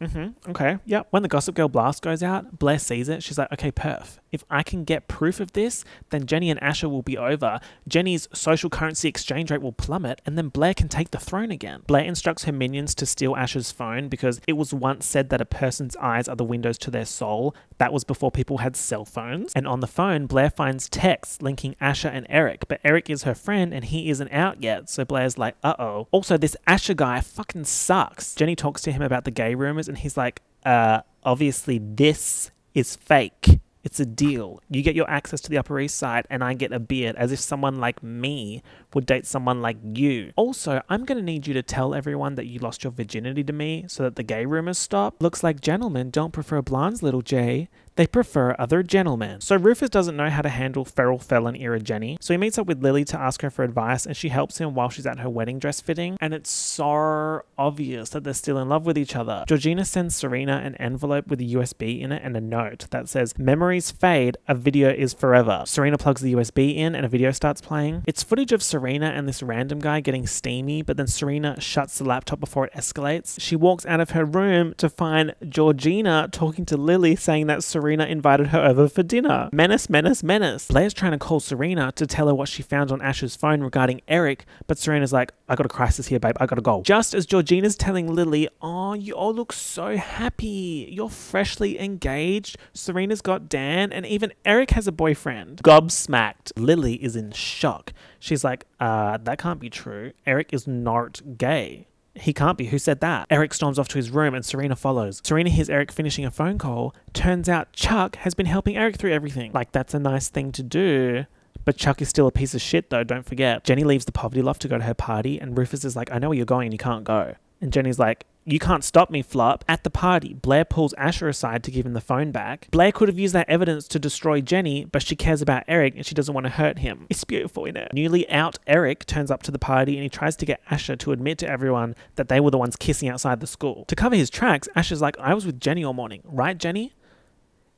Okay. Yep. When the Gossip Girl blast goes out, Blair sees it. She's like, okay, perf. If I can get proof of this, then Jenny and Asher will be over. Jenny's social currency exchange rate will plummet, and then Blair can take the throne again. Blair instructs her minions to steal Asher's phone because it was once said that a person's eyes are the windows to their soul. That was before people had cell phones. And on the phone, Blair finds texts linking Asher and Eric, but Eric is her friend and he isn't out yet. So Blair's like, uh-oh. Also, this Asher guy fucking sucks. Jenny talks to him about the gay rumors and he's like, obviously this is fake. It's a deal. You get your access to the Upper East Side and I get a beard, as if someone like me would date someone like you. Also, I'm going to need you to tell everyone that you lost your virginity to me so that the gay rumors stop. Looks like gentlemen don't prefer blondes, little Jay. They prefer other gentlemen. So Rufus doesn't know how to handle feral felon era Jenny. So he meets up with Lily to ask her for advice and she helps him while she's at her wedding dress fitting. And it's so obvious that they're still in love with each other. Georgina sends Serena an envelope with a USB in it and a note that says, memories fade, a video is forever. Serena plugs the USB in and a video starts playing. It's footage of Serena and this random guy getting steamy, but then Serena shuts the laptop before it escalates. She walks out of her room to find Georgina talking to Lily saying that Serena invited her over for dinner. Menace, menace, menace. Blair's trying to call Serena to tell her what she found on Asher's phone regarding Eric, but Serena's like, I got a crisis here, babe. I gotta go. Just as Georgina's telling Lily, oh, you all look so happy. You're freshly engaged. Serena's got Dan, and even Eric has a boyfriend. Gobsmacked. Lily is in shock. She's like, that can't be true. Eric is not gay. He can't be. Who said that? Eric storms off to his room and Serena follows. Serena hears Eric finishing a phone call. Turns out Chuck has been helping Eric through everything. Like, that's a nice thing to do. But Chuck is still a piece of shit though, don't forget. Jenny leaves the poverty loft to go to her party and Rufus is like, I know where you're going and you can't go. And Jenny's like, you can't stop me, Flop. At the party, Blair pulls Asher aside to give him the phone back. Blair could have used that evidence to destroy Jenny, but she cares about Eric and she doesn't want to hurt him. It's beautiful, innit? Newly out Eric turns up to the party and he tries to get Asher to admit to everyone that they were the ones kissing outside the school. To cover his tracks, Asher's like, I was with Jenny all morning. Right, Jenny?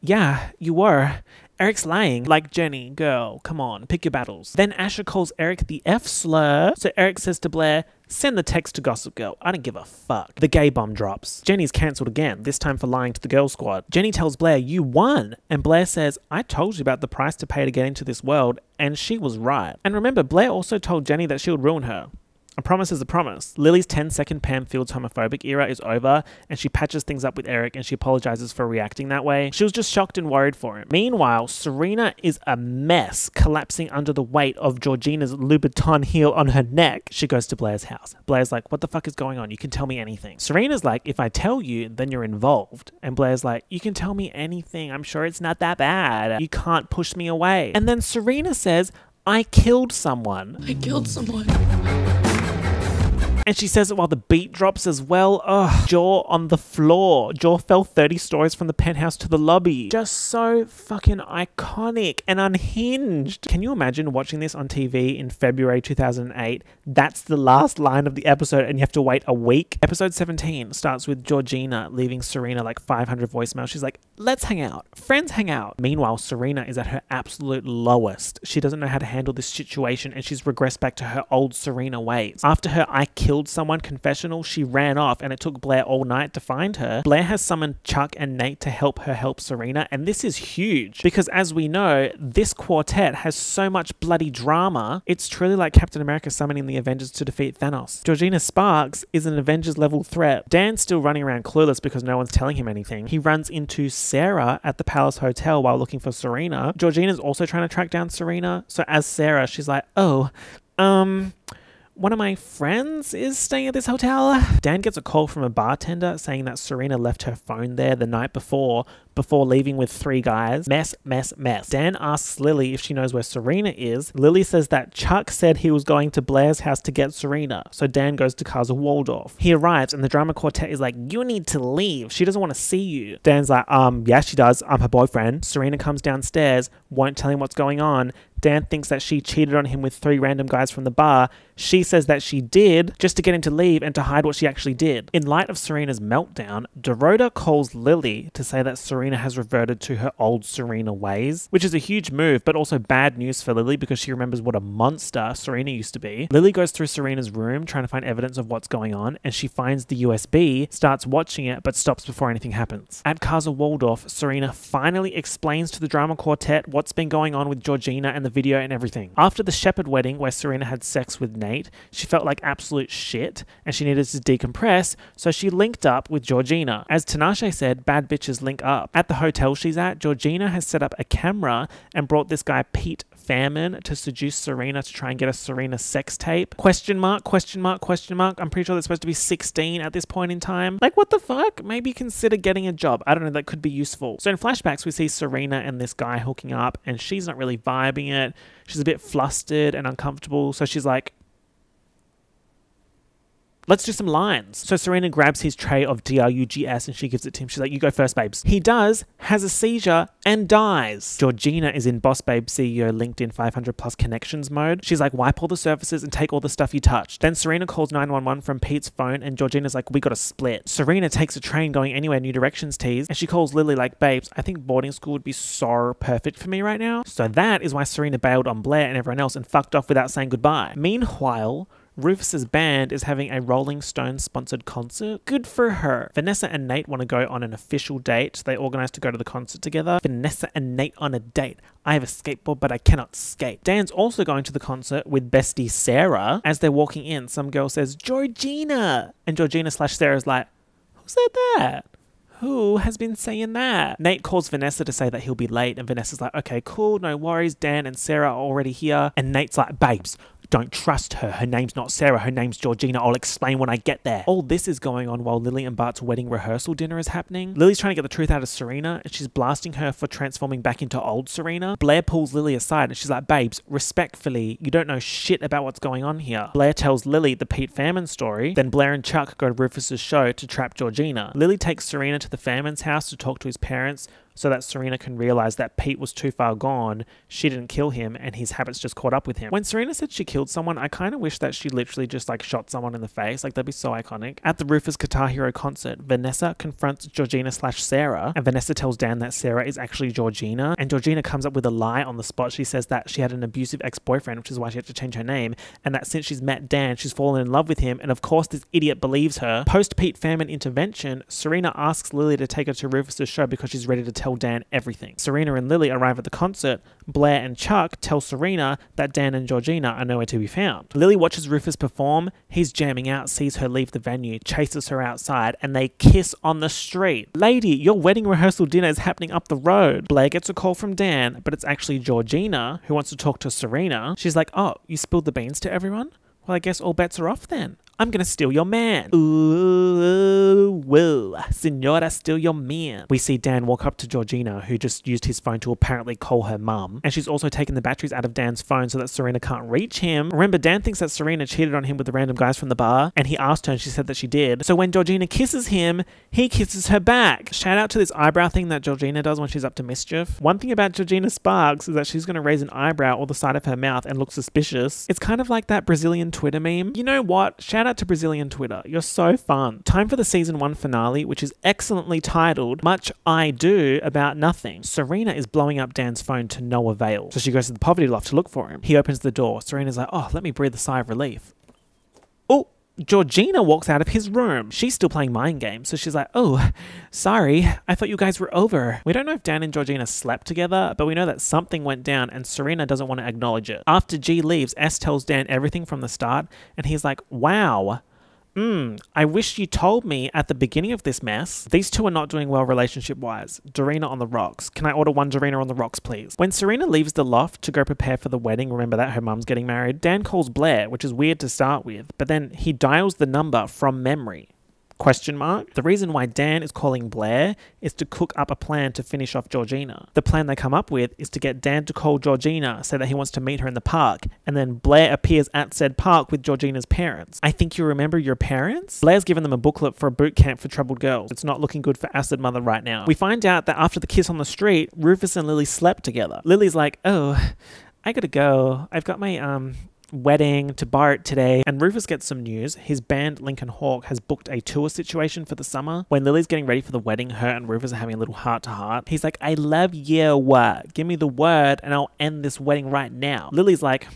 Yeah, you were. Eric's lying. Like, Jenny, girl, come on, pick your battles. Then Asher calls Eric the F slur. So Eric says to Blair, send the text to Gossip Girl. I don't give a fuck. The gay bomb drops. Jenny's cancelled again, this time for lying to the girl squad. Jenny tells Blair, you won. And Blair says, I told you about the price to pay to get into this world. And she was right. And remember, Blair also told Jenny that she would ruin her. A promise is a promise. Lily's 10-second Pam Fields homophobic era is over and she patches things up with Eric and she apologizes for reacting that way. She was just shocked and worried for him. Meanwhile, Serena is a mess, collapsing under the weight of Georgina's Louboutin heel on her neck. She goes to Blair's house. Blair's like, what the fuck is going on? You can tell me anything. Serena's like, if I tell you, then you're involved. And Blair's like, you can tell me anything. I'm sure it's not that bad. You can't push me away. And then Serena says, I killed someone. I killed someone. And she says it while the beat drops as well. Ugh. Jaw on the floor. Jaw fell 30 stories from the penthouse to the lobby. Just so fucking iconic and unhinged. Can you imagine watching this on TV in February 2008? That's the last line of the episode and you have to wait a week. Episode 17 starts with Georgina leaving Serena like 500 voicemails. She's like, let's hang out. Friends hang out. Meanwhile, Serena is at her absolute lowest. She doesn't know how to handle this situation and she's regressed back to her old Serena ways. After her I killed someone confessional, she ran off and it took Blair all night to find her. Blair has summoned Chuck and Nate to help her help Serena, and this is huge because as we know, this quartet has so much bloody drama. It's truly like Captain America summoning the Avengers to defeat Thanos. Georgina Sparks is an Avengers level threat. Dan's still running around clueless because no one's telling him anything. He runs into Sarah at the Palace Hotel while looking for Serena. Georgina's also trying to track down Serena. So as Sarah, she's like, oh, one of my friends is staying at this hotel. Dan gets a call from a bartender saying that Serena left her phone there the night before leaving with 3 guys. Mess, mess, mess. Dan asks Lily if she knows where Serena is. Lily says that Chuck said he was going to Blair's house to get Serena. So Dan goes to Casa Waldorf. He arrives and the drama quartet is like, you need to leave. She doesn't want to see you. Dan's like, yeah, she does. I'm her boyfriend. Serena comes downstairs, won't tell him what's going on. Dan thinks that she cheated on him with 3 random guys from the bar. She says that she did just to get him to leave and to hide what she actually did. In light of Serena's meltdown, Dorota calls Lily to say that Serena has reverted to her old Serena ways, which is a huge move, but also bad news for Lily because she remembers what a monster Serena used to be. Lily goes through Serena's room trying to find evidence of what's going on, and she finds the USB, starts watching it, but stops before anything happens. At Casa Waldorf, Serena finally explains to the drama quartet what's been going on with Georgina and the video and everything. After the Shepherd wedding, where Serena had sex with Nate, she felt like absolute shit and she needed to decompress, so she linked up with Georgina. As Tinashe said, bad bitches link up. At the hotel she's at, Georgina has set up a camera and brought this guy Pete Fairman to seduce Serena to try and get a Serena sex tape. Question mark, question mark, question mark. I'm pretty sure they're supposed to be 16 at this point in time. Like, what the fuck? Maybe consider getting a job. I don't know, that could be useful. So in flashbacks, we see Serena and this guy hooking up and she's not really vibing it. She's a bit flustered and uncomfortable. So she's like, let's do some lines. So Serena grabs his tray of DRUGS and she gives it to him. She's like, you go first, babes. He does, has a seizure, and dies. Georgina is in Boss Babe CEO LinkedIn 500 plus connections mode. She's like, wipe all the surfaces and take all the stuff you touched. Then Serena calls 911 from Pete's phone and Georgina's like, we gotta split. Serena takes a train going anywhere, New Directions tease, and she calls Lily like, babes, I think boarding school would be so perfect for me right now. So that is why Serena bailed on Blair and everyone else and fucked off without saying goodbye. Meanwhile, Rufus's band is having a Rolling Stones sponsored concert. Good for her. Vanessa and Nate want to go on an official date. They organize to go to the concert together. Vanessa and Nate on a date. I have a skateboard, but I cannot skate. Dan's also going to the concert with bestie Sarah. As they're walking in, some girl says, Georgina. And Georgina/Sarah's like, who said that? Who has been saying that? Nate calls Vanessa to say that he'll be late, and Vanessa's like, okay, cool, no worries. Dan and Sarah are already here. And Nate's like, babes, don't trust her. Her name's not Sarah. Her name's Georgina. I'll explain when I get there. All this is going on while Lily and Bart's wedding rehearsal dinner is happening. Lily's trying to get the truth out of Serena, and she's blasting her for transforming back into old Serena. Blair pulls Lily aside, and she's like, babes, respectfully, you don't know shit about what's going on here. Blair tells Lily the Pete Fairman story. Then Blair and Chuck go to Rufus's show to trap Georgina. Lily takes Serena to the Fairman's house to talk to his parents, so that Serena can realize that Pete was too far gone, she didn't kill him, and his habits just caught up with him. When Serena said she killed someone, I kind of wish that she literally just like shot someone in the face. Like, that'd be so iconic. At the Rufus Guitar Hero concert, Vanessa confronts Georgina/Sarah, and Vanessa tells Dan that Sarah is actually Georgina, and Georgina comes up with a lie on the spot. She says that she had an abusive ex-boyfriend, which is why she had to change her name, and that since she's met Dan, she's fallen in love with him, and of course this idiot believes her. Post Pete Fairman intervention, Serena asks Lily to take her to Rufus's show because she's ready to tell Dan everything. Serena and Lily arrive at the concert. Blair and Chuck tell Serena that Dan and Georgina are nowhere to be found. Lily watches Rufus perform. He's jamming out, sees her leave the venue, chases her outside, and they kiss on the street. Lady, your wedding rehearsal dinner is happening up the road. Blair gets a call from Dan, but it's actually Georgina who wants to talk to Serena. She's like, oh, you spilled the beans to everyone? Well, I guess all bets are off then. I'm gonna steal your man. Ooh, whoa, senora, steal your man. We see Dan walk up to Georgina, who just used his phone to apparently call her mum. And she's also taken the batteries out of Dan's phone so that Serena can't reach him. Remember, Dan thinks that Serena cheated on him with the random guys from the bar, and he asked her and she said that she did. So when Georgina kisses him, he kisses her back. Shout out to this eyebrow thing that Georgina does when she's up to mischief. One thing about Georgina Sparks is that she's gonna raise an eyebrow or the side of her mouth and look suspicious. It's kind of like that Brazilian Twitter meme. You know what? Shout out to Brazilian Twitter. You're so fun. Time for the season 1 finale, which is excellently titled Much I Do About Nothing. Serena is blowing up Dan's phone to no avail, so she goes to the poverty loft to look for him. He opens the door. Serena's like, oh, let me breathe a sigh of relief. Oh, Georgina walks out of his room. She's still playing mind games, so she's like, oh, sorry, I thought you guys were over. We don't know if Dan and Georgina slept together, but we know that something went down and Serena doesn't want to acknowledge it. After G leaves, S tells Dan everything from the start, and he's like, wow, I wish you told me at the beginning of this mess. These two are not doing well relationship-wise. Dorina on the rocks. Can I order 1 Dorina on the rocks, please? When Serena leaves the loft to go prepare for the wedding, remember that her mum's getting married, Dan calls Blair, which is weird to start with, but then he dials the number from memory. Question mark. The reason why Dan is calling Blair is to cook up a plan to finish off Georgina. The plan they come up with is to get Dan to call Georgina, say that he wants to meet her in the park, and then Blair appears at said park with Georgina's parents. I think you remember your parents? Blair's given them a booklet for a boot camp for troubled girls. It's not looking good for Acid Mother right now. We find out that after the kiss on the street, Rufus and Lily slept together. Lily's like, oh, I gotta go. I've got my wedding to Bart today, and Rufus gets some news. His band Lincoln Hawk has booked a tour situation for the summer. When Lily's getting ready for the wedding, her and Rufus are having a little heart-to-heart. He's like, I love you, give me the word and I'll end this wedding right now. Lily's like,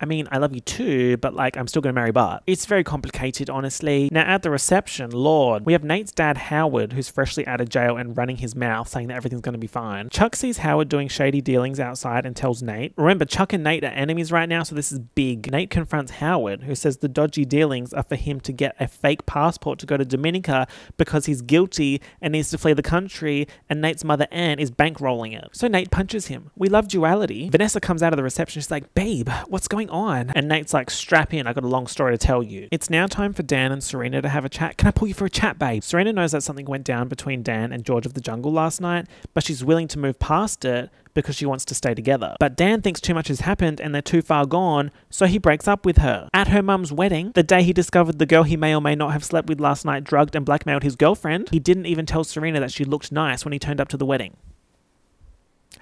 I mean, I love you too, but like, I'm still going to marry Bart. It's very complicated, honestly. Now, at the reception, Lord, we have Nate's dad, Howard, who's freshly out of jail and running his mouth, saying that everything's going to be fine. Chuck sees Howard doing shady dealings outside and tells Nate. Remember, Chuck and Nate are enemies right now, so this is big. Nate confronts Howard, who says the dodgy dealings are for him to get a fake passport to go to Dominica because he's guilty and needs to flee the country, and Nate's mother, Anne, is bankrolling it. So Nate punches him. We love duality. Vanessa comes out of the reception. She's like, babe, what's going on? And Nate's like, strap in, I got a long story to tell you. It's now time for Dan and Serena to have a chat. Can I pull you for a chat, babe? Serena knows that something went down between Dan and George of the Jungle last night, but she's willing to move past it because she wants to stay together. But Dan thinks too much has happened and they're too far gone, so he breaks up with her. At her mum's wedding, the day he discovered the girl he may or may not have slept with last night drugged and blackmailed his girlfriend, he didn't even tell Serena that she looked nice when he turned up to the wedding.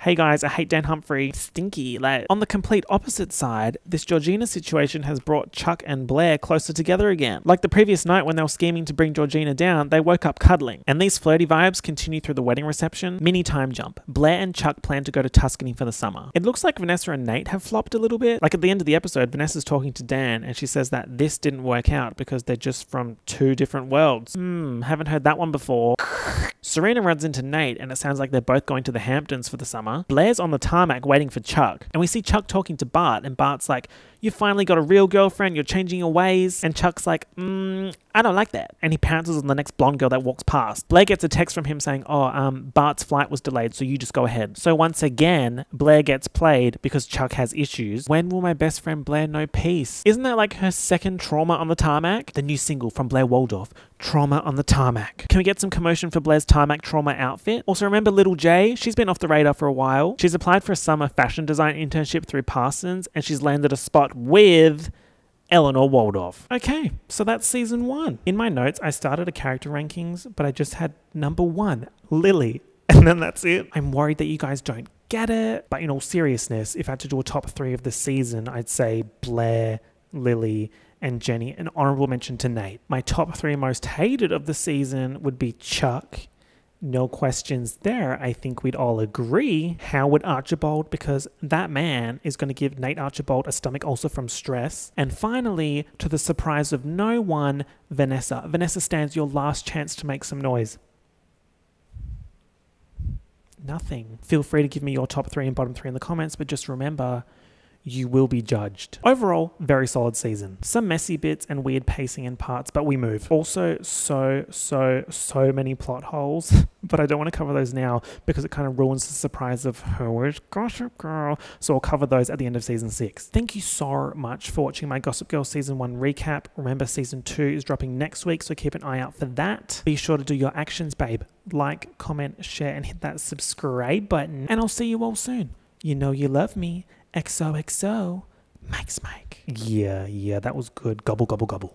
Hey guys, I hate Dan Humphrey. Stinky. Like, on the complete opposite side, this Georgina situation has brought Chuck and Blair closer together again. Like the previous night when they were scheming to bring Georgina down, they woke up cuddling. And these flirty vibes continue through the wedding reception. Mini time jump. Blair and Chuck plan to go to Tuscany for the summer. It looks like Vanessa and Nate have flopped a little bit. Like at the end of the episode, Vanessa's talking to Dan and she says that this didn't work out because they're just from two different worlds. Haven't heard that one before. Serena runs into Nate and it sounds like they're both going to the Hamptons for the summer. Blair's on the tarmac waiting for Chuck, and we see Chuck talking to Bart, and Bart's like, you finally got a real girlfriend, you're changing your ways. And Chuck's like, I don't like that. And he pounces on the next blonde girl that walks past. Blair gets a text from him saying, Bart's flight was delayed, so you just go ahead. So once again, Blair gets played because Chuck has issues. When will my best friend Blair know peace? Isn't that like her second Trauma on the Tarmac? The new single from Blair Waldorf, Trauma on the Tarmac. Can we get some commotion for Blair's tarmac trauma outfit? Also, remember Little J? She's been off the radar for a while. She's applied for a summer fashion design internship through Parsons, and she's landed a spot with Eleanor Waldorf. Okay, so that's season 1. In my notes, I started a character rankings, but I just had number 1, Lily, and then that's it. I'm worried that you guys don't get it, but in all seriousness, if I had to do a top 3 of the season, I'd say Blair, Lily, and Jenny. An honorable mention to Nate. My top 3 most hated of the season would be Chuck. No questions there. I think we'd all agree. Howard Archibald, because that man is going to give Nate Archibald a stomach ulcer from stress. And finally, to the surprise of no one, Vanessa. Vanessa stands your last chance to make some noise. Nothing. Feel free to give me your top 3 and bottom 3 in the comments, but just remember, you will be judged. Overall, very solid season. Some messy bits and weird pacing in parts, but we move. Also, so many plot holes, but I don't want to cover those now because it kind of ruins the surprise of who is Gossip Girl. So I'll cover those at the end of season 6. Thank you so much for watching my Gossip Girl season 1 recap. Remember, season 2 is dropping next week, so keep an eye out for that. Be sure to do your actions, babe. Like, comment, share, and hit that subscribe button. And I'll see you all soon. You know you love me. XOXO, Mike. Yeah, that was good. Gobble, gobble, gobble.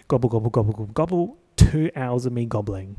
Gobble, gobble, gobble, gobble, gobble. 2 hours of me gobbling.